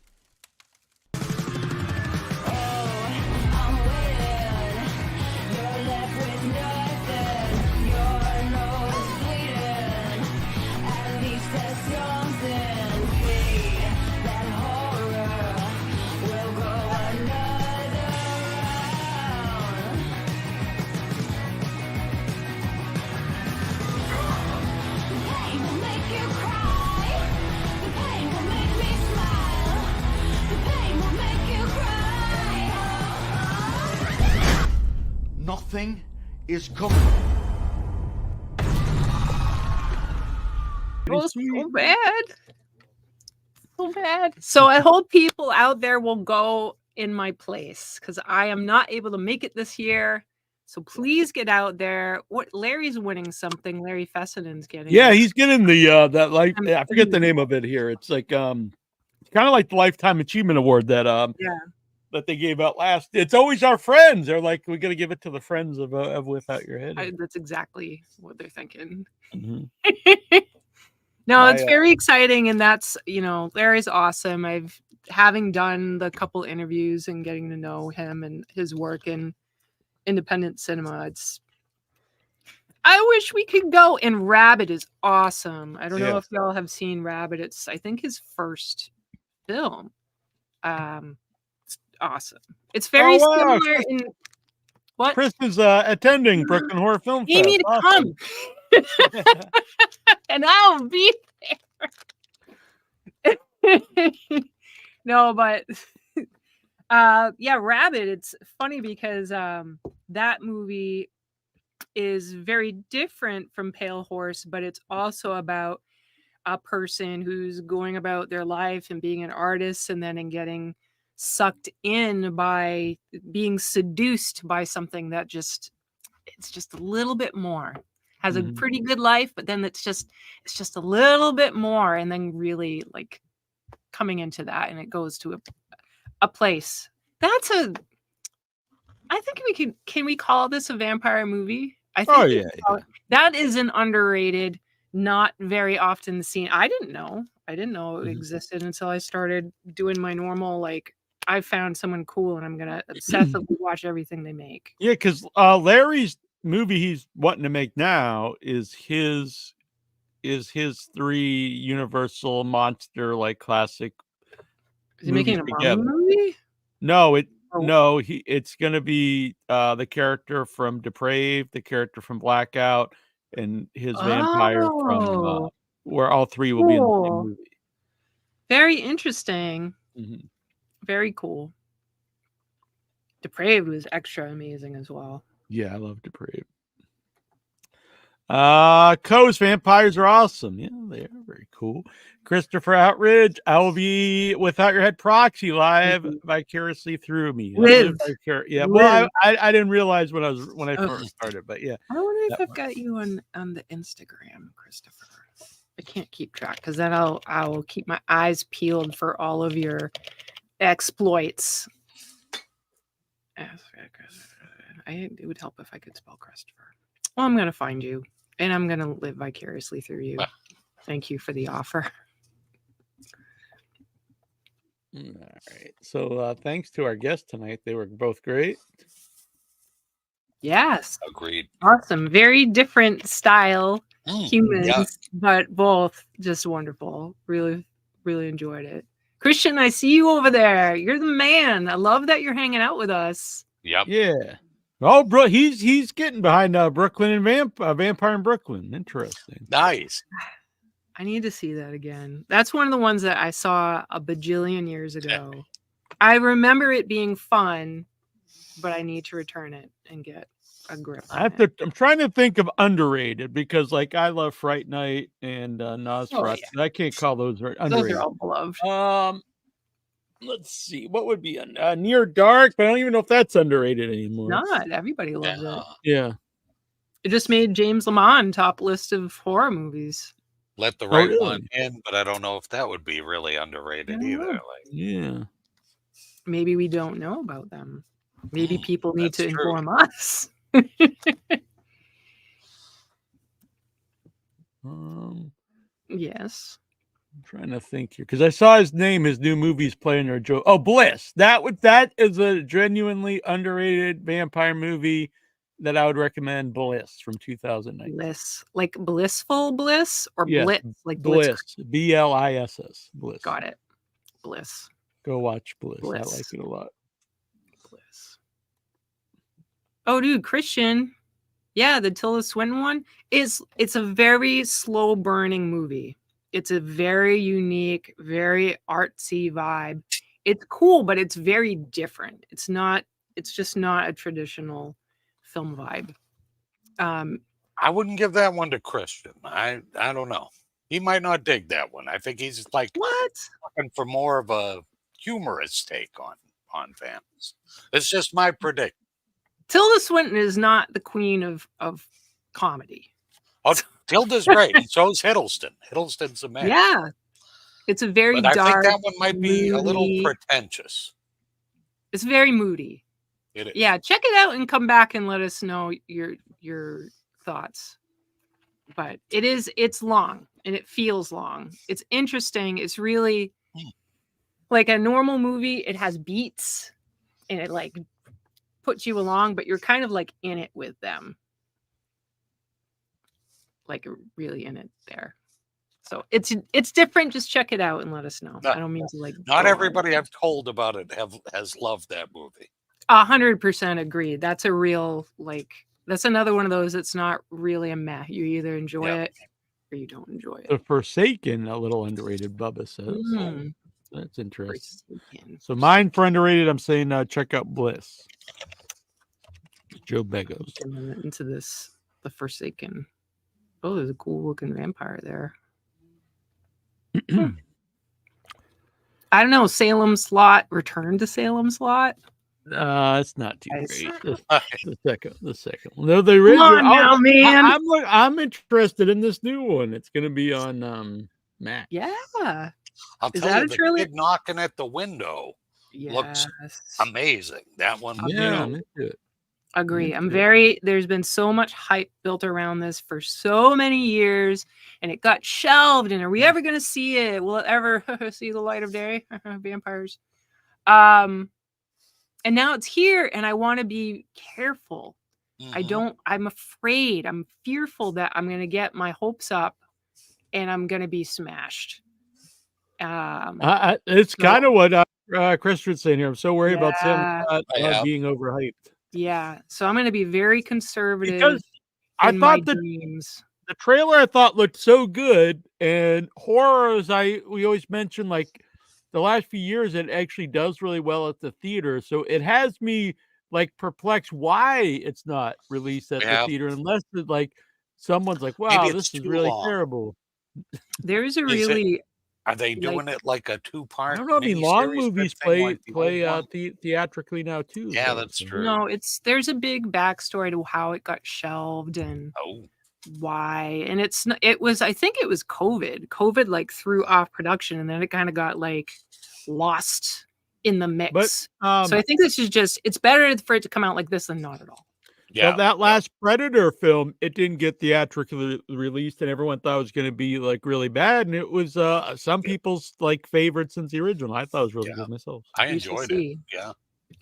Nothing is coming. It was so bad. So bad. So I hope people out there will go in my place because I am not able to make it this year. So please get out there. What Larry's winning something. Larry Fessenden's getting. Yeah, he's getting the that I forget the name of it here. It's like kind of like the Lifetime Achievement Award that that they gave out last. It's always our friends. They're like, we're gonna give it to the friends of Without Your Head. That's exactly what they're thinking. Mm-hmm. No, it's very exciting, and that's Larry's awesome. Having done the couple interviews and getting to know him and his work in independent cinema. I wish we could go. And Rabbit is awesome. I don't know if y'all have seen Rabbit. It's I think his first film. It's awesome. It's very similar in what Chris is attending Brooklyn Horror Film Fest. You need to come. And I'll be there. No, but Rabbit, it's funny because that movie is very different from Pale Horse, but it's also about a person who's going about their life and being an artist and then getting sucked in by being seduced by something that it's just a little bit more. Has a pretty good life, but then it's just a little bit more, and then really like coming into that, and it goes to a place. I think can we call this a vampire movie? I think that is an underrated, not very often seen. I didn't know it existed until I started doing my normal, like, I found someone cool and I'm gonna obsessively watch everything they make. Yeah, because Larry's movie he's wanting to make now is his 3 Universal monster like classic. Is he making a mummy movie? No, it's gonna be the character from Depraved, the character from Blackout, and his vampire from where all 3 will be in the same movie. Very interesting. Very cool. Depraved was extra amazing as well. Yeah, I love Depraved. Coast vampires are awesome. Yeah, they are very cool. Christopher Outridge, I will be Without Your Head proxy live vicariously through me. Well, I didn't realize when I first started, but yeah. I wonder if I've got you on the Instagram, Christopher. I can't keep track because then I will keep my eyes peeled for all of your exploits. It would help if I could spell Christopher. Well, I'm gonna find you. And I'm going to live vicariously through you. Thank you for the offer. All right. So thanks to our guests tonight. They were both great. Yes. Agreed. Awesome. Very different style humans, but both just wonderful. Really, really enjoyed it. Christian, I see you over there. You're the man. I love that you're hanging out with us. Yep. Yeah. Oh, bro, he's getting behind Brooklyn and Vampire in Brooklyn. Interesting. Nice. I need to see that again. That's one of the ones that I saw a bajillion years ago. I remember it being fun, but I need to return it and get a grip on it. I'm trying to think of underrated because, like, I love Fright Night and Nosferatu. I can't call those underrated. Those are all beloved. Let's see. What would be Near Dark? But I don't even know if that's underrated anymore. Not everybody loves it. Yeah. It just made James Lamont top list of horror movies. Let the Right One in, but I don't know if that would be really underrated either. Like, yeah. Maybe we don't know about them. Maybe people need to inform us. Yes. I'm trying to think here because I saw his new movie's playing or Joe. Oh, Bliss. That is a genuinely underrated vampire movie that I would recommend. Bliss from 2009. Bliss, like blissful bliss or blitz, like Bliss. BLISS. Bliss. Got it. Bliss. Go watch Bliss. I like it a lot. Bliss. Oh, dude, Christian. Yeah, the Tilda Swinton one it's a very slow burning movie. It's a very unique, very artsy vibe. It's cool, but it's very different. It's just not a traditional film vibe. I wouldn't give that one to Christian. I don't know. He might not dig that one. I think he's like looking for more of a humorous take on Proton fans. It's just my prediction. Tilda Swinton is not the queen of comedy. Oh, Tilda's great, and so is Hiddleston. Hiddleston's a man. Yeah. It's a very but dark, I think that one might be a little moody, pretentious. It's very moody. It is. Yeah, check it out and come back and let us know your thoughts. But it's long and it feels long. It's interesting. It's really like a normal movie. It has beats and it like puts you along, but you're kind of like in it with them. Like really in it there. So it's different. Just check it out and let us know. I don't mean to like. Not everybody I've told about it has loved that movie. 100% agree. That's a real that's another one of those that's not really a meh. You either enjoy it or you don't enjoy it. The Forsaken, a little underrated, Bubba says. That's interesting. So mine for underrated, I'm saying check out Bliss. Joe Begos. Into this, The Forsaken. Oh, there's a cool looking vampire there. I don't know. Salem's Lot, Return to Salem's Lot. It's not too great. The second one. No, the original. Come on now, man. I'm interested in this new one. It's going to be on Max. Yeah. I'll tell you, the kid knocking at the window looks amazing. That one. Yeah, I'm into it. Agree. There's been so much hype built around this for so many years, and it got shelved. And are we ever going to see it? Will it ever see the light of day? Vampires. And now it's here, and I want to be careful. I'm afraid. I'm fearful that I'm going to get my hopes up and I'm going to be smashed. It's kind of what Chris was saying here. I'm so worried about Sam being overhyped. Yeah, so I'm going to be very conservative. Because I thought the trailer I thought looked so good, and horror, as we always mention, like the last few years, it actually does really well at the theater. So it has me like perplexed why it's not released at the theater, unless it, like someone's like, "Wow, this is really terrible." There is a really. Are they doing it like a two-part? I don't know. I mean, long movies play theatrically now too. Yeah, that's true. No, there's a big backstory to how it got shelved and why. And I think it was COVID. COVID like threw off production, and then it kind of got like lost in the mix. But, so I think this is it's better for it to come out like this than not at all. Yeah, so that last Predator film, it didn't get theatrically released, and everyone thought it was going to be like really bad, and it was some people's like favorite since the original. I thought it was really good myself. I enjoyed it. Yeah,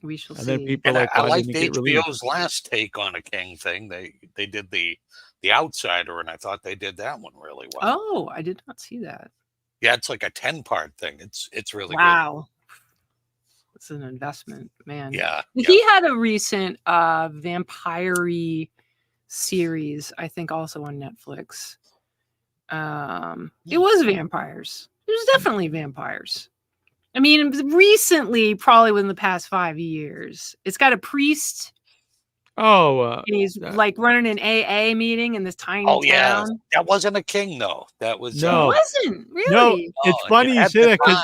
we shall and see. Then people I liked HBO's last take on a King thing. They did the Outsider, and I thought they did that one really well. Oh, I did not see that. Yeah, it's like a 10-part thing. It's really good. It's an investment, man. Yeah. He had a recent vampire-y series, I think also on Netflix. It was vampires. It was definitely vampires. I mean, recently, probably within the past 5 years. It's got a priest. And he's like running an AA meeting in this tiny town. Yeah. That wasn't a King, though. That was It wasn't, really? No, it's funny you say that because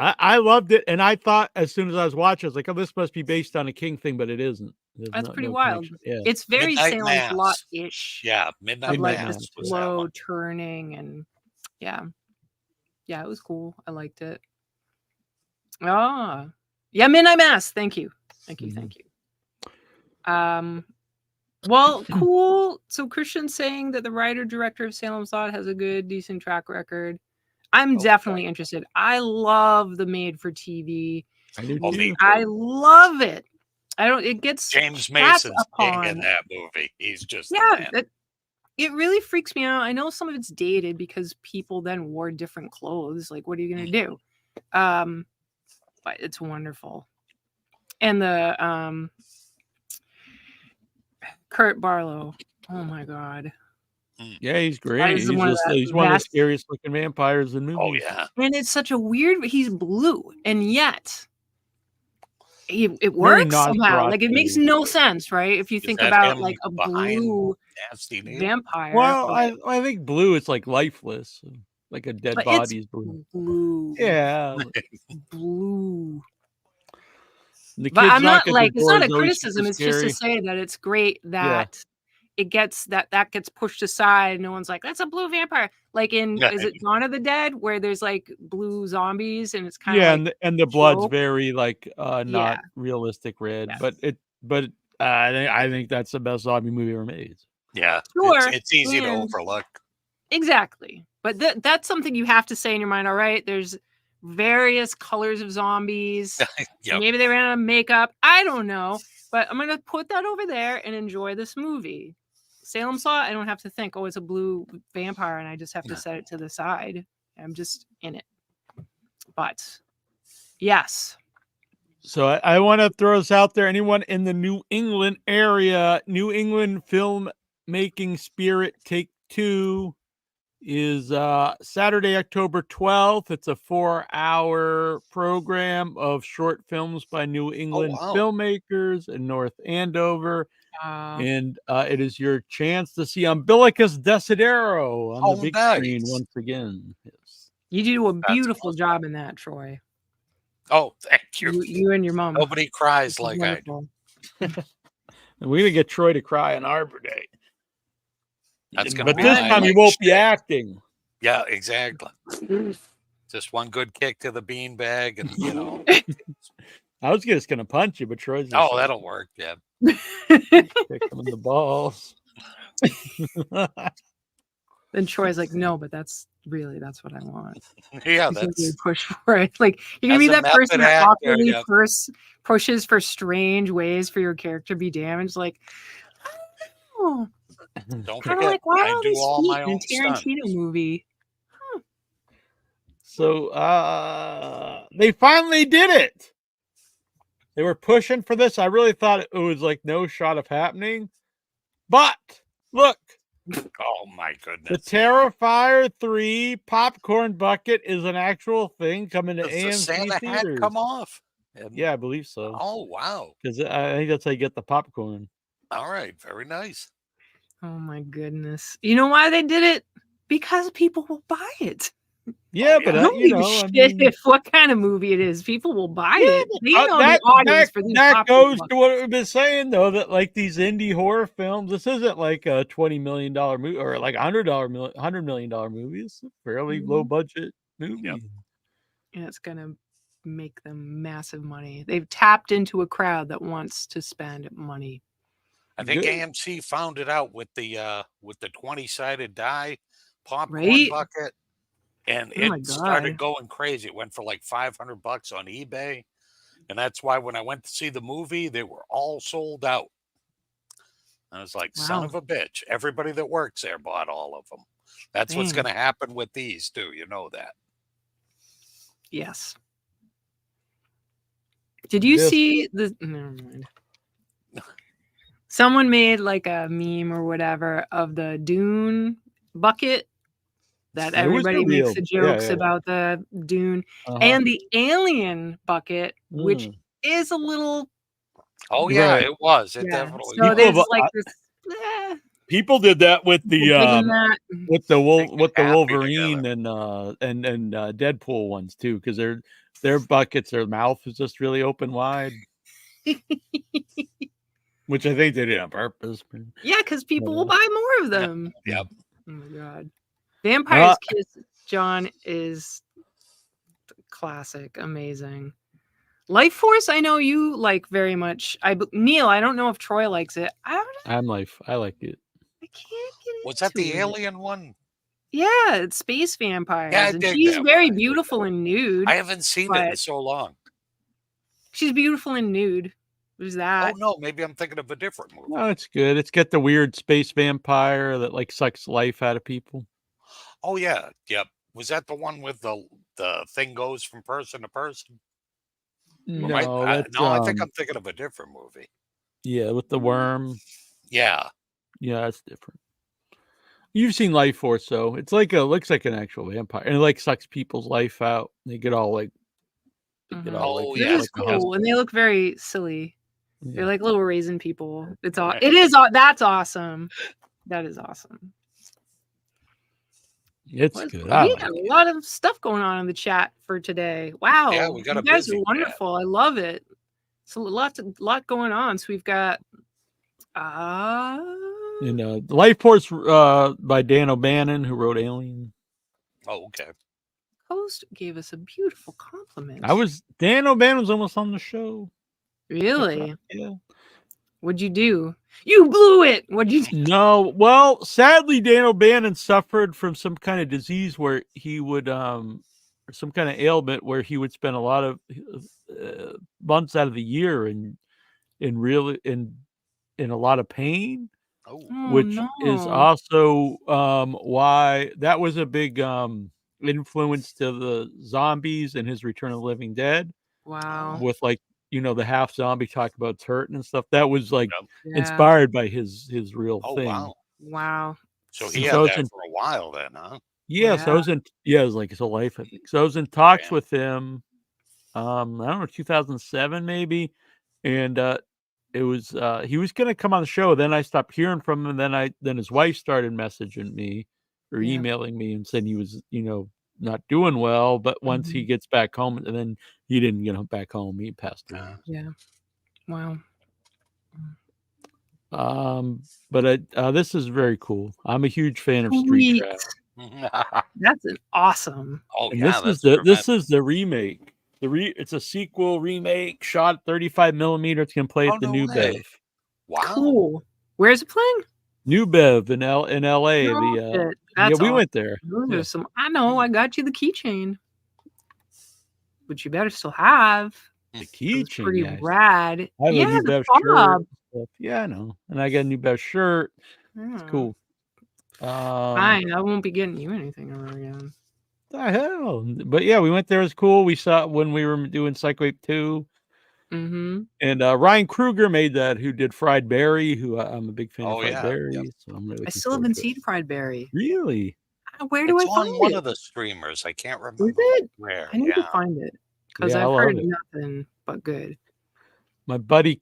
I loved it, and I thought as soon as I was watching, I was like, "Oh, this must be based on a King thing," but it isn't. That's pretty wild. Yeah. It's very Salem's Lot-ish. Yeah, Midnight like Mass. the slow turning, and yeah, it was cool. I liked it. Midnight Mass. Thank you. Well, cool. So Christian's saying that the writer-director of Salem's Lot has a good, decent track record. I'm definitely interested. I love the made-for-TV. I do too. I love it. It gets James Mason's king in that movie. He's just it really freaks me out. I know some of it's dated because people then wore different clothes. Like, what are you gonna do? But it's wonderful. And the Kurt Barlow. Oh my god. Yeah, he's great. He's one of the scariest looking vampires in movies. Oh yeah. And it's such a weird. He's blue, and yet it works somehow. Like it makes no sense, right? If you think about like a blue vampire. Well, I think blue is like lifeless, like a dead body is blue. Blue. Yeah. Blue. The But kid's I'm not 'cause like, the it's gore not a is always criticism. super It's just to scary. say that it's great that it gets that gets pushed aside. No one's like, that's a blue vampire. Like in, is it Dawn of the Dead, where there's like blue zombies and it's kind of Yeah, like and the blood's trope? very like Yeah. not realistic red, but I think that's the best zombie movie ever made. Yeah, Sure. it's easy to and- overlook. Exactly. But that's something you have to say in your mind. All right, there's various colors of zombies. Yep. Maybe they ran out of makeup. I don't know. But I'm going to put that over there and enjoy this movie. Salem Saw, I don't have to think, oh, it's a blue vampire, and I just have to set it to the side. I'm just in it. But yes. So I want to throw this out there. Anyone in the New England area, New England Film Making Spirit Take 2 is Saturday, October 12th. It's a 4-hour program of short films by New England filmmakers in North Andover. And it is your chance to see Umbilicus Desidero on the big screen once again. Yes. You do a beautiful job in that, Troy. Oh, thank you. You and your mom. Nobody cries like I do. And we're gonna get Troy to cry on Arbor Day. That's gonna be this time he won't be acting. Yeah, exactly. Just one good kick to the beanbag, and you know. I was just gonna punch you, but Troy's. Oh, that'll work. Yeah. Kick him in the balls. Then Troy's like, no, but that's what I want. Yeah, He's gonna that's push for it. Like you're gonna be that person that awkwardly pushes for strange ways for your character to be damaged. Like, oh, don't kind of forget, like why I all do these all feet my in own a Tarantino movie? So they finally did it. They were pushing for this. I really thought it was like no shot of happening. But look. Oh my goodness. The Terrifier 3 popcorn bucket is an actual thing coming to Does AMC the Santa theaters. hat come off? Yeah, I believe so. Oh wow. Because I think that's how you get the popcorn. All right, very nice. Oh my goodness. You know why they did it? Because people will buy it. Yeah, but don't give a shit if what kind of movie it is. People will buy it. They know the audience for these. That goes to what we've been saying though, that like these indie horror films, this isn't like a $20 million movie or like $100 million movie. It's a fairly low budget movie. Yep. And it's gonna make them massive money. They've tapped into a crowd that wants to spend money. I think AMC found it out with the 20-sided die popcorn Right? bucket. And Oh my it started God. going crazy. It went for like $500 on eBay. And that's why when I went to see the movie, they were all sold out. I was like, son Wow. of a bitch. Everybody that works there bought all of them. That's what's Dang. going to happen with these too. You know that. Yes. Did you This- see the? Never mind. Someone made like a meme or whatever of the Dune bucket that It was everybody makes real. the Yeah, jokes yeah. about the Dune Uh-huh. and the Alien bucket, which Mm. is a little. Oh, yeah, Right. it was. It Yeah. definitely So was. there's People- like this. People did that with the People digging that. with the happy Wolverine and Deadpool ones too, because their buckets, their mouth is just really open wide, which I think they did on purpose. Yeah, because people will buy more of them. Yep. Oh my God. Vampire's Uh, Kiss, John, is classic, amazing. Life Force, I know you like very much. Neil, I don't know if Troy likes it. I like it. can't get Was that the into it. Alien one? Yeah, it's space vampires. Yeah, I and dig she's that very one. I dig beautiful and nude. I haven't seen it in but so long. she's beautiful and nude. There's that. Oh, no, maybe I'm thinking of a different movie. No, it's good. It's got the weird space vampire that like sucks life out of people. Oh, yeah. Yep. Was that the one with the thing goes from person to person? Or I think I'm thinking of a different movie. Yeah, with the worm. Yeah. Yeah, that's different. You've seen Life Force, so it's like looks like an actual vampire, and it like sucks people's life out. They get all like, Oh, It yeah. is cool, and they look very silly. They're Yeah. like little raisin people. It's all. It is. That's awesome. That is awesome. It's We good. got I a like it. lot of stuff going on in the chat for today. Wow, Yeah, we got you a guys busy are chat. wonderful. I love it. So lot going on. So we've got The Life Force by Dan O'Bannon, who wrote Alien. Oh, okay. Host gave us a beautiful compliment. Dan O'Bannon was almost on the show. Really? Yeah. What'd you do? You blew it. What'd you do? No. Well, sadly, Dan O'Bannon suffered from some kind of disease where he would, some kind of ailment where he would spend a lot of months out of the year in a lot of pain. Which is also why that was a big influence to the zombies and his Return of the Living Dead. Wow. With the half zombie talk about it's hurting and stuff. That was inspired by his real thing. Wow. So he had that for a while then, huh? Yeah. So I was it was like his whole life, I think. So I was in talks with him. I don't know, 2007 maybe, and it was he was gonna come on the show. Then I stopped hearing from him. Then his wife started messaging me or emailing me and saying he was not doing well. But once he gets back home, and then he didn't get back home. He passed away. Yeah. Wow. But this is very cool. I'm a huge fan of Street Trash. That's an awesome. Oh, and yeah, this is the remake. It's a sequel remake shot 35 millimeter. It's gonna play at the New Bev. Wow. Cool. Where's it playing? New Bev in LA. We went there. Those are some. I know. I got you the keychain, but you better still have the keychain. Pretty rad. I have a New the Bev fob. shirt. Yeah, I know. And I got a New Bev shirt. It's cool. Fine. I won't be getting you anything ever again. The hell. But yeah, we went there. It was cool. We saw it when we were doing Psycho 2. Mm-hmm. And Ryan Kruger made that, who did Fried Berry, who I'm a big fan of Fried Berry. Yep. So I'm really I still haven't seen Fried Berry. Really? Where do I find it? One of the streamers. I can't remember. Is it? Where? I need to find it because I've heard nothing but good. My buddy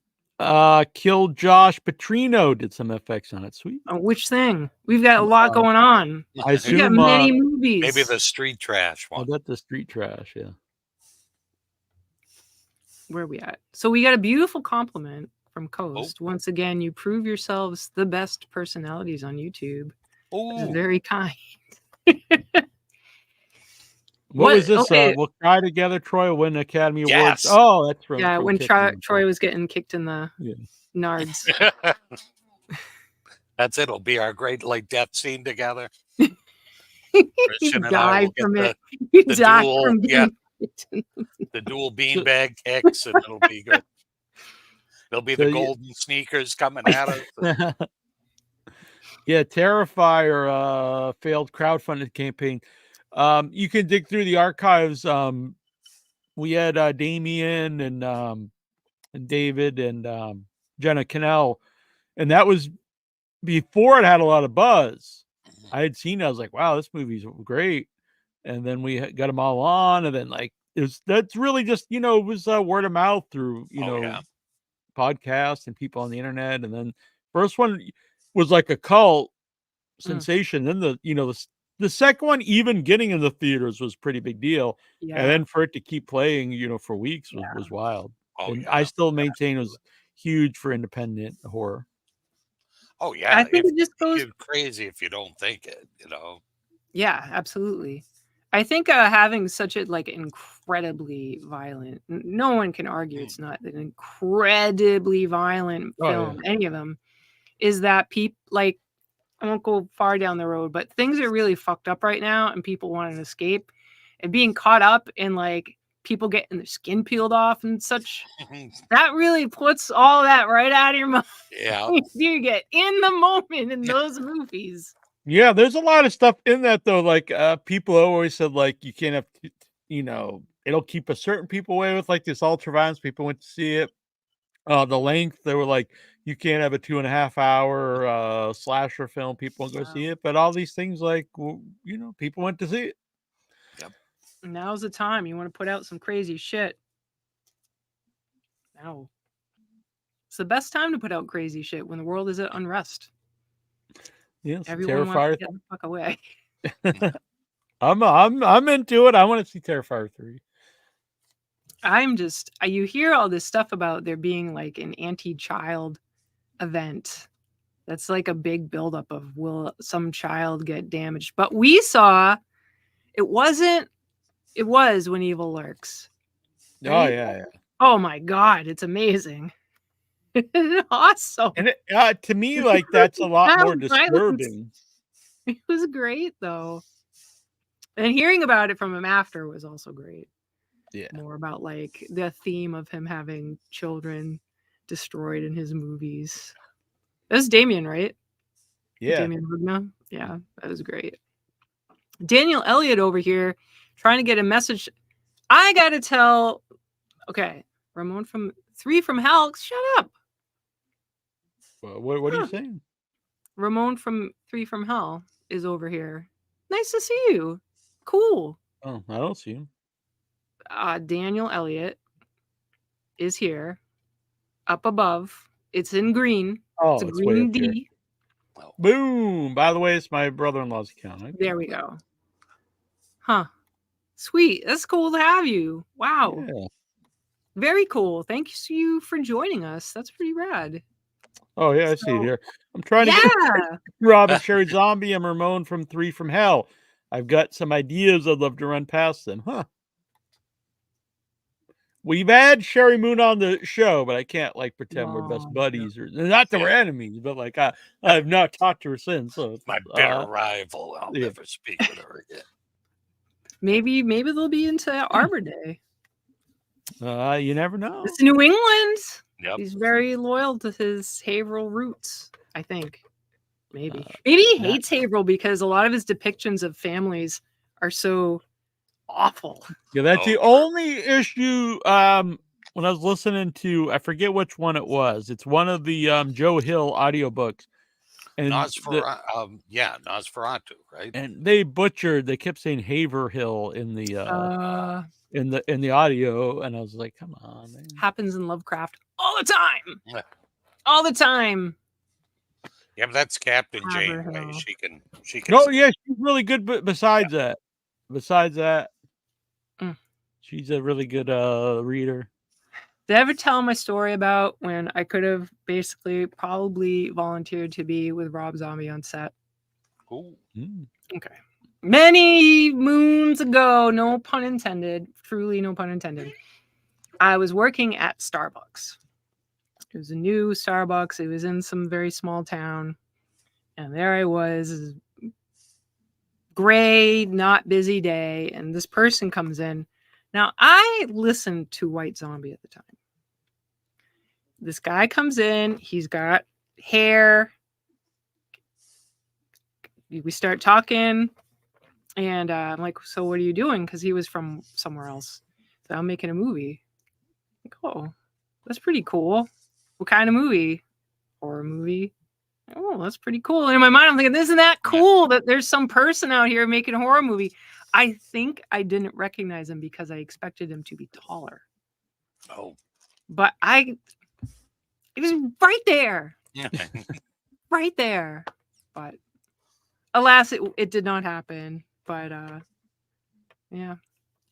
Killed Josh Petrino did some effects on it. Sweet. Which thing? We've got a lot going on. I assume we got many movies. Maybe the Street Trash one. I bet the Street Trash, yeah. Where are we at? So we got a beautiful compliment from Coast. Once again, you prove yourselves the best personalities on YouTube. It's very kind. What was this? We'll Cry Together, Troy will win Academy Awards. Oh, that's right. Yeah, when Troy was getting kicked in the nards. That's it. It'll be our great death scene together. You die from it. You die from the dual beanbag kicks, and it'll be good. There'll be the golden sneakers coming at us. Yeah, Terrifier failed crowdfunded campaign. You can dig through the archives. We had Damien and David and Jenna Cannell, and that was before it had a lot of buzz. I had seen it. I was like, wow, this movie's great. And then we got them all on, and then that's really just it was word of mouth through podcasts and people on the internet. And then first one was like a cult sensation. Then the second one, even getting in the theaters, was pretty big deal. Yeah. And then for it to keep playing, for weeks was wild. I still maintain it was huge for independent horror. Oh yeah, I think it just goes crazy if you don't think it. Yeah, absolutely. I think having such a incredibly violent, no one can argue it's not an incredibly violent film, any of them, is that people I won't go far down the road, but things are really fucked up right now and people want to escape, and being caught up in people getting their skin peeled off and such, that really puts all that right out of your mind. Yeah. You get in the moment in those movies. Yeah, there's a lot of stuff in that though. People always said you can't have, it'll keep a certain people away with this ultra violence. People went to see it. The length, they were you can't have a 2.5 hour slasher film. People won't go see it. But all these things, people went to see it. Yep. Now's the time. You want to put out some crazy shit. Now. It's the best time to put out crazy shit when the world is at unrest. Yes, everyone wants to get the fuck away. I'm into it. I want to see Terrifier 3. you hear all this stuff about there being like an anti-child event. That's like a big buildup of will some child get damaged? But we saw it was When Evil Lurks. Right? Oh yeah. Oh my God, it's amazing. Awesome. And to me, like that's a lot more disturbing. It was great though. And hearing about it from him after was also great. Yeah. More about like the theme of him having children destroyed in his movies. That was Damien, right? Yeah. Damien Rugna. Yeah, that was great. Daniel Elliott over here trying to get a message. I gotta tell. Okay, Ramon from 3 from Hell. Shut up. What are you saying? Ramon from 3 from Hell is over here. Nice to see you. Cool. Oh, I don't see him. Daniel Elliott is here. Up above. It's in green. Oh, it's a green D. Here. Boom. By the way, it's my brother-in-law's account. Okay. There we go. Huh. Sweet. That's cool to have you. Wow. Yeah. Very cool. Thank you for joining us. That's pretty rad. Oh, yeah, I see it here. I'm trying to get Rob and Sherry Zombie and Ramon from 3 from Hell. I've got some ideas I'd love to run past them. Huh. We've had Sherry Moon on the show, but I can't like pretend we're best buddies or not that we're enemies, but like I've not talked to her since. So my bitter rival. I'll never speak with her again. Maybe they'll be into Arbor Day. You never know. It's New England. Yep. He's very loyal to his Haverhill roots, I think. Maybe he hates Haverhill because a lot of his depictions of families are so awful. Yeah, that's the only issue. When I was listening to, I forget which one it was. It's one of the Joe Hill audiobooks. And Nosferatu, right? And they kept saying Haverhill in the in the audio, and I was like, come on, man. Happens in Lovecraft all the time. Yeah. All the time. Yeah, but that's Captain Janeway. She can. Oh yeah, she's really good. But besides that, she's a really good reader. Did I ever tell my story about when I could have probably volunteered to be with Rob Zombie on set? Cool. Okay. Many moons ago, no pun intended, truly no pun intended, I was working at Starbucks. It was a new Starbucks. It was in some very small town. And there I was, gray, not busy day. And this person comes in. Now, I listened to White Zombie at the time. This guy comes in. He's got hair. We start talking. And I'm like, so what are you doing? Because he was from somewhere else. So I'm making a movie. I'm like, oh, that's pretty cool. What kind of movie? Horror movie. Oh, that's pretty cool. And in my mind, I'm thinking, isn't that cool that there's some person out here making a horror movie? I think I didn't recognize him because I expected him to be taller. Oh. But it was right there. Yeah. Right there. But alas, it did not happen. But yeah.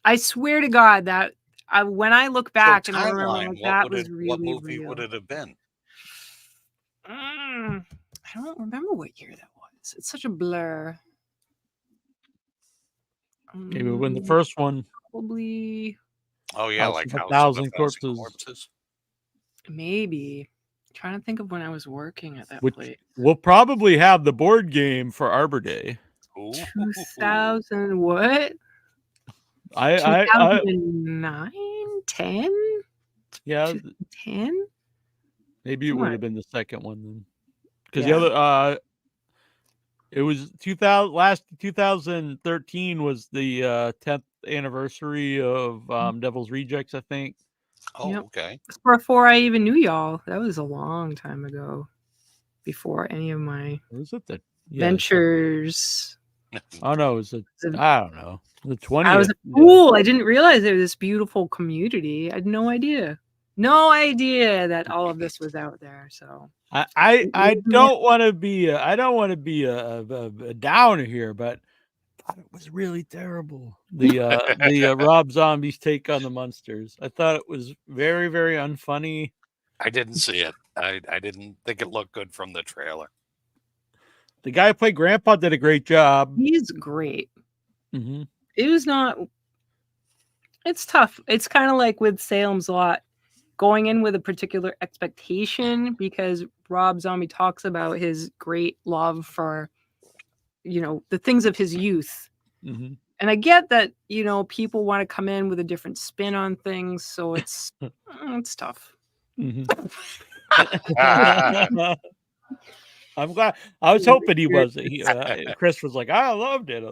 I swear to God that when I look back and I remember that was really what movie real. would it have been? I don't remember what year that was. It's such a blur. Maybe when the first one. Probably. Oh yeah, House like of a House Thousand of a Thousand Corpses. Maybe. I'm trying to think of when I was working at that place. We'll probably have the board game for Arbor Day. 2000 what? 2009, 10? Yeah. 10? Maybe it would have been the second one then. Because the other it was 2013 was the 10th anniversary of Devil's Rejects, I think. Oh, okay. Before I even knew y'all. That was a long time ago. Before any of my ventures. Oh no, it was I don't know. The 20th. I was a fool. I didn't realize there was this beautiful community. I had no idea. No idea that all of this was out there. So I don't want to be a downer here, but thought it was really terrible. The Rob Zombie's take on the Munsters. I thought it was very, very unfunny. I didn't see it. I didn't think it looked good from the trailer. The guy who played Grandpa did a great job. He's great. Mm-hmm. It was not. It's tough. It's kind of like with Salem's Lot, going in with a particular expectation, because Rob Zombie talks about his great love for, the things of his youth. Mm-hmm. And I get that, people want to come in with a different spin on things, so it's tough. Mm-hmm. I'm glad. I was hoping he was. Chris was like, I loved it.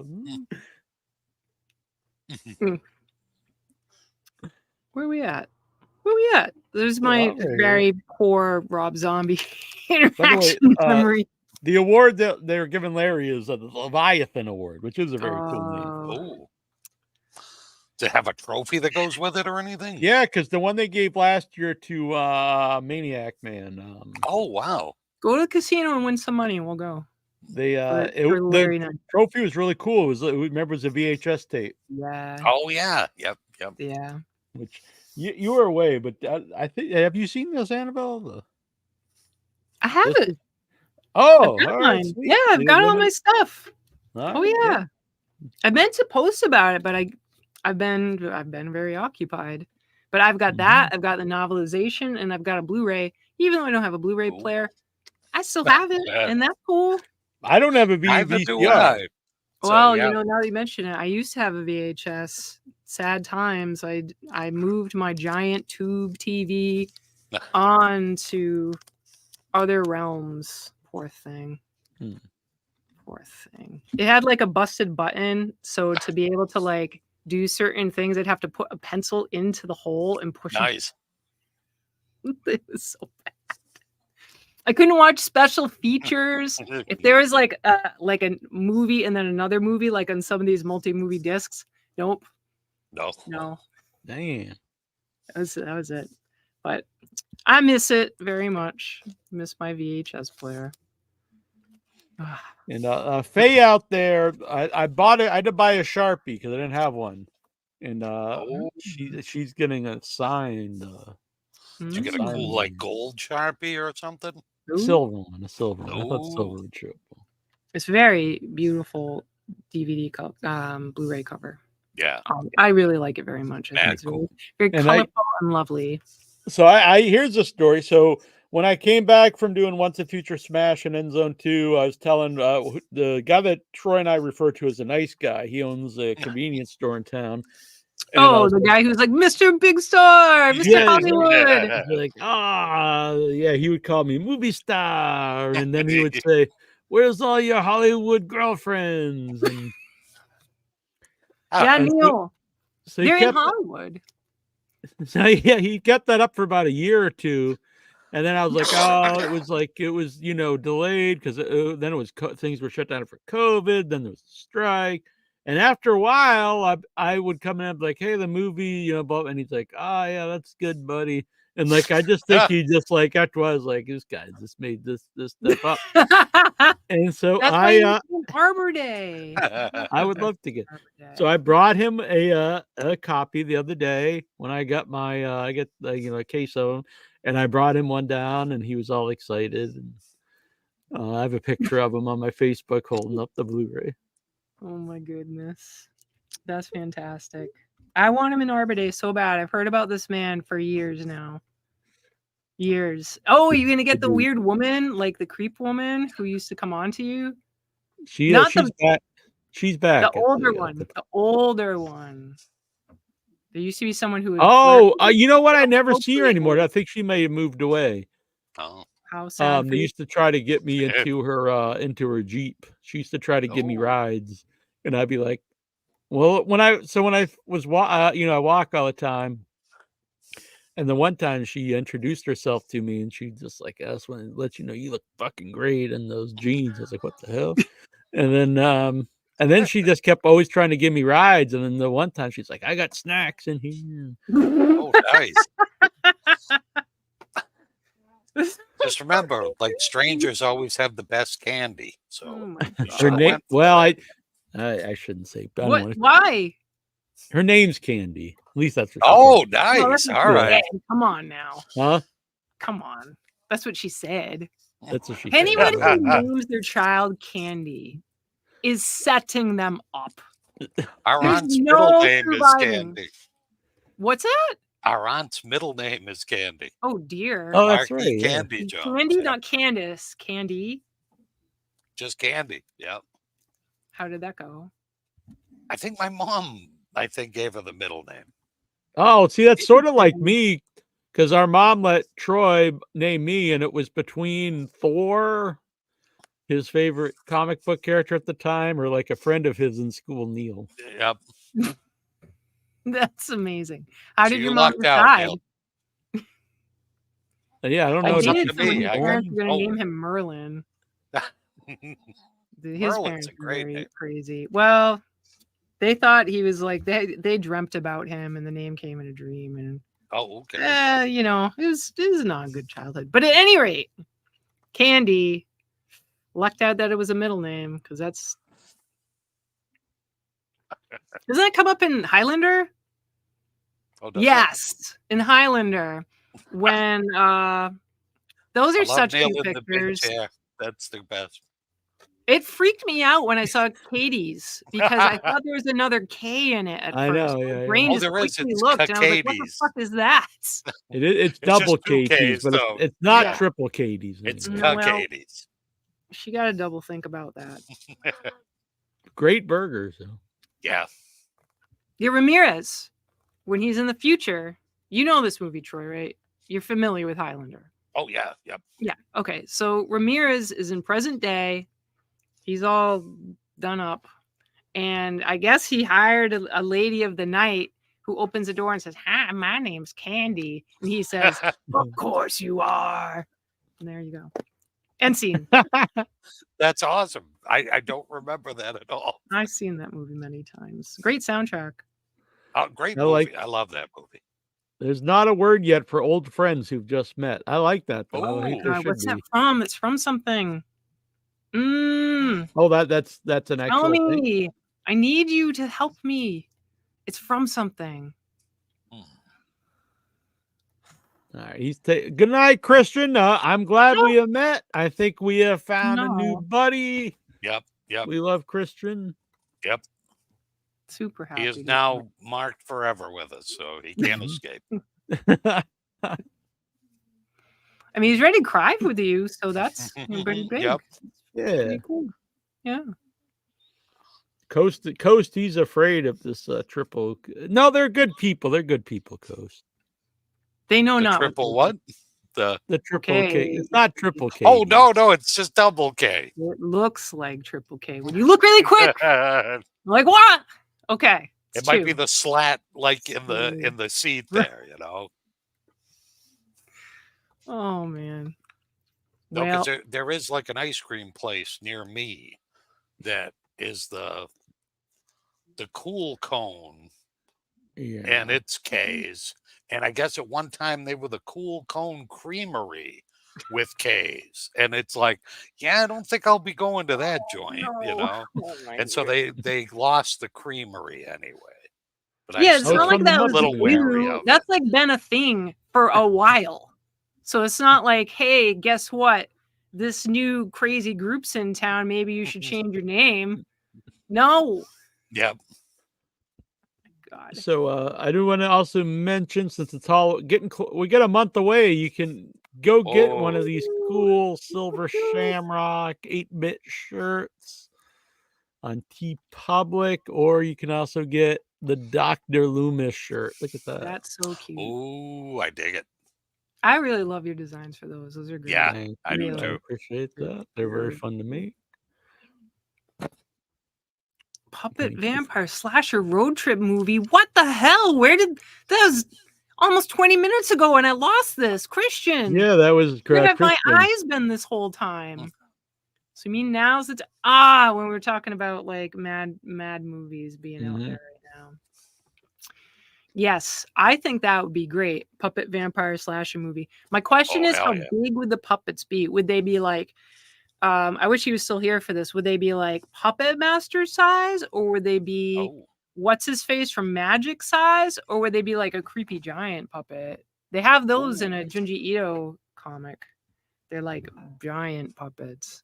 Where are we at? There's my very poor Rob Zombie interaction memory. The award that they're giving Larry is the Leviathan Award, which is a very cool name. Oh. To have a trophy that goes with it or anything? Yeah, because the one they gave last year to Maniac Man. Oh, wow. Go to the casino and win some money and we'll go. The trophy was really cool. Remember, it was a VHS tape. Yeah. Oh, yeah. Yep. Yeah. Which you were away, but I think, have you seen this, Annabelle? I haven't. Oh, I've got mine. Yeah, I've got all my stuff. Right, oh yeah. I meant to post about it, but I've been very occupied. But I've got that. I've got the novelization, and I've got a Blu-ray. Even though I don't have a Blu-ray player, I still have it, and that's cool. I don't have a VHS. Well, now that you mention it, I used to have a VHS. Sad times. I moved my giant tube TV onto other realms. Poor thing. Poor thing. It had like a busted button, so to be able to like do certain things, I'd have to put a pencil into the hole and push. Nice. It was so bad. I couldn't watch special features. If there was like a movie and then another movie, like on some of these multi-movie discs, nope. No. Damn. That was it. But I miss it very much. Miss my VHS player. And Faye out there, I bought it. I had to buy a Sharpie because I didn't have one. And she's getting a signed. Did you get a cool like gold Sharpie or something? A silver one. I thought silver would show. It's very beautiful DVD Blu-ray cover. Yeah. I really like it very much. I think it's cool. very colorful and lovely. So I here's the story. So when I came back from doing Once a Future Smash and End Zone 2, I was telling the guy that Troy and I refer to as a nice guy. He owns a convenience store in town. And the guy who's like, Mr. Big Star, Mr. Hollywood. He's like, yeah, he would call me movie star. And then he would say, where's all your Hollywood girlfriends? And, Neil. So they're in Hollywood. So yeah, he kept that up for about a year or two. And then I was like, it was delayed because then it was things were shut down for COVID. Then there was a strike. And after a while, I would come in and be like, hey, the movie, and he's like, yeah, that's good, buddy. And like, I just think he just like, after a while, I was like, this guy just made this stuff up. And so Arbor Day. I would love to get. So I brought him a copy the other day when I got my, a case of them, and I brought him one down, and he was all excited. And I have a picture of him on my Facebook holding up the Blu-ray. Oh my goodness. That's fantastic. I want him in Arbor Day so bad. I've heard about this man for years now. Years. Oh, you're going to get the weird woman, like the creep woman who used to come on to you? She's back. She's back. The older one. The older one. There used to be someone who you know what? I never see her anymore. I think she may have moved away. Oh. How sad. They used to try to get me into her Jeep. She used to try to give me rides, and I'd be like, "Well, when I was I walk all the time, and the one time she introduced herself to me, and she just like, I just want to let you know you look fucking great in those jeans." I was like, "What the hell?" And then she just kept always trying to give me rides, and then the one time she's like, "I got snacks in here." Oh, nice. Just remember, like strangers always have the best candy. So her name. Well, I shouldn't say. But What? Why? Her name's Candy. At least that's what. Oh, No, nice. that's what All she right. said. Come on now. Huh? Come on. That's what she said. That's what she said. Anyone who names their child Candy is setting them up. Our There's aunt's no middle name surviving. is Candy. What's that? Our aunt's middle name is Candy. Oh dear. Oh, that's Marky right. Yeah. Candy Jones. Candy, yeah. not Candace. Candy. Just Candy. Yeah. How did that go? I think my mom, gave her the middle name. Oh, see, that's sort of like me, because our mom let Troy name me, and it was between Thor, his favorite comic book character at the time, or like a friend of his in school, Neil. Yep. That's amazing. How So did you your mom lucked out, decide? Neil. Yeah, I don't know. It's up His to me. parents were going to name him Merlin. His Merlin's parents a were great very name. crazy. Well, they thought he was like they dreamt about him, and the name came in a dream, and Oh, okay. it was not a good childhood. But at any rate, Candy lucked out that it was a middle name, because that's doesn't that come up in Highlander? Oh, does it? Yes, in Highlander, when those I are love such cute nailing the big pictures. chair. That's the best. It freaked me out when I saw Katie's, because I thought there was another K in it at I first. know, My yeah, brain yeah. just Oh, there is. quickly It's looked, and I was like, "What the Katie's. fuck is that?" It's It's double just two KTs, Ks, but though. it's not Yeah. triple KTs. It's anymore. Well, Katie's. she got to double think about that. Great burgers, though. Yeah. Yeah, Ramirez, when he's in the future, you know this movie, Troy, right? You're familiar with Highlander. Oh, yeah. Yep. Yeah. Okay. So Ramirez is in present day. He's all done up. And I guess he hired a lady of the night who opens the door and says, "Hi, my name's Candy." And he says, "Of course you are." And there you go. End scene. That's awesome. I don't remember that at all. I've seen that movie many times. Great soundtrack. Oh, great I movie. like- I love that movie. There's not a word yet for old friends who've just met. I like that, though. I think Oh. there God, should what's be. that from? It's from something. Oh, that's an actual Tell thing. me. I need you to help me. It's from something. All right, good night, Christian. I'm glad we have met. I think we have found a new No. buddy. Yep. Yep. We love Christian. Yep. Super happy. He is to now marked forever with us, so he can't escape. I mean, he's ready to cry with you, so that's pretty big. Yep. Yeah. Pretty cool. Yeah. Coast, he's afraid of this triple. No, they're good people. They're good people, Coast. They know The not triple what? The triple K. K. It's not triple K. Oh, no, it's just double K. It looks like triple K. When you look really quick, I'm like, what? Okay. It might be the slat like in the seat there, you know. Oh man. No, Well, because there is like an ice cream place near me that is the cool cone, and it's K's. And I guess at one time they were the Cool Cone Creamery with K's. And it's like, yeah, I don't think I'll be going to that joint, you know. And so they lost the creamery anyway. But yeah, it's I'm not like still that a was little wary new. of it. That's like been a thing for a while. So it's not like, hey, guess what? This new crazy group's in town. Maybe you should change your name. No. Yep. God. So I do want to also mention, since it's all getting we get a month away, you can go get one of these cool silver shamrock 8-bit shirts on TeePublic, or you can also get the Dr. Loomis shirt. Look at that. That's so cute. Ooh, I dig it. I really love your designs for those. Those are great. Yeah, Thank I do you. too. Appreciate that. They're very fun to make. Puppet vampire slasher road trip movie. What the hell? Where did that was almost 20 minutes ago and I lost this. Christian. Yeah, that was Where correct. have my eyes been this whole time? So you mean now's the when we were talking about like mad movies being out there right now. Yes, I think that would be great. Puppet vampire slasher movie. My question is, how big would the puppets be? Would they be like I wish he was still here for this. Would they be like Puppet Master size, or would they be what's his face from Magic size, or would they be like a creepy giant puppet? They have those in a Junji Ito comic. They're like giant puppets.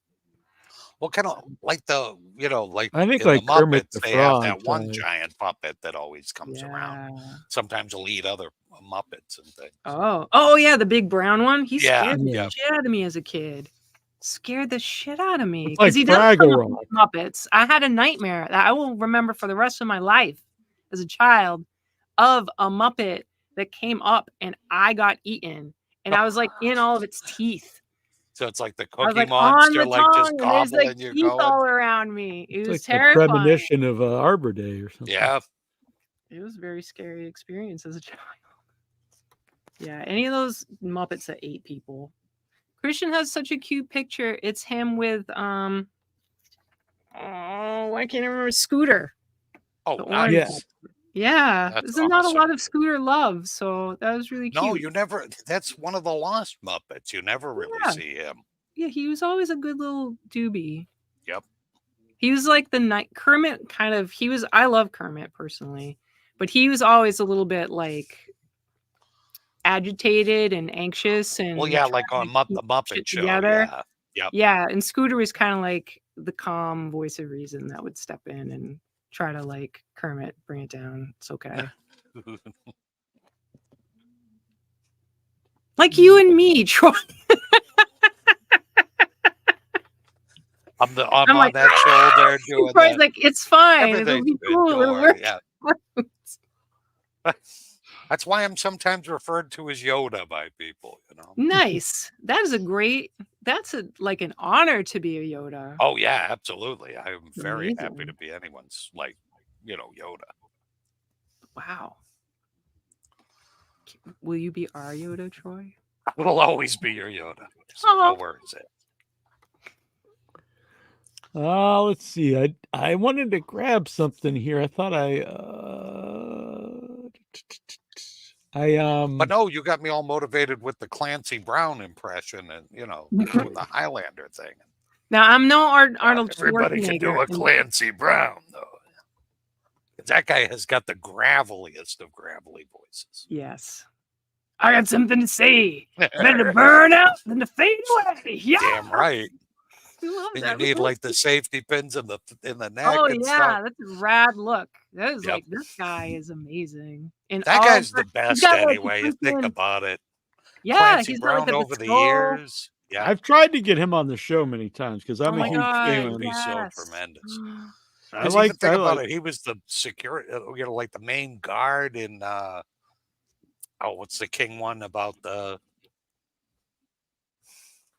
Well, kind of like like I think in like the Kermit Muppets, the they have Frog that one size. giant puppet that always comes around. Sometimes will eat other Muppets and things. Oh yeah, the big brown one. He Yeah, scared the yeah. shit out of me as a kid. Scared the shit out of me It's like because he does Fraggle come up Rock. with Muppets. I had a nightmare that I will remember for the rest of my life as a child of a Muppet that came up and I got eaten, and I was like in all of its teeth. So it's like the I was Cookie like on Monster, the like just tongue, and there's like gobbling you teeth going. all around me. It It's was like the terrifying. premonition of Arbor Day or something. Yeah. It was a very scary experience as a child. Yeah, any of those Muppets that ate people. Christian has such a cute picture. It's him with I can't remember Scooter. Oh, the orange nice. one. Yeah. That's There's not a awesome. lot of Scooter love, so that was really cute. No, you never. That's one of the lost Muppets. You never really see him. Yeah, he was always a good little doobie. Yep. He was like the night Kermit kind of I love Kermit personally, but he was always a little bit like agitated and anxious and Well, yeah, trying like on to keep the Muppet shit Show. together. Yeah. Yep. Yeah, and Scooter was kind of like the calm voice of reason that would step in and try to like Kermit, bring it down. It's okay. Like you and me, Troy. I'm I'm on like, that shoulder doing Troy's that. like, it's fine. It'll Everything's be been cool. It'll going, work. yeah. That's why I'm sometimes referred to as Yoda by people, you know. Nice. That is that's like an honor to be a Yoda. Oh yeah, absolutely. I'm very happy Amazing. to be anyone's Yoda. Wow. Will you be our Yoda, Troy? I will always be your Yoda. So Oh. no worries. Let's see. I wanted to grab something here. I thought But no, you got me all motivated with the Clancy Brown impression and doing the Highlander thing. Now I'm no Arnold Everybody can do a Schwarzenegger. Clancy Brown though. That guy has got the graveliest of gravelly voices. Yes. I got something to say. Better to burn out than to fade away. Yeah. Damn right. I love And that. you need like the safety pins in the neck. Oh and yeah, stuff. that's a rad look. That is Yep. like this guy is amazing. And That all guy's the- the best he's got, like, the anyway. You think freaking- about it. Yeah, Clancy he's got, like, Brown the over the skull. years. Yeah. I've tried to get him on the show many times because I'm Oh a my huge God, fan. He would be yes. so tremendous. I Because like even think I about like- it, he was the security, like the main guard in what's the King one about the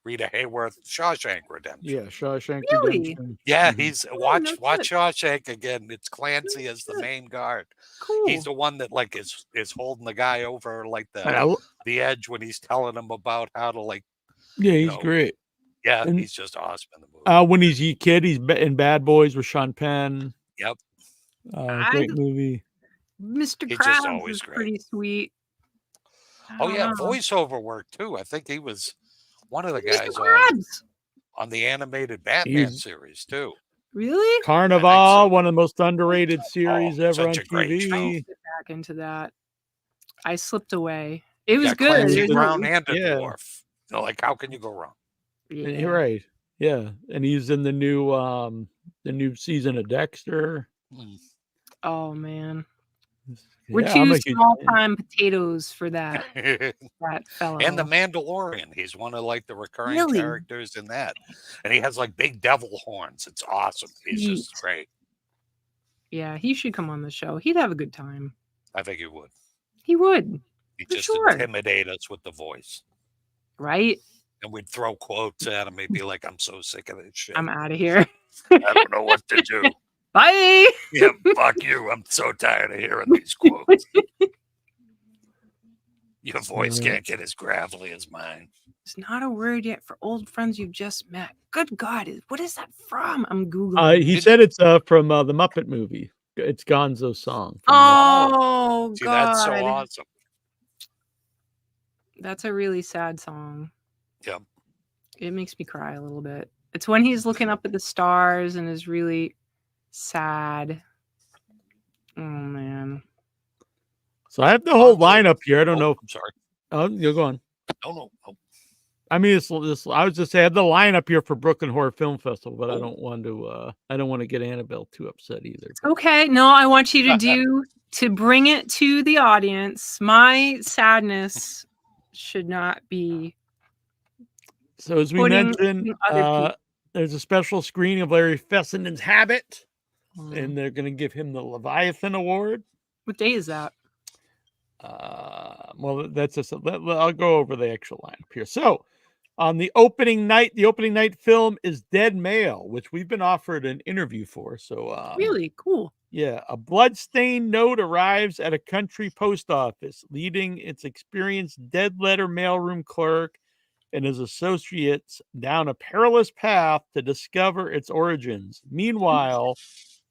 Rita Hayworth Shawshank Redemption? Yeah, Shawshank Really? Redemption. Yeah, Mhm. he's no watch shit. Shawshank again. It's Clancy as the main guard. Cool. He's the one that like is holding the guy over like And I- the edge when he's telling him about how to like. Yeah, you he's know, great. Yeah, And- he's just awesome in the movie. When he's a kid, he's in Bad Boys with Sean Penn. Yep. Great movie. Mr. He's just Krabs always is great. pretty sweet. Oh yeah, know. voiceover work too. I think he was one of the Mr. guys Krabs. on the animated Batman He's- series too. Really? Carnival, one of the most underrated series ever on such a great TV. show. Get back into that. I slipped away. It was Yeah, good. Clancy It was- Brown and a Yeah. dwarf. So, like, how can you go wrong? Yeah. You're right. Yeah, and he's in the new season of Dexter. Oh man. We're Yeah, I'm two a huge small fan. time potatoes for that that fellow. And the Mandalorian, he's one of like the recurring Really? characters in that, and he has like big devil horns. It's awesome. He's just Sweet. great. Yeah, he should come on the show. He'd have a good time. I think he would. He would. He'd For just sure. intimidate us with the voice, Right? and we'd throw quotes at him. He'd be like, "I'm so sick of this shit. I'm out of here. I don't know what to do." Bye. Yeah, fuck you. I'm so tired of hearing these quotes. Your voice can't get as gravelly as mine. It's not a word yet for old friends you've just met. Good God, what is that from? I'm Googling. He said it's from the Muppet movie. It's Gonzo's song. Oh, See, God. that's so awesome. That's a really sad song. Yep. It makes me cry a little bit. It's when he's looking up at the stars and is really sad. Oh man. So I have the whole lineup here. I don't know. I'm sorry. Oh, you're going. No. I mean, this. I was just saying, I have the lineup here for Brooklyn Horror Film Festival, but I don't want to. I don't want to get Annabelle too upset either. Okay, no, I want you to bring it to the audience. My sadness should not be. So as we mentioned, there's a special screening of Larry Fessenden's Habit, and they're going to give him the Leviathan Award. What day is that? Well, that's just. I'll go over the actual lineup here. So, on the opening night film is Dead Male, which we've been offered an interview for. So, really cool. Yeah, a bloodstained note arrives at a country post office, leading its experienced dead letter mailroom clerk and his associates down a perilous path to discover its origins. Meanwhile,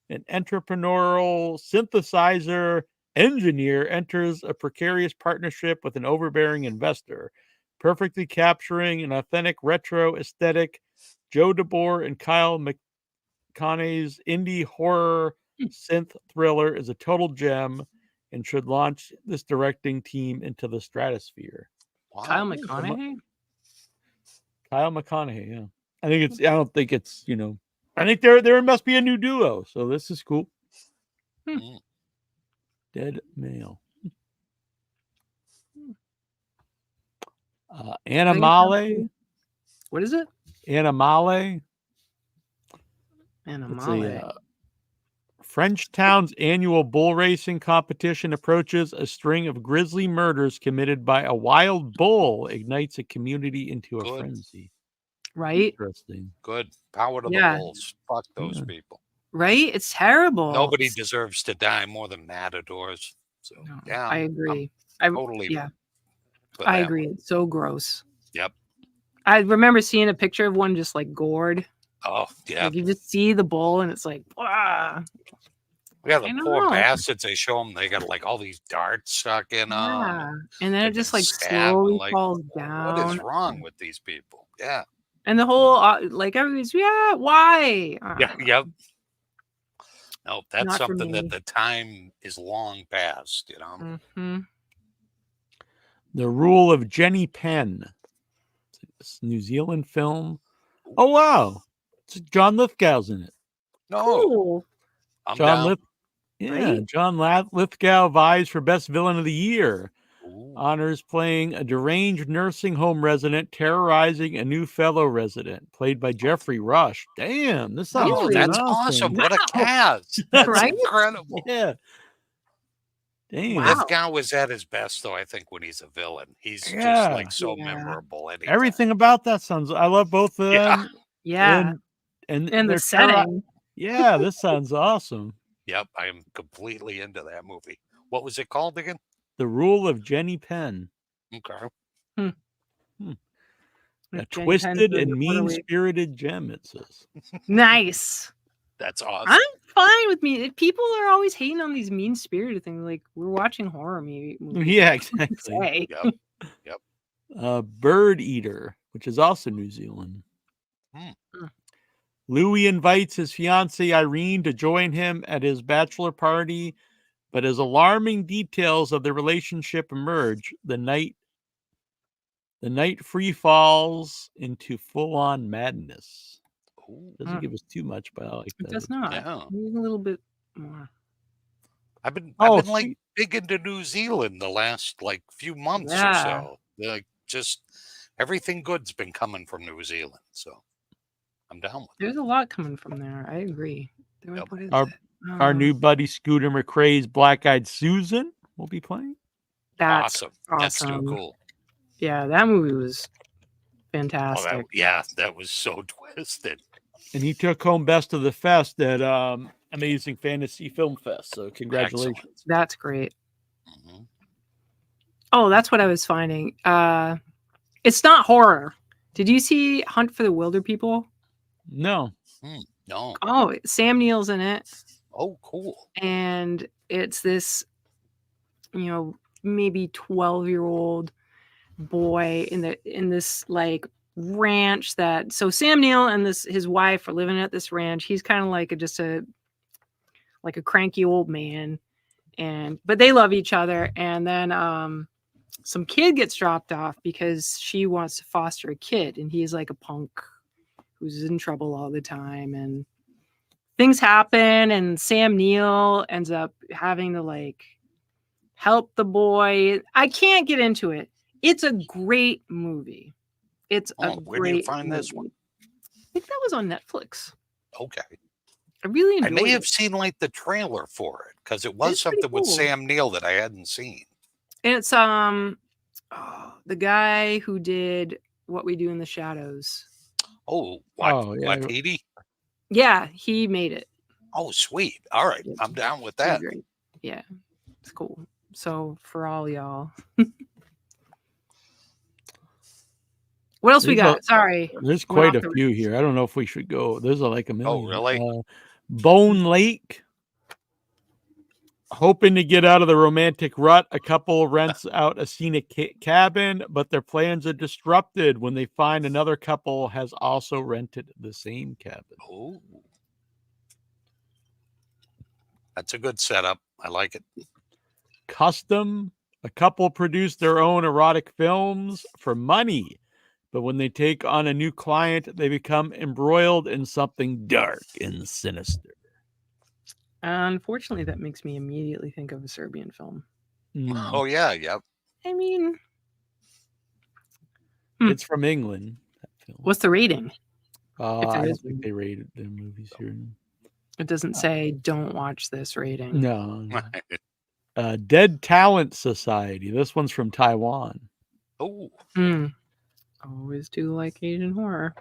an entrepreneurial synthesizer engineer enters a precarious partnership with an overbearing investor, perfectly capturing an authentic retro aesthetic. Joe DeBoer and Kyle McConaughey's indie horror synth thriller is a total gem and should launch this directing team into the stratosphere. Wow. Kyle McConaughey? Kyle McConaughey, yeah. I don't think it's, I think there must be a new duo, so this is cool. Dead Male. Animale. What is it? Animale. Animale. Frenchtown's annual bull racing competition approaches. A string of grisly murders committed by a wild bull ignites a community into a frenzy. Right? Interesting. Good. Power to the bulls. Fuck those people. Right? It's terrible. Nobody deserves to die more than matadors. So, yeah. I agree. I agree. It's so gross. Yep. I remember seeing a picture of one just like gored. Oh, yeah. Like you just see the bull and it's like, ah. Yeah, the poor bastards, they show them, they got like all these darts stuck in them. Yeah. And then it just like slowly falls down. What is wrong with these people? Yeah. And the whole, like everybody's, why? Yep. No, that's Not for something me. that the time is long past, Mm-hmm. The Rule of Jenny Penn. It's a New Zealand film. Oh, wow. John Lithgow's in it. No. Cool. I'm down. John Lithgow vies for Best Villain of the Year. Honors playing a deranged nursing home resident terrorizing a new fellow resident, played by Jeffrey Rush. Damn, this sounds that's awesome. What a cast. That's incredible. Yeah. Damn. Lithgow was at his best, though, I think, when he's a villain. He's just like so memorable. Anytime. Everything about that sounds, I love both of them. Yeah. And the setting. Yeah, this sounds awesome. Yep, I'm completely into that movie. What was it called again? The Rule of Jenny Penn. Okay. A twisted and mean-spirited gem, it says. Nice. That's awesome. I'm fine with me. People are always hating on these mean-spirited things. Like, we're watching horror movies. Yeah, exactly. Yep. Bird Eater, which is also New Zealand. Louis invites his fiancée Irene to join him at his bachelor party, but as alarming details of the relationship emerge, the night free falls into full-on madness. Doesn't give us too much, but I like that. It does not. Yeah. Maybe a little bit more. I've been like big into New Zealand the last like few months or so. Like just everything good's been coming from New Zealand, so I'm down with it. There's a lot coming from there. I agree. What is Our new buddy Scooter McRae's Black Eyed Susan will be playing. That's awesome. That's too cool. Yeah, that movie was fantastic. That was so twisted. And he took home Best of the Fest at Amazing Fantasy Film Fest. So congratulations. Excellent. That's great. Oh, that's what I was finding. It's not horror. Did you see Hunt for the Wilder People? No. No. Oh, Sam Neill's in it. Oh, cool. And it's this, maybe 12-year-old boy in this like ranch that, so Sam Neill and his wife are living at this ranch. He's kind of like a cranky old man, but they love each other. And then some kid gets dropped off because she wants to foster a kid, and he's like a punk who's in trouble all the time, and things happen, and Sam Neill ends up having to like help the boy. I can't get into it. It's a great movie. It's a where do you find this one? I think that was on Netflix. Okay. I really enjoyed it. I may have seen like the trailer for it because it was something with Sam Neill that I hadn't seen. It's the guy who did What We Do in the Shadows. Oh, Watiti? Yeah, he made it. Oh, sweet. All right. I'm down with that. Great. Yeah, it's cool. So for all y'all. What else we got? Sorry. There's quite a few here. I don't know if we should go. There's like a million. Oh, really? Bone Lake. Hoping to get out of the romantic rut, a couple rents out a scenic cabin, but their plans are disrupted when they find another couple has also rented the same cabin. Oh. That's a good setup. I like it. Custom. A couple produce their own erotic films for money, but when they take on a new client, they become embroiled in something dark and sinister. Unfortunately, that makes me immediately think of a Serbian film. Oh, yeah. Yep. I mean, it's from England. That film. What's the rating? I don't think they rated their movies here. It doesn't say don't watch this rating. No. Dead Talent Society. This one's from Taiwan. Oh. Always do like Asian horror.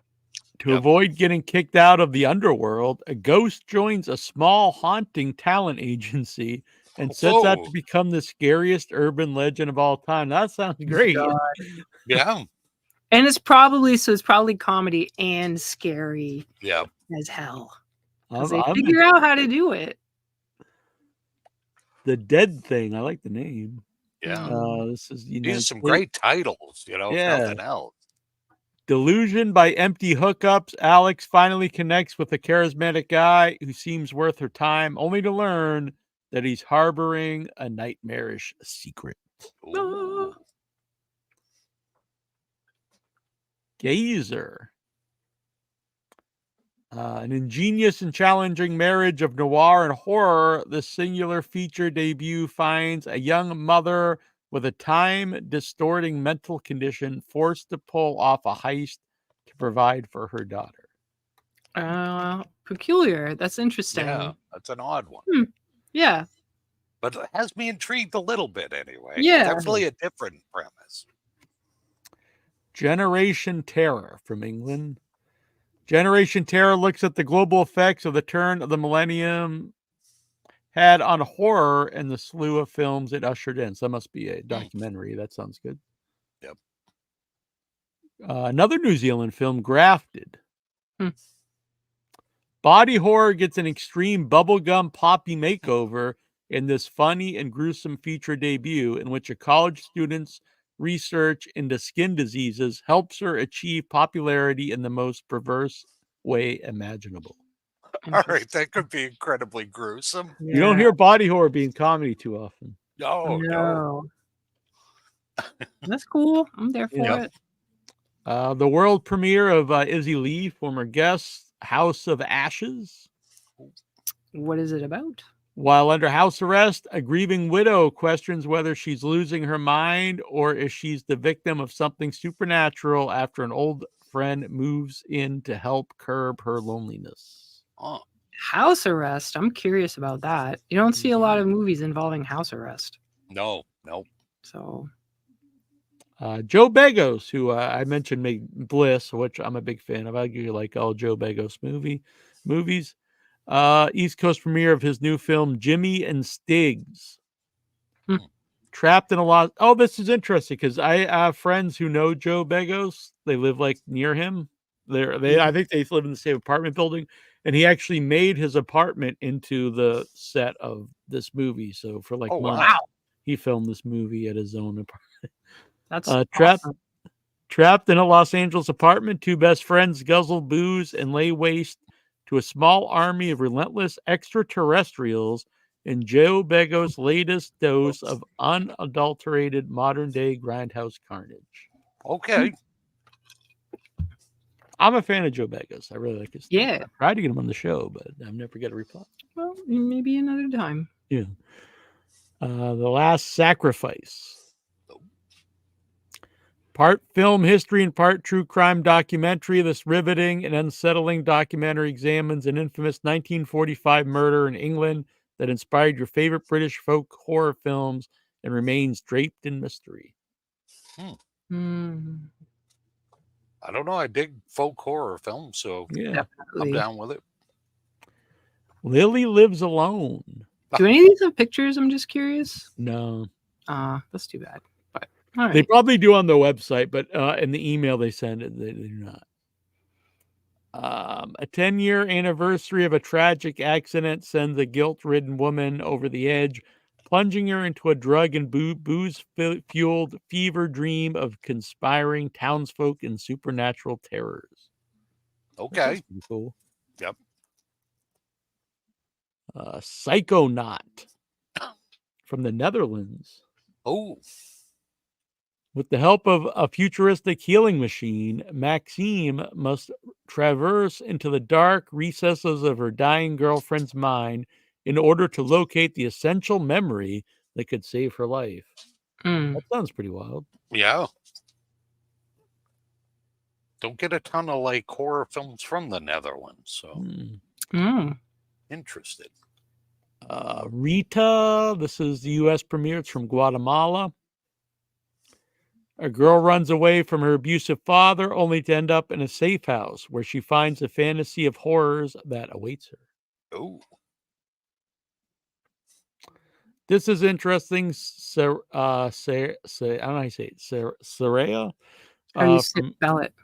To avoid getting kicked out of the underworld, a ghost joins a small haunting talent agency and sets out to become the scariest urban legend of all time. That sounds great. Yeah. And it's probably comedy and scary. Yeah. As hell. They figure out how to do it. The Dead Thing. I like the name. Yeah. This is These are some great titles, if nothing else. Delusioned by empty hookups, Alex finally connects with a charismatic guy who seems worth her time, only to learn that he's harboring a nightmarish secret. Gazer. An ingenious and challenging marriage of noir and horror, the singular feature debut finds a young mother with a time-distorting mental condition forced to pull off a heist to provide for her daughter. Peculiar. That's interesting. Yeah, that's an odd one. Yeah. But it has me intrigued a little bit anyway. Yeah. Definitely a different premise. Generation Terror from England. Generation Terror looks at the global effects of the turn of the millennium had on horror and the slew of films it ushered in. So that must be a documentary. That sounds good. Yep. Another New Zealand film, Grafted. Body horror gets an extreme bubblegum poppy makeover in this funny and gruesome feature debut in which a college student's research into skin diseases helps her achieve popularity in the most perverse way imaginable. All right, that could be incredibly gruesome. Yeah. You don't hear body horror being comedy too often. No. That's cool. I'm there for it. The world premiere of Izzy Lee, former guest, House of Ashes. What is it about? While under house arrest, a grieving widow questions whether she's losing her mind or if she's the victim of something supernatural after an old friend moves in to help curb her loneliness. Oh. House arrest. I'm curious about that. You don't see a lot of movies involving house arrest. No. So, Joe Begos, who I mentioned made Bliss, which I'm a big fan of. I usually like all Joe Begos movies. East Coast premiere of his new film, Jimmy and Stiggs. Trapped in a lot. Oh, this is interesting because I have friends who know Joe Begos. They live like near him. I think they live in the same apartment building, and he actually made his apartment into the set of this movie. So for like months, he filmed this movie at his own apartment. That's Trapped. awesome. Trapped in a Los Angeles apartment, two best friends guzzle booze and lay waste to a small army of relentless extraterrestrials in Joe Bego's latest dose of unadulterated modern-day grindhouse carnage. Okay. I'm a fan of Joe Bego's. I really like his stuff. Yeah. I tried to get him on the show, but I've never got a reply. Well, maybe another time. Yeah. The Last Sacrifice. Part film history and part true crime documentary, this riveting and unsettling documentary examines an infamous 1945 murder in England that inspired your favorite British folk horror films and remains draped in mystery. Mm. I don't know. I dig folk horror films, so Yeah, I'm down with it. Lily Lives Alone. Do any of these have pictures? I'm just curious. No. That's too bad. But all right. They probably do on the website, but in the email they send it, they do not. A 10-year anniversary of a tragic accident sends a guilt-ridden woman over the edge, plunging her into a drug and booze-fueled fever dream of conspiring townsfolk and supernatural terrors. Okay. Pretty cool. Yep. Psychonaut from the Netherlands. Oh. With the help of a futuristic healing machine, Maxime must traverse into the dark recesses of her dying girlfriend's mind in order to locate the essential memory that could save her life. That sounds pretty wild. Yeah. Don't get a ton of like horror films from the Netherlands, so interested. Rita, this is the U.S. premiere. It's from Guatemala. A girl runs away from her abusive father only to end up in a safe house where she finds a fantasy of horrors that awaits her. Oh. This is interesting. I don't know how you say it. Saraya? How do you spell it?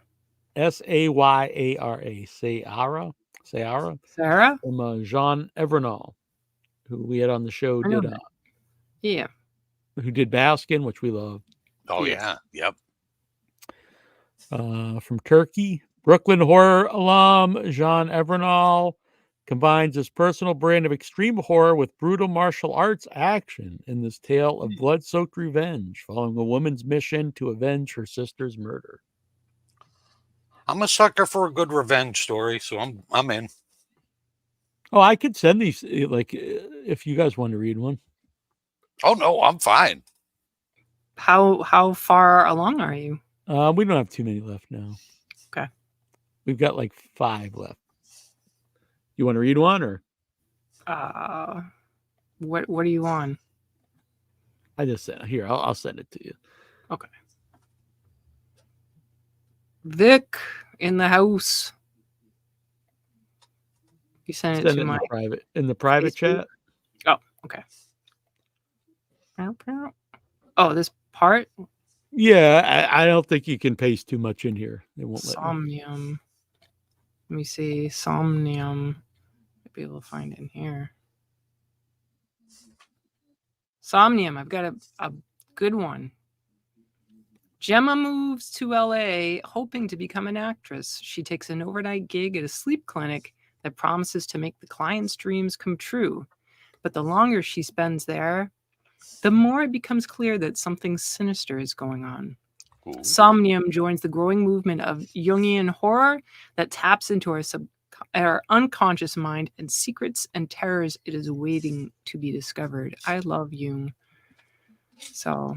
Sayara. Sayara. Sarah? From Jean Evernal, who we had on the show, yeah. Who did Baskin, which we love. Oh, yeah. Yep. From Turkey, Brooklyn horror alum Jean Evernal combines his personal brand of extreme horror with brutal martial arts action in this tale of blood-soaked revenge following a woman's mission to avenge her sister's murder. I'm a sucker for a good revenge story, so I'm in. Oh, I could send these, like, if you guys want to read one. Oh, no, I'm fine. How far along are you? We don't have too many left now. Okay. We've got like 5 left. You want to read one or? What are you on? I just sent here. I'll send it to you. Okay. Vic in the house. You sent it to my in the private chat. Oh, okay. Oh, this part? Yeah, I don't think you can paste too much in here. They won't let me. Somnium. Let me see. Somnium. I'll be able to find it in here. Somnium. I've got a good one. Gemma moves to LA hoping to become an actress. She takes an overnight gig at a sleep clinic that promises to make the client's dreams come true. But the longer she spends there, the more it becomes clear that something sinister is going on. Ooh. Somnium joins the growing movement of Jungian horror that taps into our unconscious mind and secrets and terrors it is waiting to be discovered. I love Jung. So...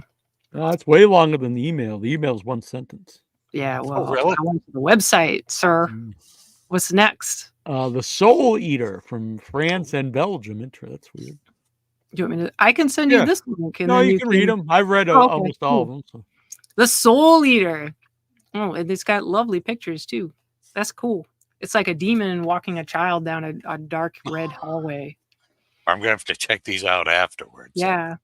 it's way longer than the email. The email is 1 sentence. Yeah, well, really? I went to the website, sir. What's next? The Soul Eater from France and Belgium. That's weird. Do you want me to? I can send you this link. No, you can read them. I've read almost all of them. So. The Soul Eater. Oh, and it's got lovely pictures too. That's cool. It's like a demon walking a child down a dark red hallway. I'm gonna have to check these out afterwards. Yeah.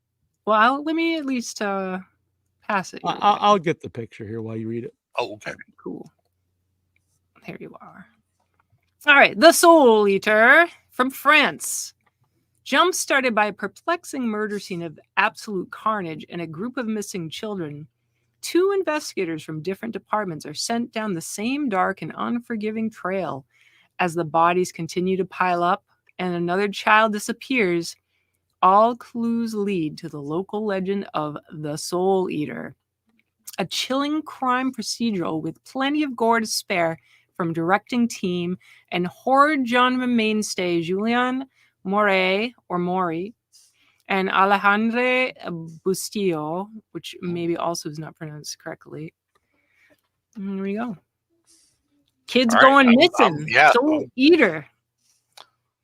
Well, let me at least pass it. I'll get the picture here while you read it. Oh, okay. Right, cool. There you are. All right. The Soul Eater from France. Jump-started by a perplexing murder scene of absolute carnage and a group of missing children, 2 investigators from different departments are sent down the same dark and unforgiving trail. As the bodies continue to pile up and another child disappears, all clues lead to the local legend of the Soul Eater, a chilling crime procedural with plenty of gore to spare from directing team and horror genre mainstay Julian Mori and Alejandro Bustillo, which maybe also is not pronounced correctly. And there we go. Kids going missing. Soul Eater.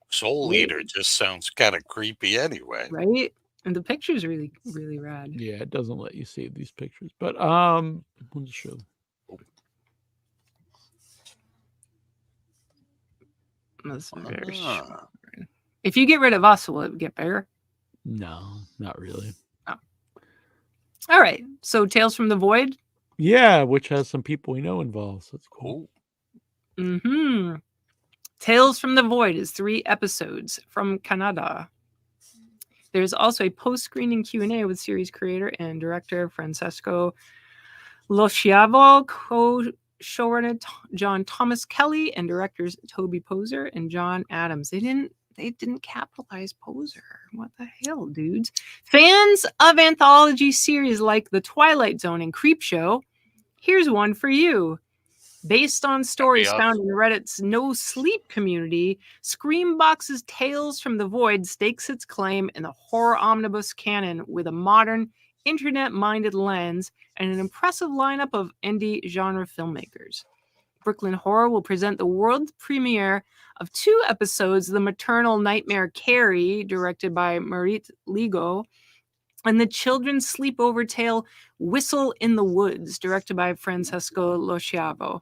Soul Eater just sounds kind of creepy anyway. Right? And the picture's really, really rad. Yeah, it doesn't let you save these pictures. But we'll just show. That's very short. If you get rid of us, will it get bigger? No, not really. Oh. All right. So Tales from the Void? Yeah, which has some people we know involved. So that's cool. Mm-hmm. Tales from the Void is 3 episodes from Canada. There's also a post-screening Q&A with series creator and director Francesco Losciavo, co-showrunner John Thomas Kelly, and directors Toby Poser and John Adams. They didn't capitalize Poser. What the hell, dudes? Fans of anthology series like The Twilight Zone and Creepshow, here's one for you. Based on stories found in Reddit's No Sleep community, Screambox's Tales from the Void stakes its claim in the horror omnibus canon with a modern, internet-minded lens and an impressive lineup of indie genre filmmakers. Brooklyn Horror will present the world premiere of 2 episodes, The Maternal Nightmare Carrie, directed by Marit Ligo, and the children's sleepover tale Whistle in the Woods, directed by Francesco Losciavo,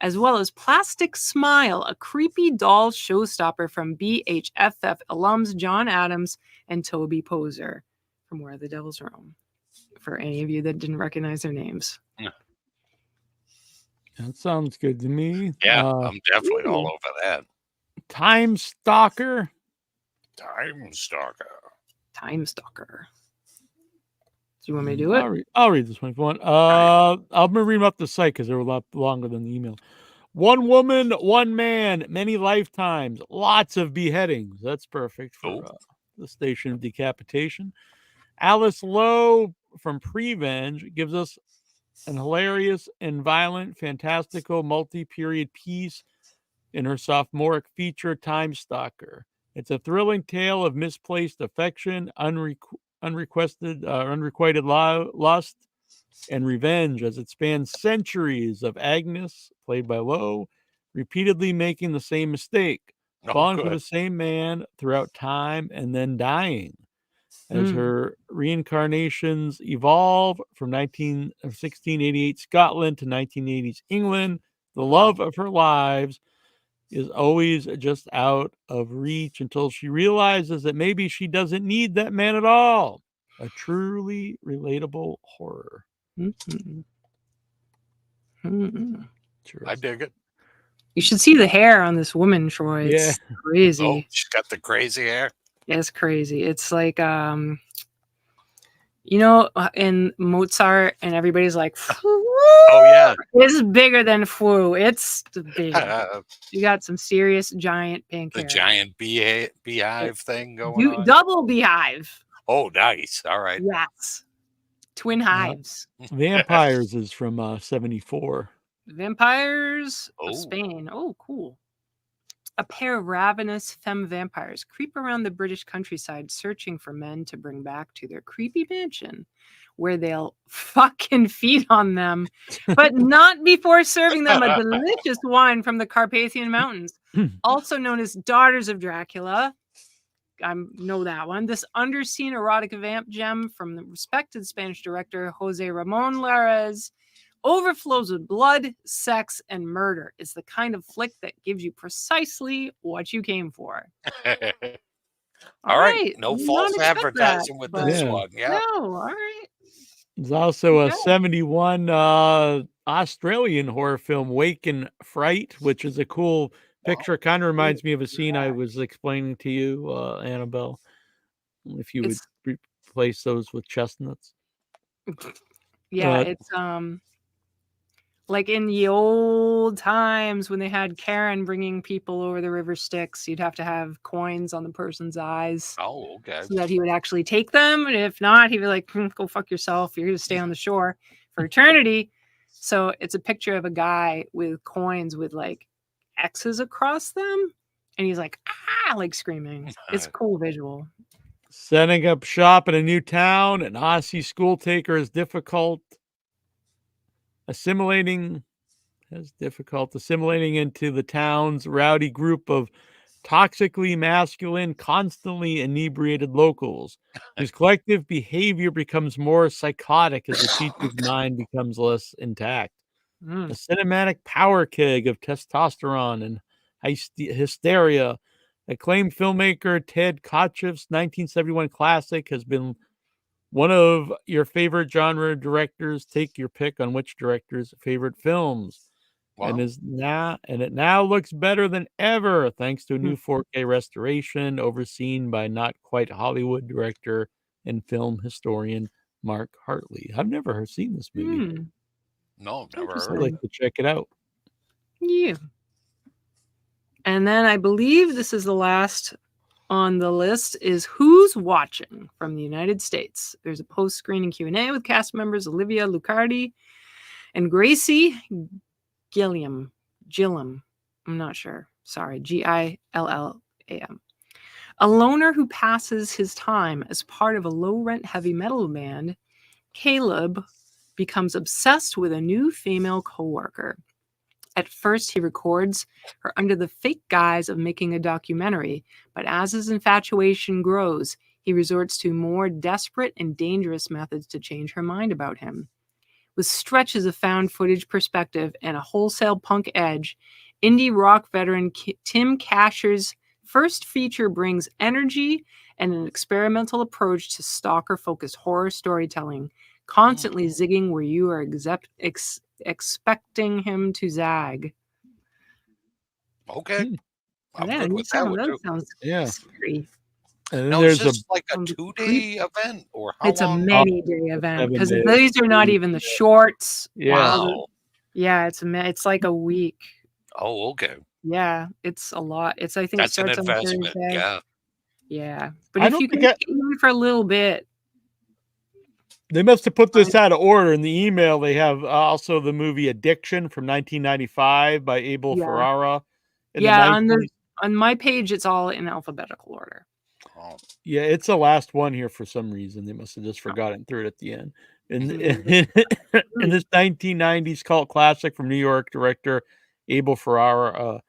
as well as Plastic Smile, a creepy doll showstopper from BHFF alums John Adams and Toby Poser from Where the Devils Roam, for any of you that didn't recognize their names. That sounds good to me. Yeah, I'm definitely all over that. Time Stalker. Do you want me to do it? I'll read this one if you want. I'm going to read them up the site because they're a lot longer than the email. One woman, one man, many lifetimes, lots of beheadings. That's perfect for the Station of Decapitation. Alice Lowe from Prevenge gives us an hilarious and violent, fantastical, multi-period piece in her sophomoric feature, Time Stalker. It's a thrilling tale of misplaced affection, unrequited lust, and revenge as it spans centuries of Agnes, played by Lowe, repeatedly making the same mistake, falling for the same man throughout time and then dying. As her reincarnations evolve from 1688 Scotland to 1980s England, the love of her lives is always just out of reach until she realizes that maybe she doesn't need that man at all. A truly relatable horror. I dig it. You should see the hair on this woman, Troy. It's crazy. Oh, she's got the crazy hair. It's crazy. It's like, you know, in Mozart, and everybody's like, oh yeah, it's bigger than Foo. It's big. You got some serious giant pink hair. The giant beehive thing going on. Double beehive. Oh, nice. All right. Yes. Twin hives. Vampires is from 74. Vampires of Spain. Oh, cool. A pair of ravenous femme vampires creep around the British countryside searching for men to bring back to their creepy mansion, where they'll fucking feed on them, but not before serving them a delicious wine from the Carpathian Mountains, also known as Daughters of Dracula. I know that one. This underseen erotic vamp gem from the respected Spanish director Jose Ramon Larraz overflows with blood, sex, and murder. It's the kind of flick that gives you precisely what you came for. All right. No false advertising with this one. Yeah. No, all right. There's also a 71 Australian horror film, Wake and Fright, which is a cool picture. Kind of reminds me of a scene I was explaining to you, Annabelle. If you would replace those with chestnuts. Yeah, it's like in the old times when they had Karen bringing people over the river Styx, you'd have to have coins on the person's eyes. Oh, okay. So that he would actually take them. And if not, he'd be like, go fuck yourself. You're going to stay on the shore for eternity. So it's a picture of a guy with coins with like X's across them. And he's like, like screaming. It's a cool visual. Setting up shop in a new town, an Aussie school taker is difficult. Assimilating into the town's rowdy group of toxically masculine, constantly inebriated locals, whose collective behavior becomes more psychotic as the teacher's mind becomes less intact. A cinematic power keg of testosterone and hysteria. Acclaimed filmmaker Ted Kotcheff's 1971 classic has been one of your favorite genre directors. Take your pick on which director's favorite films. Wow. And it now looks better than ever thanks to a new 4K restoration overseen by not quite Hollywood director and film historian Mark Hartley. I've never seen this movie. No, never I'd heard. like to check it out. Yeah. And then I believe this is the last on the list is Who's Watching from the United States. There's a post-screening Q&A with cast members Olivia Lucardi and Gracie Gilliam. I'm not sure. Sorry. Gillam. A loner who passes his time as part of a low-rent heavy metal band, Caleb becomes obsessed with a new female coworker. At first, he records her under the fake guise of making a documentary, but as his infatuation grows, he resorts to more desperate and dangerous methods to change her mind about him. With stretches of found footage perspective and a wholesale punk edge, indie rock veteran Tim Kasher's first feature brings energy and an experimental approach to stalker-focused horror storytelling, constantly zigging where you are expecting him to zag. Okay. I'm Yeah, good with that one, too. sounds Yeah. scary. And Now, there's is this like a 2-day event or how It's a long? many-day event 7 because days. these are not even the shorts. Yeah. Wow. Yeah, it's like a week. Oh, okay. Yeah, it's a lot. I think That's it an starts on investment. Thursday. Yeah. Yeah, but I if don't you can think get in for a little bit, They must have put this out of order. In the email, they have also the movie Addiction from 1995 by Abel Yeah. Ferrara. And yeah, the on my page, it's all in alphabetical order. Oh. Yeah, it's the last one here for some reason. They must have just forgotten and threw it at the end. In this 1990s cult classic from New York director Abel Ferrara,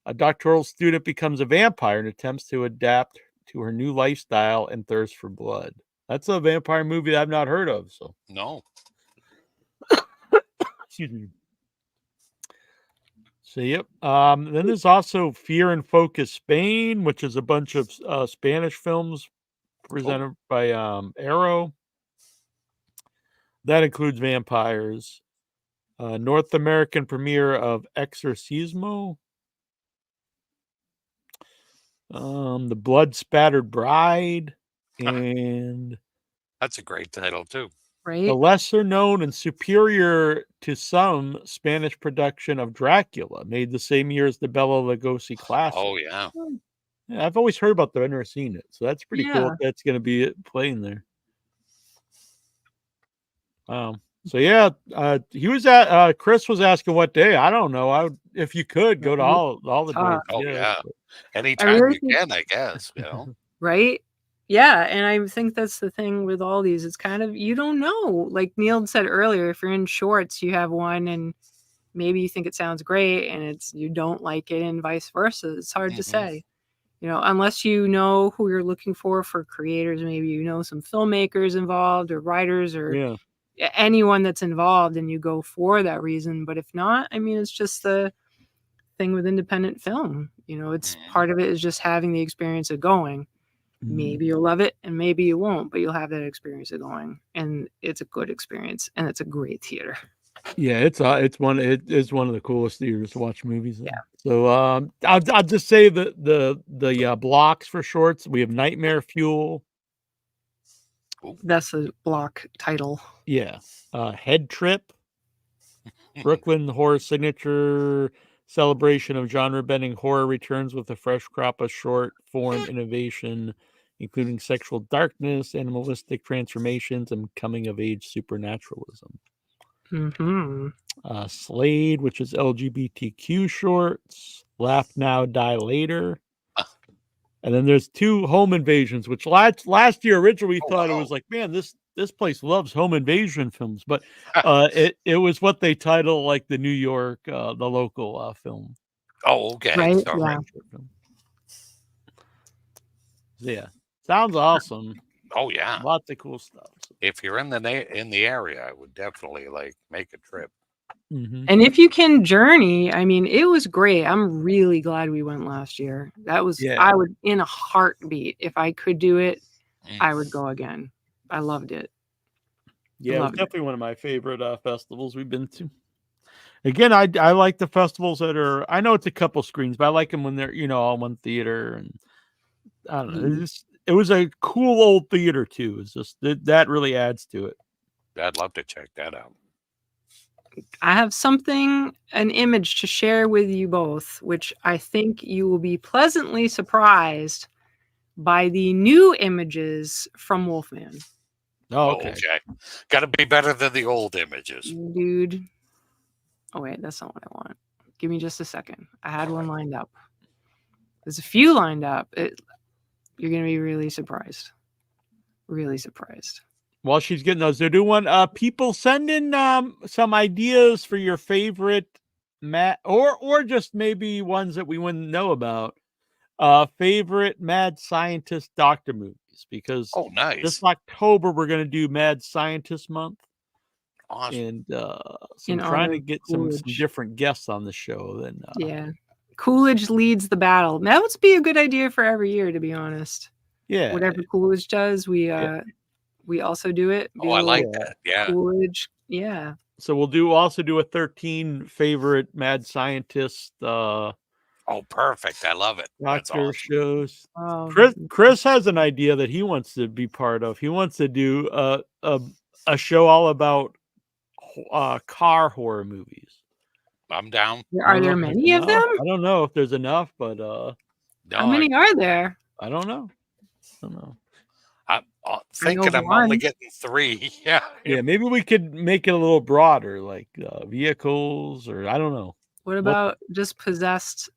a doctoral student becomes a vampire and attempts to adapt to her new lifestyle and thirst for blood. That's a vampire movie that I've not heard of. So No. excuse me. So yep. Then there's also Fear and Focus Spain, which is a bunch of Spanish films presented by Arrow. That includes vampires. North American premiere of Exorcismo. The Blood Spattered Bride. And That's a great title, too. Right. the lesser known and superior to some Spanish production of Dracula, made the same year as the Bela Lugosi classic. Oh, yeah. Yeah, I've always heard about that. I've never seen it. So that's pretty cool Yeah. if that's going to be it playing there. Wow. So yeah, he was at Chris was asking what day. I don't know. If you could go to all the days. Oh, yeah. but- Anytime really you think- can, I guess. You know? Right? Yeah, and I think that's the thing with all these. It's kind of, you don't know. Like Neil said earlier, if you're in shorts, you have one and maybe you think it sounds great and you don't like it and vice versa. It's hard to say. You know, unless you know who you're looking for creators, maybe you know some filmmakers involved or writers or Yeah. anyone that's involved and you go for that reason. But if not, I mean, it's just the thing with independent film. You know, it's part of it is just having the experience of going. Maybe you'll love it and maybe you won't, but you'll have that experience of going, and it's a good experience and it's a great theater. Yeah, it is one of the coolest theaters to watch movies in. Yeah. So I'll just say the blocks for shorts. We have Nightmare Fuel. That's a block title. Yeah. Head Trip. Brooklyn Horror Signature celebration of genre-bending horror returns with a fresh crop of short-form innovation, including sexual darkness, animalistic transformations, and coming-of-age supernaturalism. Mm-hmm. Slade, which is LGBTQ shorts. Laugh Now, Die Later. And then there's 2 home invasions, which last year originally we thought it was like, man, this place loves home invasion films, but it was what they title like the New York, the local film. Oh, okay. Right? Sorry. Yeah, sounds awesome. Oh yeah, lots of cool stuff. If you're in the area, I would definitely like make a trip. Mm-hmm. And if you can journey, I mean, it was great. I'm really glad we went last year. That was, I would, in a heartbeat, if I could do it, I would go again. I loved it. Yeah, it was definitely one of my favorite festivals we've been to. Again, I like the festivals that are, I know it's a couple screens, but I like them when they're, all one theater. And I don't know, it was a cool old theater too. It's just, that really adds to it. I'd love to check that out. I have an image to share with you both, which I think you will be pleasantly surprised by the new images from Wolfman. Oh, okay. Got to be better than the old images. Dude. Oh, wait, that's not what I want. Give me just a second. I had one lined up. There's a few lined up. You're going to be really surprised. Really surprised. While she's getting those, they're doing people send in some ideas for your favorite or just maybe ones that we wouldn't know about. Favorite mad scientist doctor movies, because nice. This October we're going to do Mad Scientist Month. Awesome. And so I'm trying to get some different guests on the show. Then yeah, Coolidge leads the battle. That would be a good idea for every year, to be honest. Yeah, whatever Coolidge does, we also do it. I like that. Yeah, Coolidge. Yeah. So we'll also do a 13 favorite mad scientist. Perfect! I love it. Doctor awesome. Shows. Oh. Chris has an idea that he wants to be part of. He wants to do a show all about car horror movies. I'm down. Are there many of them? I don't know if there's enough, but how many are there? I don't know. I'm thinking I'm only getting 3. Yeah. Yeah, maybe we could make it a little broader, like vehicles, or I don't know. What about just possessed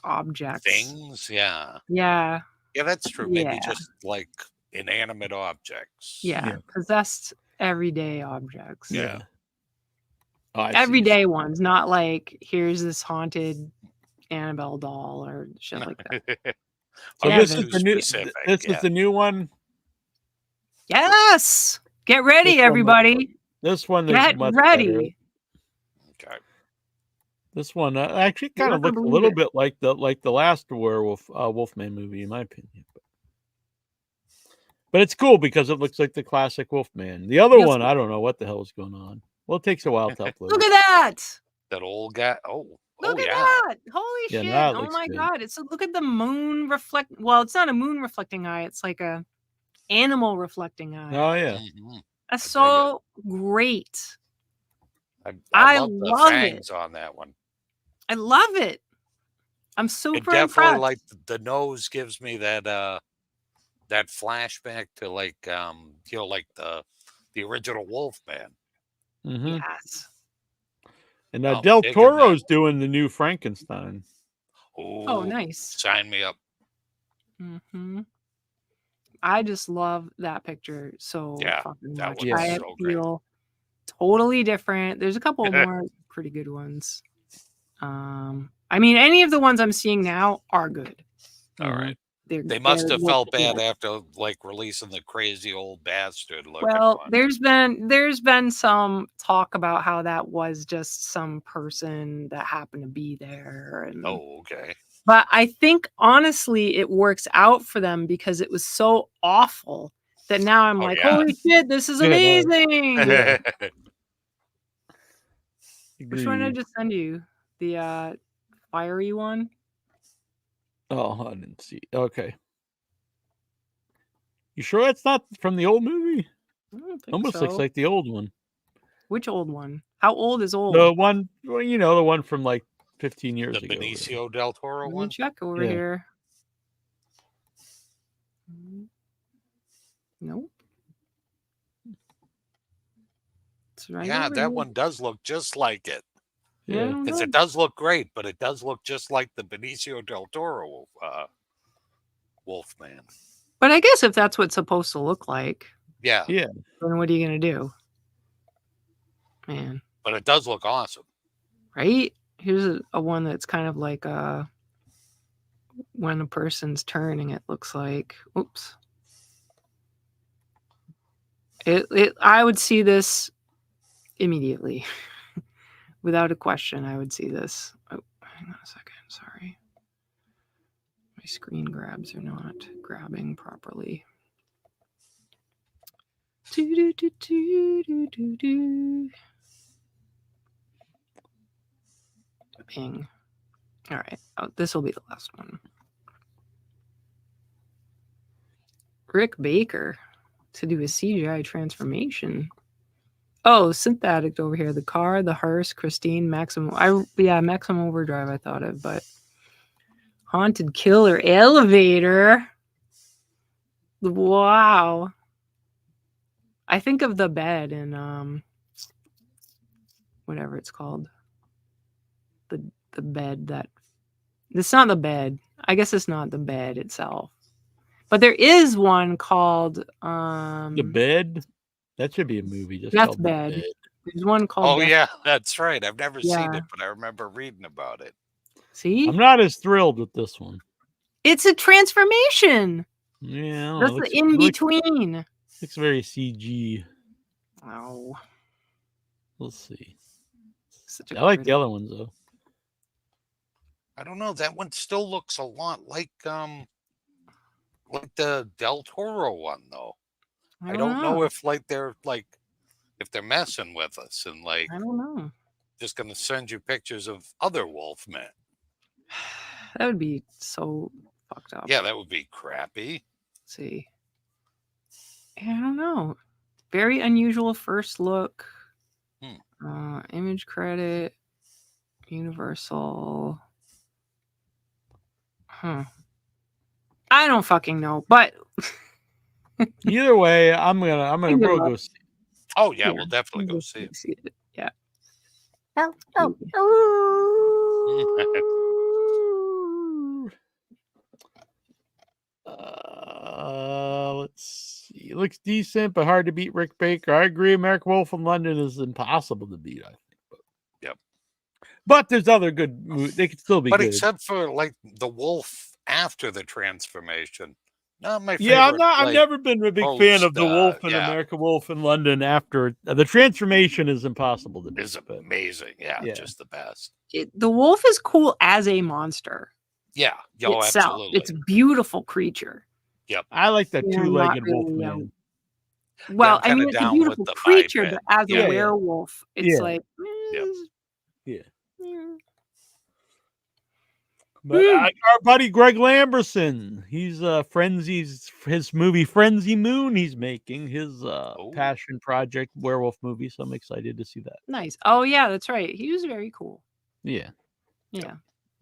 objects? Things, yeah. Yeah. Yeah, that's true. Maybe just like inanimate objects. Yeah. Possessed everyday objects. Yeah. Everyday ones, not like here's this haunted Annabelle doll or shit like that. This is the new one. Yes. Get ready, everybody. This one is Get ready. Okay. This one actually kind of looks a little bit like the last werewolf Wolfman movie, in my opinion. But it's cool because it looks like the classic Wolfman. The other one, I don't know what the hell is going on. Well, it takes a while to upload. Look at that. That old guy. Look at that. Holy shit. Oh my God. Look at the moon reflect. Well, it's not a moon reflecting eye. It's like a animal reflecting eye. Oh, yeah. Mm-hmm. That's so great. I love the fangs on that one. I love it. I'm super definitely impressed. Like the nose gives me that that flashback to like like the original Wolfman. Mm-hmm. Yes. And Del Toro's doing the new Frankenstein. Oh, nice. Sign me up. Mm-hmm. I just love that picture so fucking much. I feel totally different. There's a couple more pretty good ones. I mean, any of the ones I'm seeing now are good. All right. They must have felt bad after like releasing the crazy old bastard looking Well, one. there's been some talk about how that was just some person that happened to be there. And, okay. But I think honestly it works out for them because it was so awful that now I'm like, holy shit, this is amazing. Which one did I just send you? The fiery one? Oh, I didn't see. Okay. You sure that's not from the old movie? I don't think Almost looks so. like the old one. Which old one? How old is old? The one, well, you know, the one from like 15 years The ago. Benicio del Toro Let me one? check over Yeah. here. Nope. It's right Yeah, over that here. one does look just like it. Yeah, I don't Because know. it does look great, but it does look just like the Benicio del Toro Wolfman. But I guess if that's what it's supposed to look like, Yeah. Yeah. then what are you gonna do? Man. But it does look awesome. Right? Here's a one that's kind of like when a person's turning, it looks like. Oops. I would see this immediately. Without a question, I would see this. Oh, hang on a second. Sorry. My screen grabs are not grabbing properly. Bing. All right. Oh, this will be the last one. Rick Baker to do a CGI transformation. Oh, synthetic over here. The car, the hearse, Christine, Maximum. Maximum Overdrive I thought of, but Haunted Killer Elevator. Wow. I think of the bed and whatever it's called. The bed that it's not the bed. I guess it's not the bed itself. But there is one called The Bed? That should be a movie just Death called The Bed. Bed. There's one called Oh, Death yeah, that's right. I've never seen Yeah. it, but I remember reading about it. See? I'm not as thrilled with this one. It's a transformation. Yeah, I don't know, That's it the looks- in it looks- between. Looks very CG. Oh. We'll see. Such a I like the critic. other ones though. I don't know. That one still looks a lot like the Del Toro one, though. I don't know if if they're messing with us and I don't know. just gonna send you pictures of other Wolfmen. That would be so fucked up. Yeah, that would be crappy. Let's see. Yeah, I don't know. Very unusual first look. Image credit. Universal. I don't fucking know, but Either way, I'm gonna Good we'll luck. go see. Oh yeah, we'll definitely go see it. see it. Yeah. Let's see. It looks decent, but hard to beat Rick Baker. I agree. American Wolf in London is impossible to beat, I think. Yep. But there's other good movies. They could still be But good. except for like the wolf after the transformation. Not my favorite. Yeah, I've never been a big fan of the Wolf and yeah. American Wolf in London after the transformation is impossible to beat. Is amazing. Yeah, just the best. The wolf is cool as a monster. Yeah. Oh, itself. absolutely. It's a beautiful creature. Yep. I like that Yeah, two-legged not wolf really, man. Well, I'm I mean, kinda it's a down with beautiful the creature, biped. but as Yeah. a werewolf, it's Yeah. like, Yep. But our buddy Greg Lamberson, he's Frenzy's his movie Frenzy Moon. He's making his passion project werewolf movie, so I'm excited to see that. nice. Oh yeah, that's right. He was very cool. Yeah. Yeah.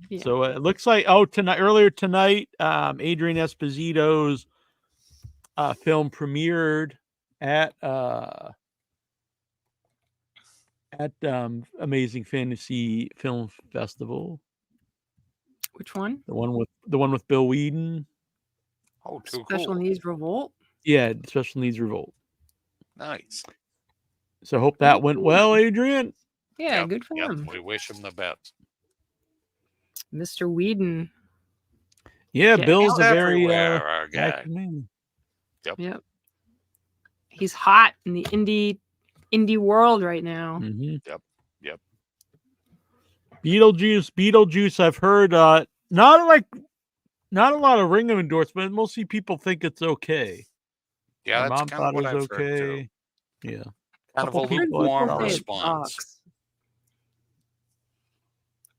Yeah. So it looks like earlier tonight, Adrian Esposito's film premiered at Amazing Fantasy Film Festival. Which one? The one with Bill Whedon. Oh, too Special cool. Needs Revolt. Yeah, Special Needs Revolt. Nice. So hope that went well, Adrian. Yeah, good for him. We wish him the best. Mr. Whedon. Yeah, Get Bill's out a very everywhere, our guy. active man. Yep. He's hot in the indie world right now. Yep. Beetlejuice. I've heard not a lot of ring endorsement. Mostly people think it's okay. Yeah, My that's mom kind of thought what it was I've heard too. okay. Yeah, Kind of a Couple people lukewarm thought it was- response.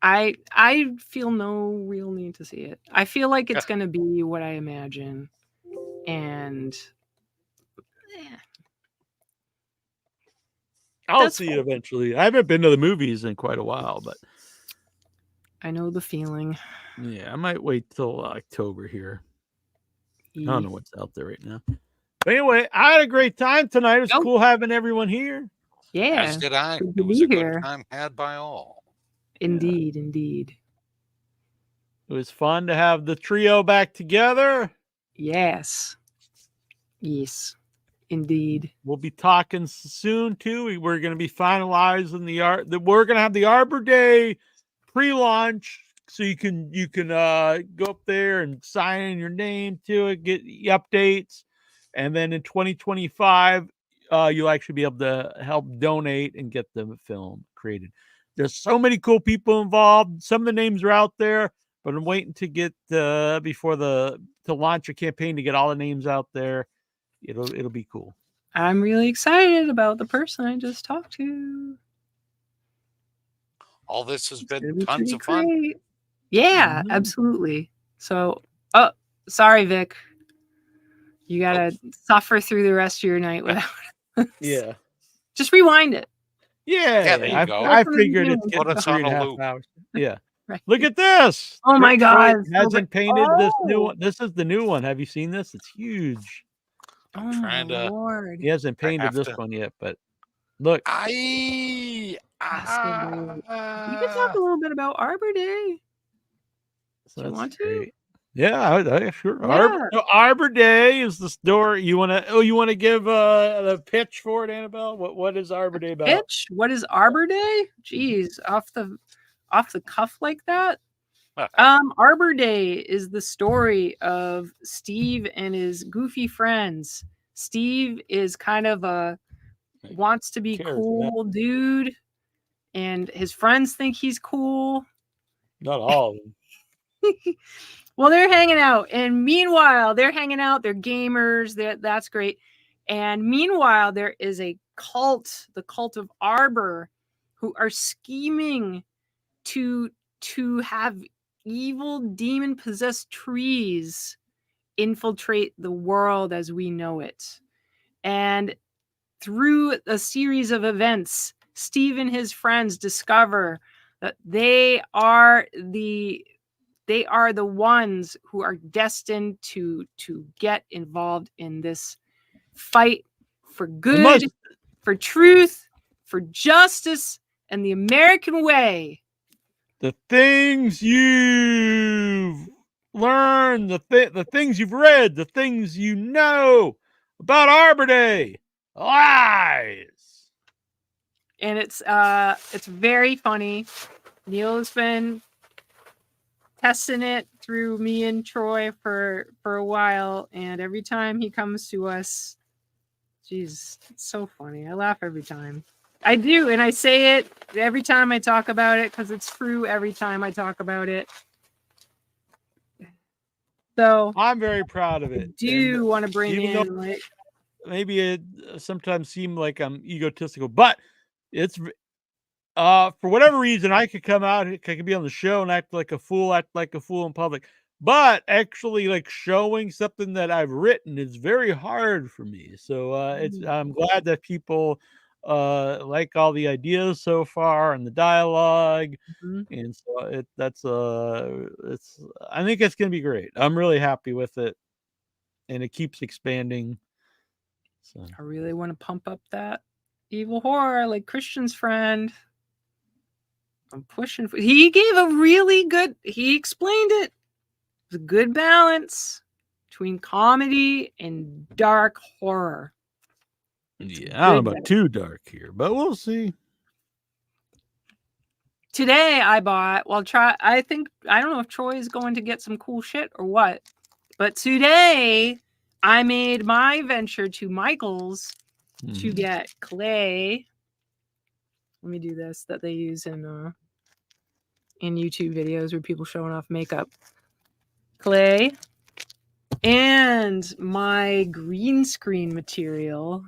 I feel no real need to see it. I feel like it's gonna be what I imagine, and I'll That's see it eventually. I haven't been to the movies in quite a while, but I know the feeling. yeah, I might wait till October here. I don't Ye- know what's out there right now. But anyway, I had a great time tonight. It was cool having everyone here. Yeah. As did I. Good It to was be a good here. time had by all. Indeed, indeed. It was fun to have the trio back together. Yes. Yes. Indeed. We'll be talking soon too. We're going to be finalizing we're going to have the Arbor Day pre-launch, so you can go up there and sign in your name to it, get updates, and then in 2025 you'll actually be able to help donate and get the film created. There's so many cool people involved. Some of the names are out there, but I'm waiting to get to launch a campaign to get all the names out there. It'll be cool. I'm really excited about the person I just talked to. All this has been It'll be tons pretty of fun. great. Yeah, absolutely. So, sorry, Vic. You gotta suffer through the rest of your night without us. Yeah. Just rewind it. Yeah, there you go. I figured it's Put getting us on a 3.5 loop. hours. Yeah. Right. Look at this. Oh my Troy God. hasn't painted this new one. This is the new one. Have you seen this? It's huge. Oh my Lord. He hasn't painted this one yet, but look. That's so great. You can talk a little bit about Arbor Day. So Do you want great. Yeah, I sure. Yeah. Arbor Day is the story. You want to give the pitch for it, Annabelle? What is Arbor Day about? Pitch? What is Arbor Day? Jeez, off the cuff like that. Arbor Day is the story of Steve and his goofy friends. Steve is kind of wants to be cool dude, and his friends think he's cool. Not all of them. Well, they're hanging out, and meanwhile, they're hanging out. They're gamers. That's great. And meanwhile, there is a cult, the cult of Arbor, who are scheming to have evil demon-possessed trees infiltrate the world as we know it. And through a series of events, Steve and his friends discover that they are the ones who are destined to get involved in this fight for good, for truth, for justice, and the American way. The things you've learned, the things you've read, the things you know about Arbor Day. Lies. And it's very funny. Neil has been testing it through me and Troy for a while, and every time he comes to us, geez, it's so funny. I laugh every time. I do, and I say it every time I talk about it because it's true every time I talk about it. So I'm very proud of it. I do want to bring in, like, maybe it sometimes seem like I'm egotistical, but it's for whatever reason I could come out, I could be on the show and act like a fool in public. But actually, like, showing something that I've written is very hard for me. So I'm glad that people like all the ideas so far and the dialogue, and so I think it's gonna be great. I'm really happy with it, and it keeps expanding. So I really want to pump up that evil horror, like Christian's friend. I'm pushing for. He gave a really good. He explained it. It was a good balance between comedy and dark horror. Yeah, I don't know about too dark here, but we'll see. Today I bought. Well, I don't know if Troy is going to get some cool shit or what, but today I made my venture to Michael's to get clay. Let me do this that they use in YouTube videos where people showing off makeup. Clay and my green screen material.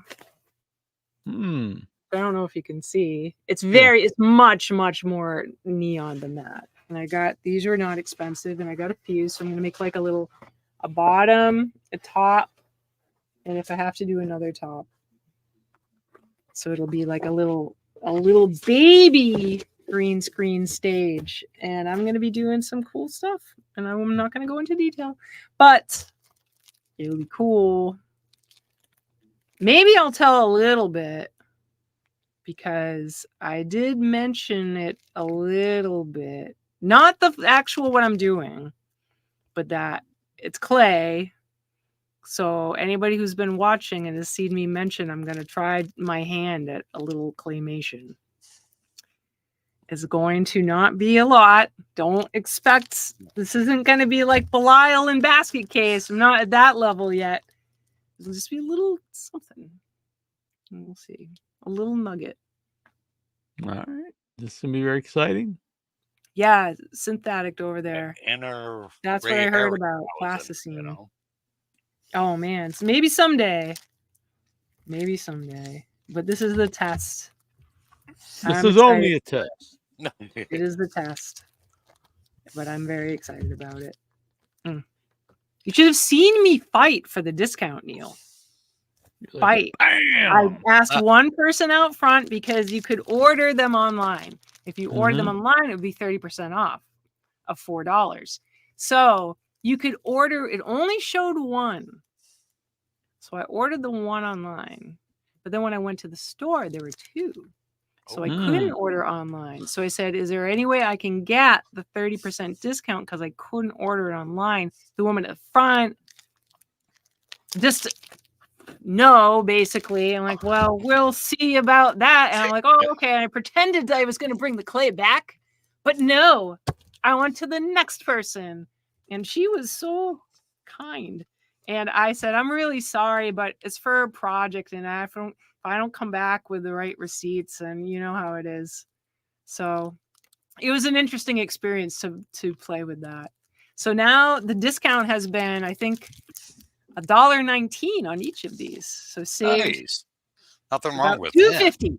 I don't know if you can see. It's much, much more neon than that. And these were not expensive, and I got a few, so I'm gonna make like a bottom, a top, And if I have to do another top, so it'll be like a little baby green screen stage, and I'm going to be doing some cool stuff, and I'm not going to go into detail, but it'll be cool. Maybe I'll tell a little bit, because I did mention it a little bit. Not the actual what I'm doing, but that it's clay. So anybody who's been watching and has seen me mention I'm going to try my hand at a little claymation. It's going to not be a lot. Don't expect, this isn't going to be like Belial and Basket Case. I'm not at that level yet. It'll just be a little something. And we'll see. A little nugget. All right. This is going to be very exciting. Yeah, synthetic over there. Inner That's what I heard about plasticine. You know? Oh man, so maybe someday. Maybe someday. But this is the test. This is only a test. It is the test. But I'm very excited about it. You should have seen me fight for the discount, Neil. Fight. I asked one person out front because you could order them online. If you order them online, it would be 30% off of $4. So you could order, it only showed one. So I ordered the one online. But then when I went to the store, there were two. So I couldn't order online. So I said, is there any way I can get the 30% discount? Because I couldn't order it online. The woman at the front just no, basically. I'm like, well, we'll see about that. And I'm like, oh, okay. And I pretended I was going to bring the clay back. But no, I went to the next person. And she was so kind. And I said, I'm really sorry, but it's for a project. And if I don't come back with the right receipts, and you know how it is. So it was an interesting experience to play with that. So now the discount has been, I think, $1.19 on each of these. So saved. Nice. Nothing wrong with $2.50.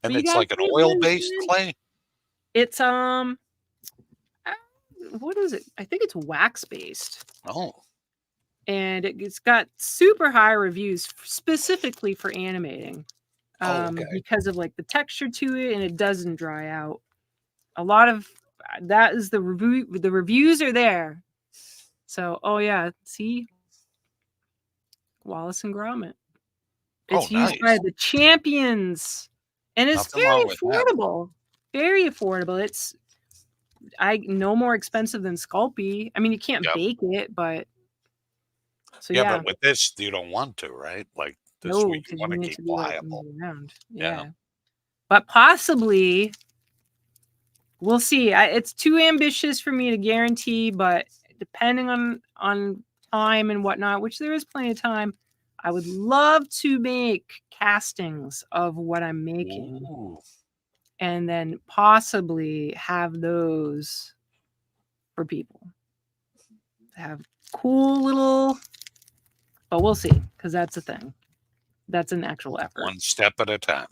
And it's like an oil-based clay? It's what is it? I think it's wax-based. Oh. And it's got super high reviews specifically for animating. Because of like the texture to it, and it doesn't dry out. A lot of that is the review. The reviews are there. So, oh yeah, see, Wallace and Gromit. It's used by the champions, and it's very affordable. Very affordable. It's no more expensive than Sculpey. I mean, you can't bake it, but so yeah. But with this, you don't want to, right? Like this, you want to keep pliable. Yeah, but possibly we'll see. It's too ambitious for me to guarantee, but depending on time and whatnot, which there is plenty of time, I would love to make castings of what I'm making. Ooh. And then possibly have those for people. Have cool little, but we'll see, because that's a thing. That's an actual effort. One step at a time.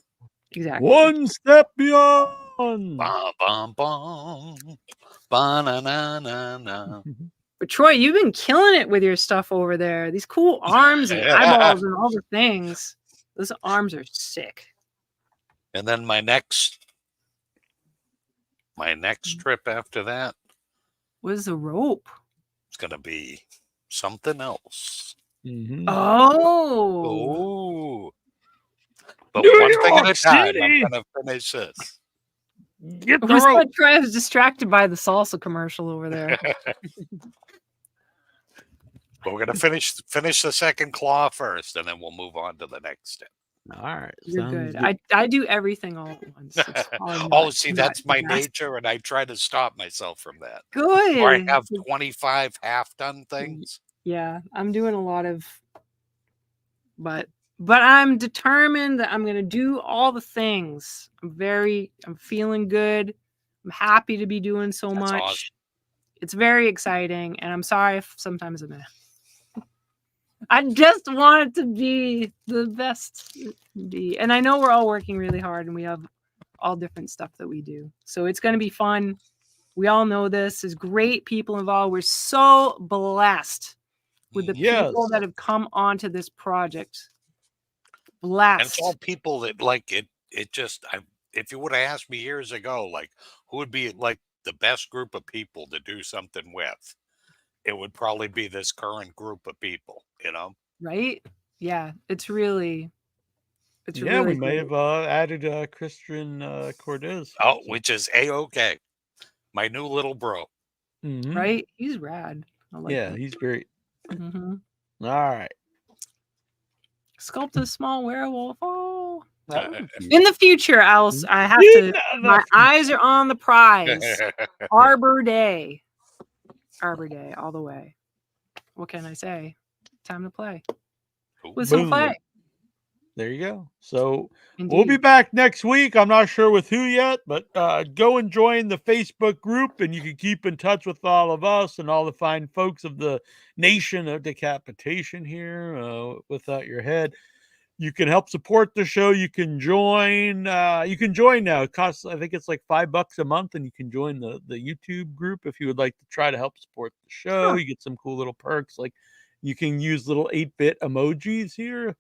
Exactly. One step beyond. Bum, bum, bum. Ba-na-na-na-na. But Troy, you've been killing it with your stuff over there. These cool arms and eyeballs and all the things. Those arms are sick. And then my next trip after that. What is the rope? It's gonna be something else. Mm-hmm. Oh. But one thing at a time. I'm gonna finish this. Get the rope. Troy was distracted by the salsa commercial over there. But we're gonna finish the second claw first, and then we'll move on to the next step. All right. You're good. I do everything all at once. See, that's my nature, and I try to stop myself from that. Good. Or I have 25 half-done things. Yeah, I'm doing a lot of, but I'm determined that I'm going to do all the things. I'm feeling good. I'm happy to be doing so much. Awesome. It's very exciting, and I'm sorry if sometimes I'm I just want it to be the best it can be. And I know we're all working really hard, and we have all different stuff that we do. So it's going to be fun. We all know this. There's great people involved. We're so blessed with the Yes. people that have come onto this project. And Blessed. it's all people that like it. It just, if you would have asked me years ago, like who would be like the best group of people to do something with, it would probably be this current group of people. You know, Right? Yeah, it's really. It's Yeah, really we may good. have added Christian Cortez. oh, which is A-OK. My new little bro. Mhm. Right? He's rad. I like Yeah, him. he's great. hmm All right. Sculpt a small werewolf. Oh. That was cute. In the future, I have In to. the My eyes are on the prize. Arbor Day. Arbor Day, all the way. What can I say? Time to play. With some Boom. play. There you go. So we'll Indeed. be back next week. I'm not sure with who yet, but go and join the Facebook group, and you can keep in touch with all of us and all the fine folks of the nation of decapitation here. Without your head, you can help support the show. You can join. You can join now. It costs, I think it's like $5 a month, and you can join the YouTube group if you would like to try to help support the show. Huh. You get some cool little perks, like you can use little 8-bit emojis here.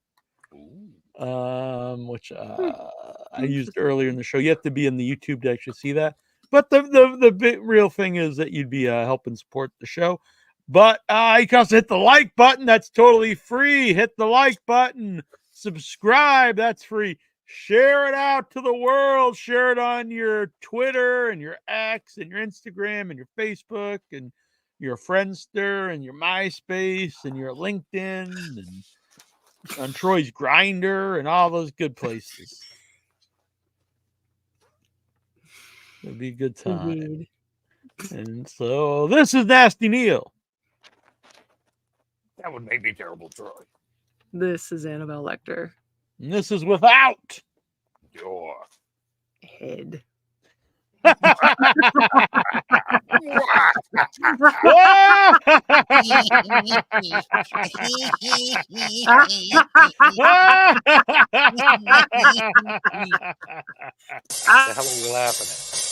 Which I used earlier in the show. You have to be in the YouTube to actually see that. But the big real thing is that you'd be helping support the show. But you can also hit the like button. That's totally free. Hit the like button. Subscribe. That's free. Share it out to the world. Share it on your Twitter and your X and your Instagram and your Facebook and your Friendster and your MySpace and your LinkedIn and on Troy's Grinder and all those good places. It'd be a good time. Indeed. And so this is Nasty Neil. That would make me terrible, Troy. This is Annabelle Lecter. And this is Without Your Head. What the hell are we laughing at?